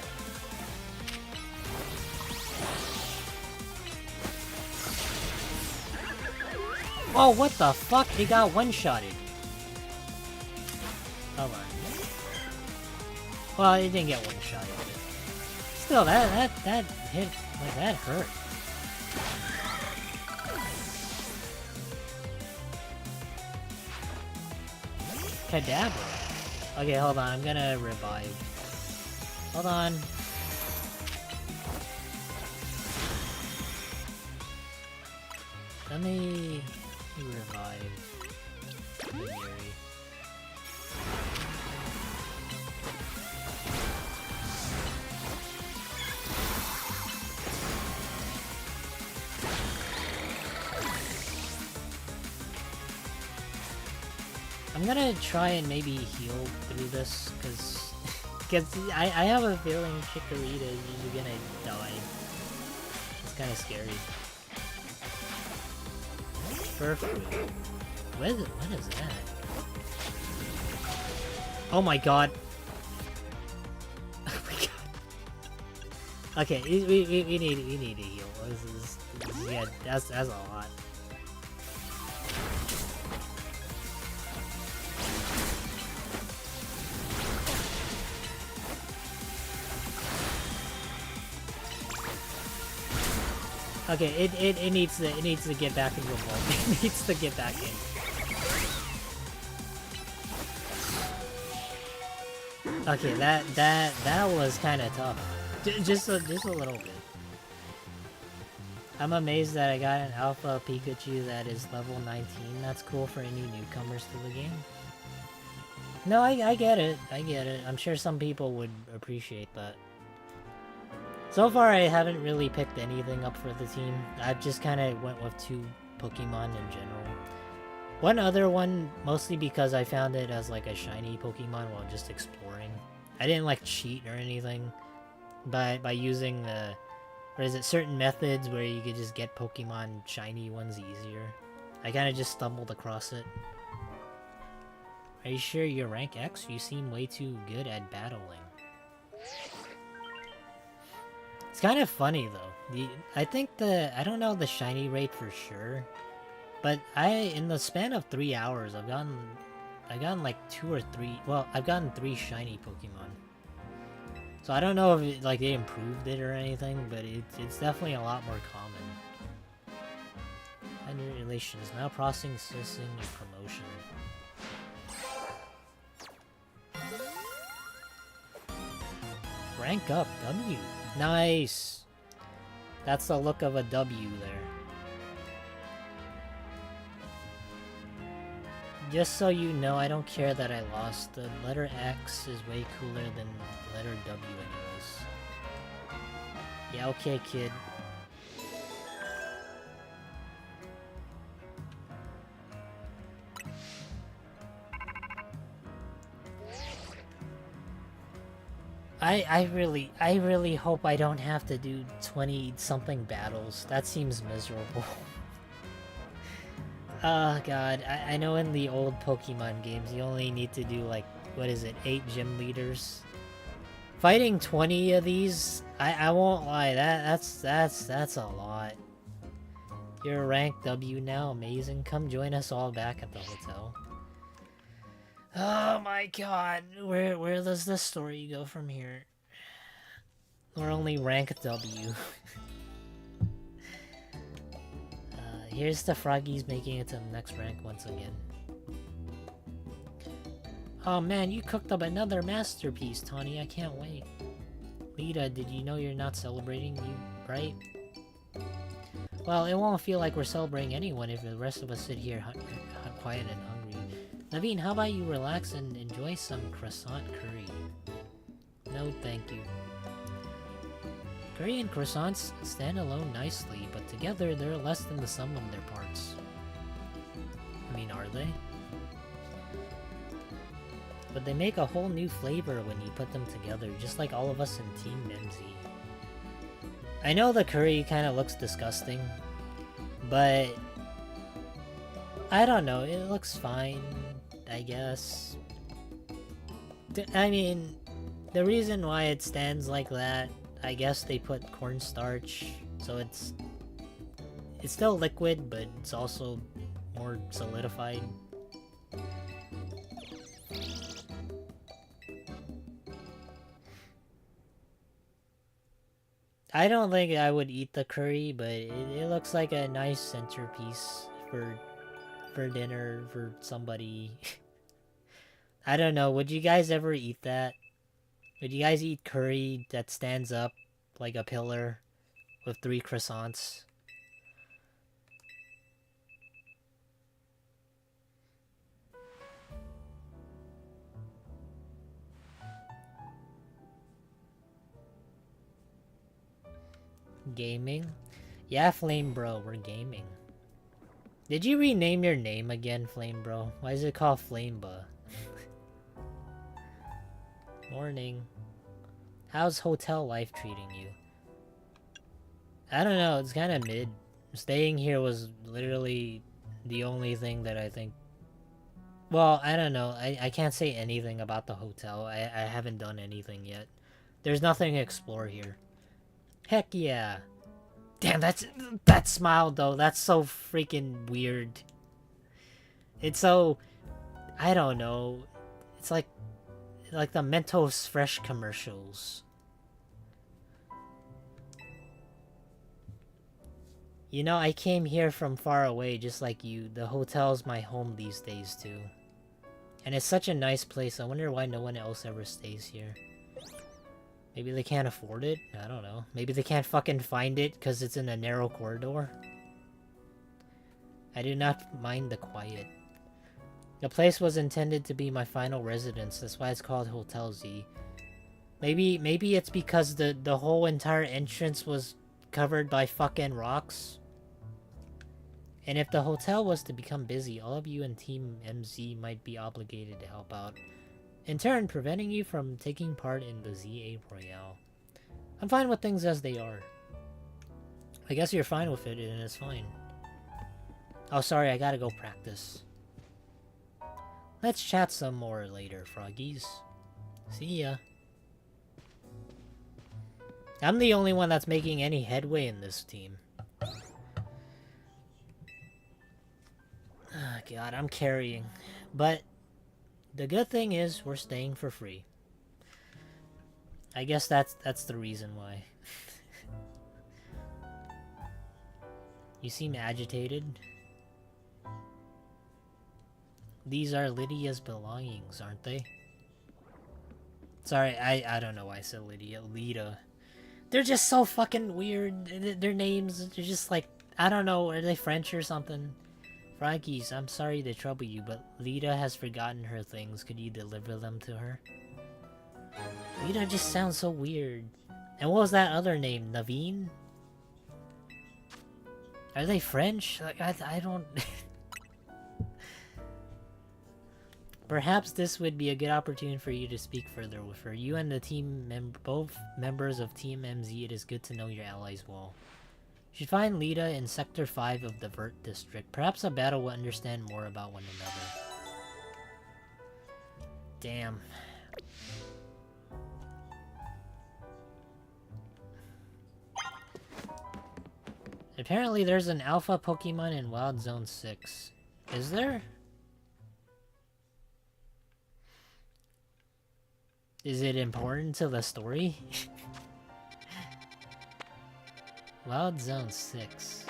Oh, what the fuck? He got one-shotted. Hold on. Well, he didn't get one-shotted. Still, that hit, like, that hurt. Kadabra. Okay, hold on. I'm gonna revive. Hold on. Let me revive Yuri. I'm gonna try and maybe heal through this, because I have a feeling Chikorita is gonna die. It's kind of scary. Perfect. What is that? Oh my god. Oh my god. Okay, we need to heal. Yeah, that's a lot. Okay, it needs to get back into a vault. It needs to get back in. Okay, that was kind of tough. Just a little bit. I'm amazed that I got an alpha Pikachu that is level 19. That's cool for any newcomers to the game. No, I get it. I get it. I'm sure some people would appreciate that. So far, I haven't really picked anything up for the team. I've just kind of went with 2 Pokemon in general. One other one, mostly because I found it as like a shiny Pokemon while just exploring. I didn't like cheat or anything by using certain methods where you could just get Pokemon shiny ones easier. I kind of just stumbled across it. Are you sure you're rank X? You seem way too good at battling. It's kind of funny though. I think I don't know the shiny rate for sure, but in the span of 3 hours, I've gotten like 2 or 3. Well, I've gotten 3 shiny Pokemon. So I don't know if they improved it or anything, but it's definitely a lot more common. Under relations now processing your promotion. Rank up, W. Nice! That's the look of a W there. Just so you know, I don't care that I lost. The letter X is way cooler than the letter W anyways. Yeah, okay, kid. I really hope I don't have to do 20-something battles. That seems miserable. Oh god, I know in the old Pokemon games you only need to do like, what is it, 8 gym leaders? Fighting 20 of these, I won't lie, that's a lot. You're a rank W now, amazing. Come join us all back at the hotel. Oh my god, where does this story go from here? We're only rank W. Here's the Froggies making it to the next rank once again. Oh man, you cooked up another masterpiece, Tawny. I can't wait. Lita, did you know you're not celebrating, right? Well, it won't feel like we're celebrating anyone if the rest of us sit here quiet and hungry. Naveen, how about you relax and enjoy some croissant curry? No, thank you. Curry and croissants stand alone nicely, but together they're less than the sum of their parts. I mean, are they? But they make a whole new flavor when you put them together, just like all of us in Team Nemzi. I know the curry kind of looks disgusting, but I don't know, it looks fine, I guess. I mean, the reason why it stands like that, I guess they put cornstarch, so it's still liquid, but it's also more solidified. I don't think I would eat the curry, but it looks like a nice centerpiece for dinner for somebody. I don't know, would you guys ever eat that? Would you guys eat curry that stands up like a pillar with 3 croissants? Gaming? Yeah, Flame Bro, we're gaming. Did you rename your name again, Flame Bro? Why is it called Flameba? Morning. How's hotel life treating you? I don't know, it's kind of mid. Staying here was literally the only thing that I think... Well, I don't know. I can't say anything about the hotel. I haven't done anything yet. There's nothing to explore here. Heck yeah. Damn, that smile though, that's so freaking weird. It's so... I don't know. It's like the Mentos Fresh commercials. You know, I came here from far away just like you. The hotel's my home these days too. And it's such a nice place. I wonder why no one else ever stays here. Maybe they can't afford it? I don't know. Maybe they can't fucking find it because it's in a narrow corridor? I do not mind the quiet. The place was intended to be my final residence. That's why it's called Hotel Z. Maybe it's because the whole entire entrance was covered by fucking rocks. And if the hotel was to become busy, all of you in Team MZ might be obligated to help out, in turn preventing you from taking part in the ZA Royale. I'm fine with things as they are. I guess you're fine with it, and it's fine. Oh, sorry, I gotta go practice. Let's chat some more later, froggies. See ya. I'm the only one that's making any headway in this team. Oh, God, I'm carrying. But the good thing is we're staying for free. I guess that's the reason why. You seem agitated. These are Lydia's belongings, aren't they? Sorry, I don't know why I said Lydia. Lita. They're just so fucking weird. Their names, they're just like, I don't know, are they French or something? Froggies, I'm sorry to trouble you, but Lita has forgotten her things. Could you deliver them to her? Lita just sounds so weird. And what was that other name? Naveen? Are they French? Like, I don't... Perhaps this would be a good opportunity for you to speak further with her. You and the team, both members of Team MZ, it is good to know your allies well. You should find Lita in Sector 5 of the Vert District. Perhaps a battle will understand more about one another. Damn. Apparently there's an alpha Pokemon in Wild Zone 6. Is there? Is it important to the story? Wild Zone 6.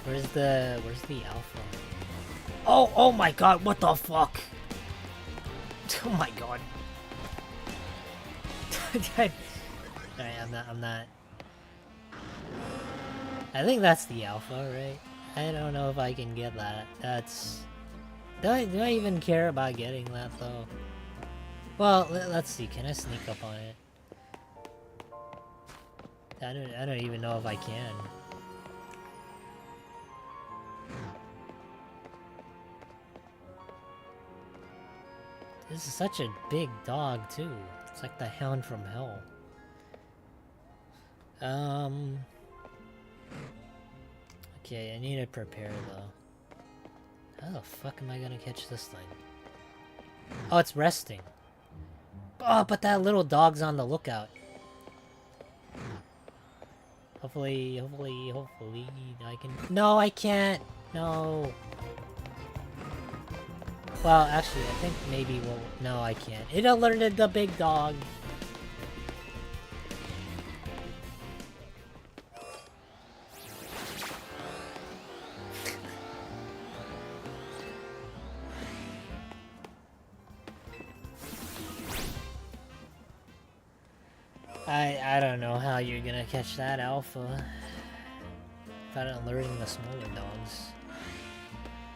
Where's the alpha? Oh my god, what the fuck? Oh my god. Alright, I'm not. I think that's the alpha, right? I don't know if I can get that. Do I even care about getting that though? Well, let's see. Can I sneak up on it? I don't even know if I can. This is such a big dog, too. It's like the Hound from Hell. Okay, I need to prepare, though. How the fuck am I gonna catch this thing? Oh, it's resting. Oh, but that little dog's on the lookout. Hopefully I can... No, I can't! No! Well, actually, I think maybe we'll... No, I can't. It alerted the big dog. I don't know how you're gonna catch that alpha without alerting the smaller dogs.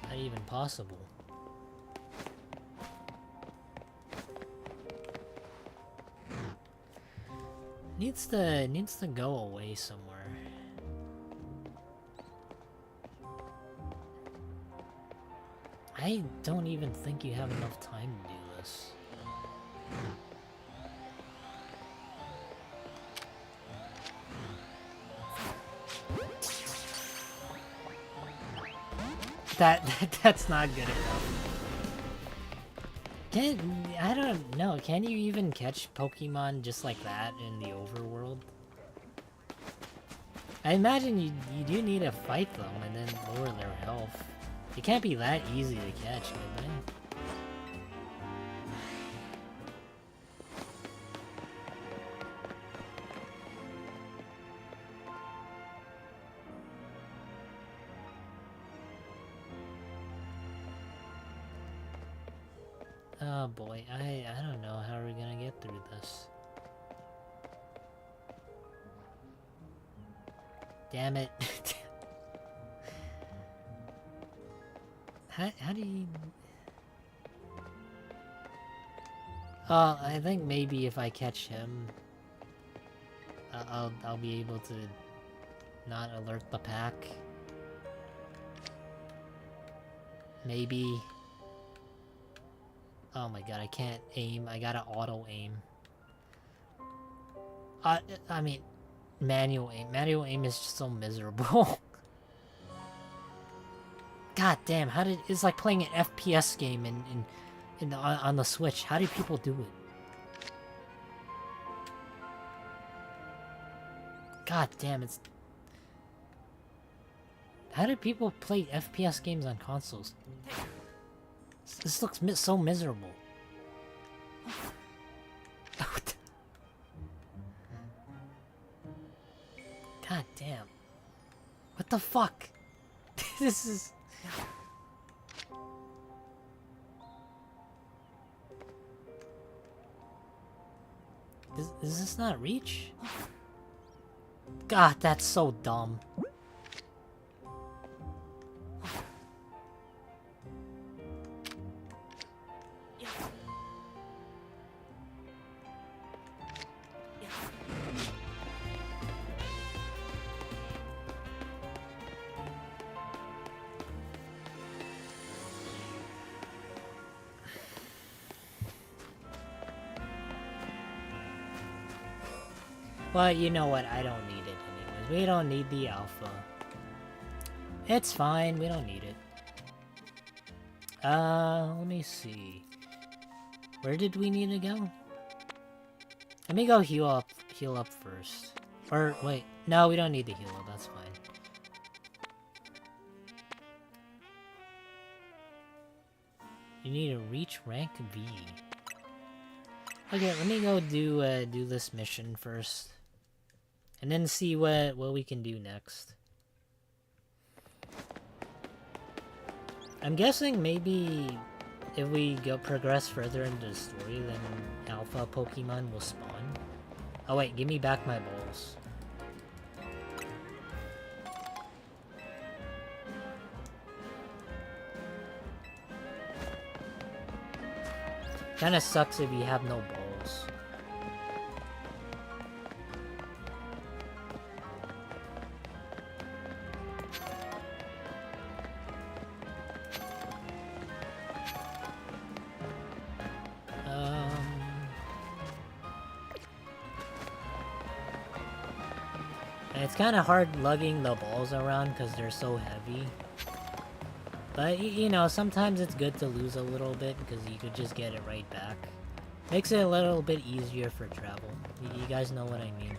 Not even possible. Needs to go away somewhere. I don't even think you have enough time to do this. That's not good enough. I don't know, can you even catch Pokemon just like that in the overworld? I imagine you do need to fight them and then lower their health. It can't be that easy to catch, can they? Oh boy, I don't know how we're gonna get through this. Damn it. How do you... I think maybe if I catch him, I'll be able to not alert the pack. Maybe. Oh my god, I can't aim. I gotta auto aim. I mean, manual aim. Manual aim is just so miserable. God damn, how did... It's like playing an FPS game on the Switch. How do people do it? God damn, it's... How do people play FPS games on consoles? This looks so miserable. God damn. What the fuck? This is... Is this not reach? God, that's so dumb. Well, you know what? I don't need it anyways. We don't need the alpha. It's fine. We don't need it. Let me see. Where did we need to go? Let me go heal up first. Or, wait. No, we don't need to heal up. That's fine. You need to reach rank V. Okay, let me go do this mission first. And then see what we can do next. I'm guessing maybe if we progress further into the story, then alpha Pokemon will spawn. Oh wait, give me back my balls. Kinda sucks if you have no balls. And it's kinda hard lugging the balls around because they're so heavy. But, you know, sometimes it's good to lose a little bit because you could just get it right back. Makes it a little bit easier for travel. You guys know what I mean.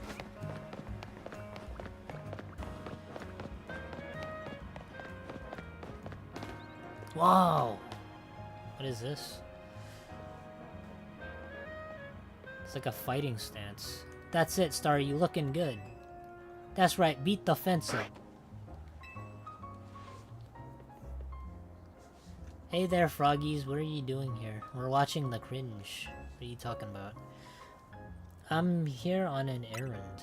Whoa! What is this? It's like a fighting stance. That's it, Star. You looking good. That's right. Beat the fence up. Hey there, froggies. What are you doing here? We're watching The Cringe. What are you talking about? I'm here on an errand.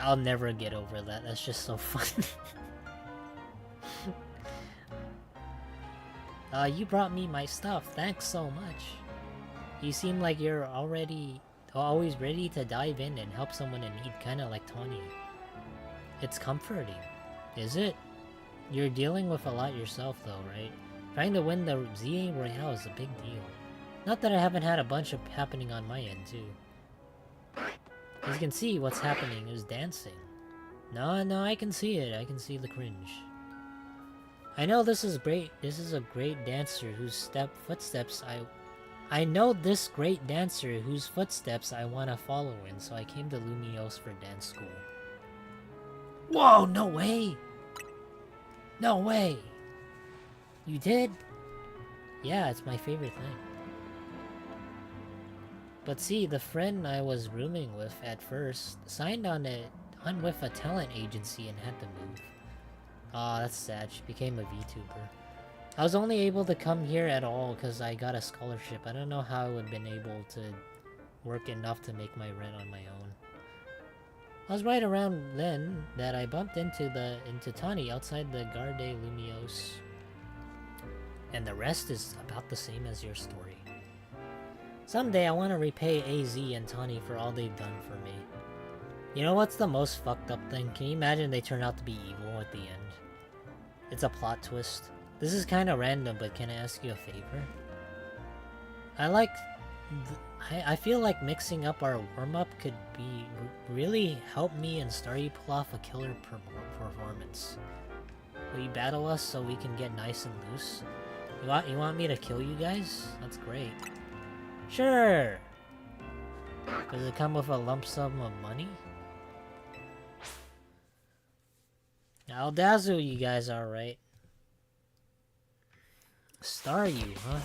I'll never get over that. That's just so fun. You brought me my stuff. Thanks so much. You seem like you're always ready to dive in and help someone in need, kinda like Tanya. It's comforting. Is it? You're dealing with a lot yourself though, right? Trying to win the ZA Royale is a big deal. Not that I haven't had a bunch of happening on my end too. As you can see, what's happening is dancing. No, I can see it. I can see the cringe. I know this is great. This is a great dancer whose footsteps I know this great dancer whose footsteps I want to follow in, so I came to Lumiose for dance school. Whoa, no way! No way! You did? Yeah, it's my favorite thing. But see, the friend I was rooming with at first signed on with a talent agency and had to move. Aw, that's sad. She became a VTuber. I was only able to come here at all because I got a scholarship. I don't know how I would have been able to work enough to make my rent on my own. I was right around then that I bumped into Tani outside the Gare de Lumiose. And the rest is about the same as your story. Someday I want to repay AZ and Tani for all they've done for me. You know what's the most fucked up thing? Can you imagine they turn out to be evil at the end? It's a plot twist. This is kind of random, but can I ask you a favor? I feel like mixing up our warm-up could really help me and Starry pull off a killer performance. Will you battle us so we can get nice and loose? You want me to kill you guys? That's great. Sure! Does it come with a lump sum of money? I'll dazzle you guys, alright. Star you, huh?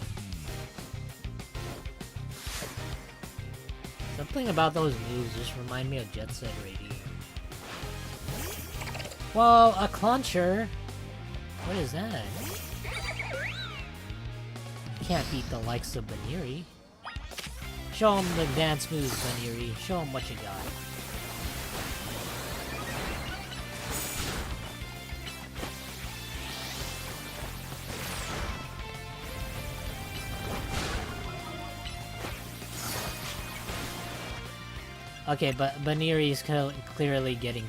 Something about those moves just remind me of Jet Set Radio. Whoa, a cluncher! What is that? Can't beat the likes of Baniri. Show him the dance moves, Baniri. Show him what you got. Okay, but Baniri's clearly getting...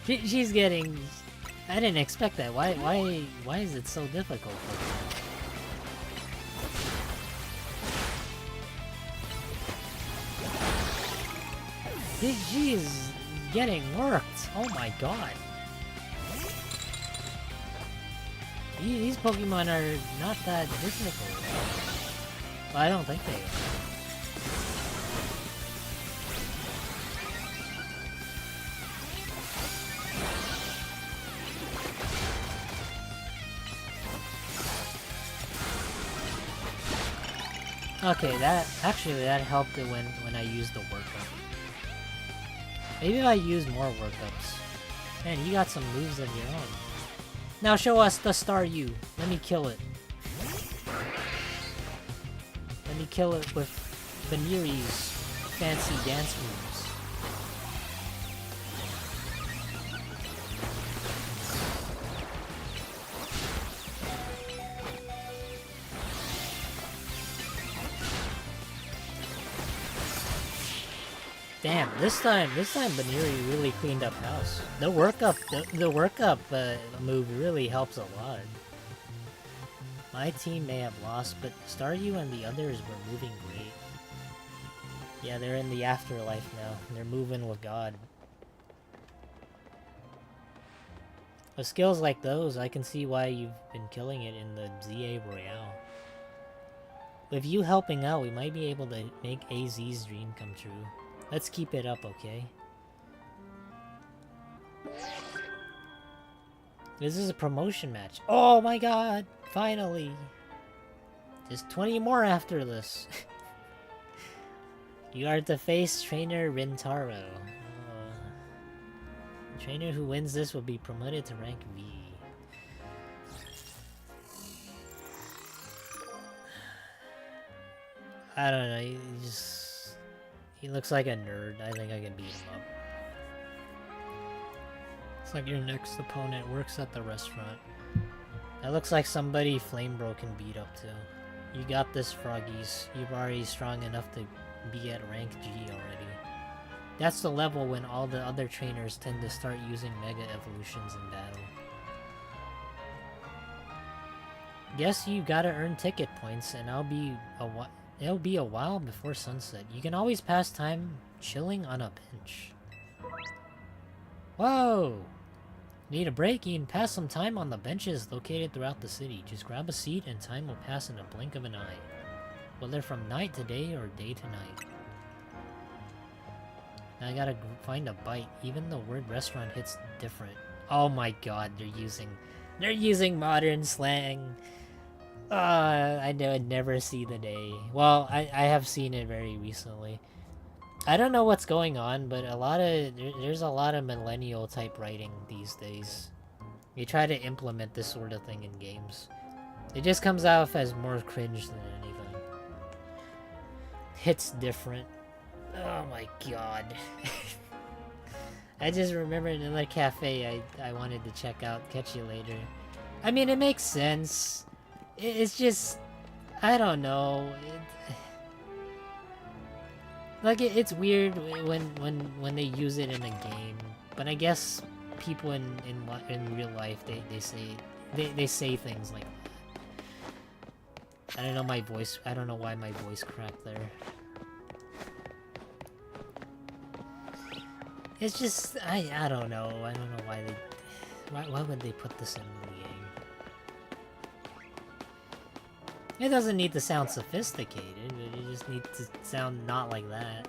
she's getting... I didn't expect that. Why is it so difficult for her? She's getting worked. Oh my god. These Pokemon are not that difficult. Well, I don't think they are. Okay, that helped it when I used the workup. Maybe if I use more workups. Man, you got some moves of your own. Now show us the Star U. Let me kill it. Let me kill it with Baniri's fancy dance moves. Damn, this time Baniri really cleaned up house. The workup move really helps a lot. My team may have lost, but Staryu and the others were moving great. Yeah, they're in the afterlife now. They're moving with God. With skills like those, I can see why you've been killing it in the ZA Royale. With you helping out, we might be able to make AZ's dream come true. Let's keep it up, okay? This is a promotion match. Oh my god! Finally! Just 20 more after this. You are to face Trainer Rintaro. The trainer who wins this will be promoted to rank V. I don't know, he looks like a nerd. I think I can beat him up. Looks like your next opponent works at the restaurant. That looks like somebody Flamebro can beat up too. You got this, Froggies. You're already strong enough to be at rank G already. That's the level when all the other trainers tend to start using Mega Evolutions in battle. Guess you gotta earn ticket points, and it'll be a while before sunset. You can always pass time chilling on a bench. Whoa! Need a break? You can pass some time on the benches located throughout the city. Just grab a seat and time will pass in a blink of an eye. Whether from night to day or day to night. Now I gotta find a bite. Even the word restaurant hits different. Oh my god, they're using modern slang. I would never see the day. Well, I have seen it very recently. I don't know what's going on, but there's a lot of millennial type writing these days. You try to implement this sort of thing in games. It just comes out as more cringe than anything. Hits different. Oh my god. I just remembered another cafe I wanted to check out. Catch you later. I mean, it makes sense. It's just... I don't know. It's weird when they use it in a game, but I guess people in real life they say things like that. I don't know I don't know why my voice cracked there. It's just I don't know. I don't know why would they put this in the game? It doesn't need to sound sophisticated, but it just needs to sound not like that.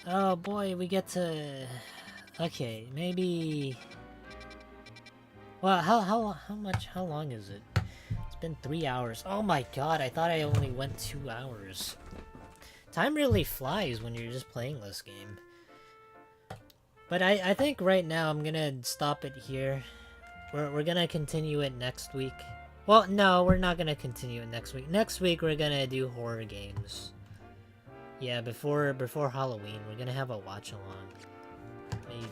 Oh boy, we get to... Okay, maybe... Well, how long is it? It's been 3 hours. Oh my god, I thought I only went 2 hours. Time really flies when you're just playing this game. But I think right now I'm gonna stop it here. We're gonna continue it next week. Well, no, we're not gonna continue it next week. Next week we're gonna do horror games. Yeah, before Halloween, we're gonna have a watch along. Maybe.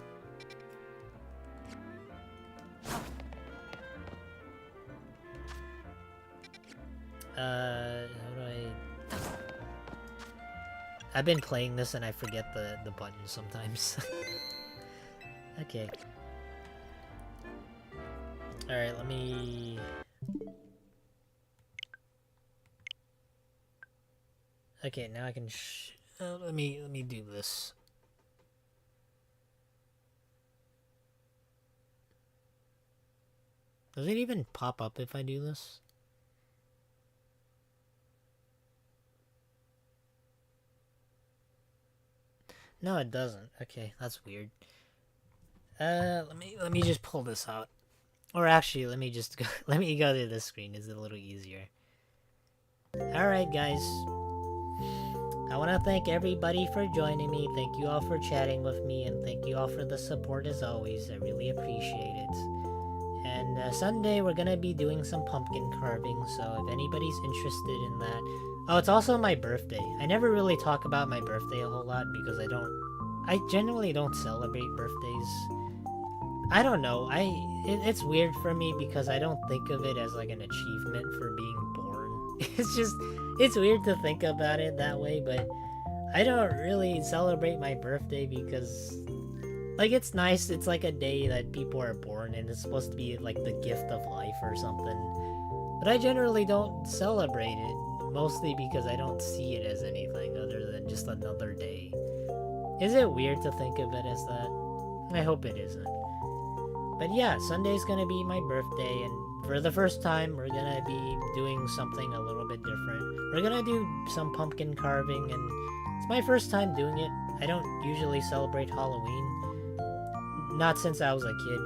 How do I... I've been playing this and I forget the buttons sometimes. Okay. Alright, let me... Okay, now I can let me do this. Does it even pop up if I do this? No, it doesn't. Okay, that's weird. Let me just pull this out. Or actually, let me just go, let me go to this screen. It's a little easier. Alright, guys. I want to thank everybody for joining me. Thank you all for chatting with me, and thank you all for the support as always. I really appreciate it. And Sunday, we're gonna be doing some pumpkin carving, so if anybody's interested in that... Oh, it's also my birthday. I never really talk about my birthday a whole lot because I generally don't celebrate birthdays. I don't know, it's weird for me because I don't think of it as like an achievement for being born. It's weird to think about it that way, but I don't really celebrate my birthday because, like, it's nice, it's like a day that people are born and it's supposed to be like the gift of life or something. But I generally don't celebrate it, mostly because I don't see it as anything other than just another day. Is it weird to think of it as that? I hope it isn't. But yeah, Sunday's gonna be my birthday, and for the first time, we're gonna be doing something a little bit different. We're gonna do some pumpkin carving, and it's my first time doing it. I don't usually celebrate Halloween. Not since I was a kid.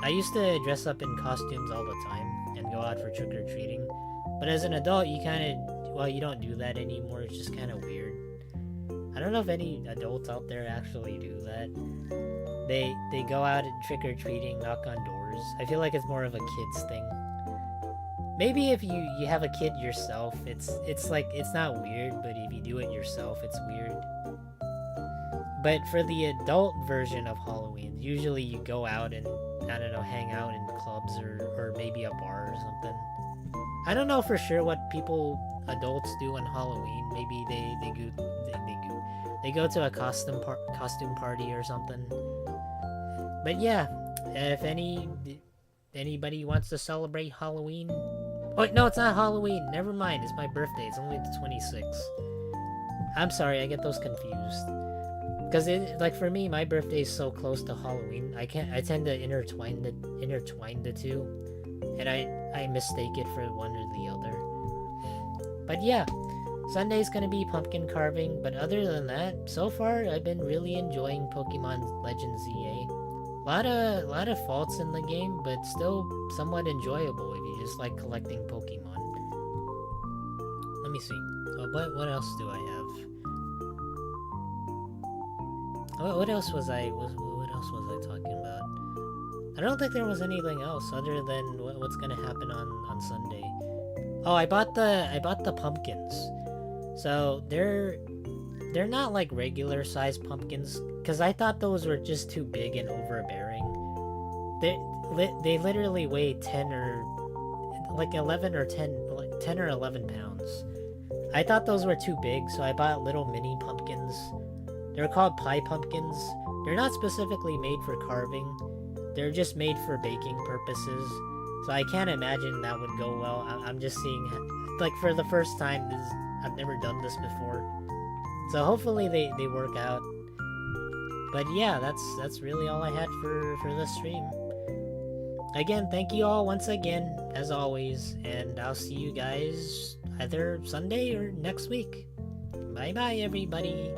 I used to dress up in costumes all the time, and go out for trick-or-treating. But as an adult, you you don't do that anymore. It's just kind of weird. I don't know if any adults out there actually do that. They go out and trick-or-treating, knock on doors. I feel like it's more of a kid's thing. Maybe if you have a kid yourself, it's like, it's not weird, but if you do it yourself, it's weird. But for the adult version of Halloween, usually you go out and, I don't know, hang out in clubs or maybe a bar or something. I don't know for sure what adults do on Halloween. Maybe they go to a costume party or something. But yeah, if anybody wants to celebrate Halloween, Oh, no, it's not Halloween. Never mind. It's my birthday. It's only the 26th. I'm sorry, I get those confused. Because like for me, my birthday is so close to Halloween. I tend to intertwine the two, and I mistake it for one or the other. But yeah, Sunday's gonna be pumpkin carving. But other than that, so far I've been really enjoying Pokemon Legends ZA. Lot of faults in the game, but still somewhat enjoyable if you just like collecting Pokemon. Let me see. What else do I have? What else was I talking about? I don't think there was anything else other than what's gonna happen on Sunday. Oh, I bought the pumpkins. So they're not like regular size pumpkins, because I thought those were just too big and overbearing. They literally weigh 10 or like 11 or 10 or 11 pounds. I thought those were too big, so I bought little mini pumpkins. They're called pie pumpkins. They're not specifically made for carving. They're just made for baking purposes. So I can't imagine that would go well. I'm just seeing, like, for the first time, I've never done this before. So hopefully they work out. But yeah, that's really all I had for this stream. Again, thank you all once again, as always, and I'll see you guys either Sunday or next week. Bye bye, everybody.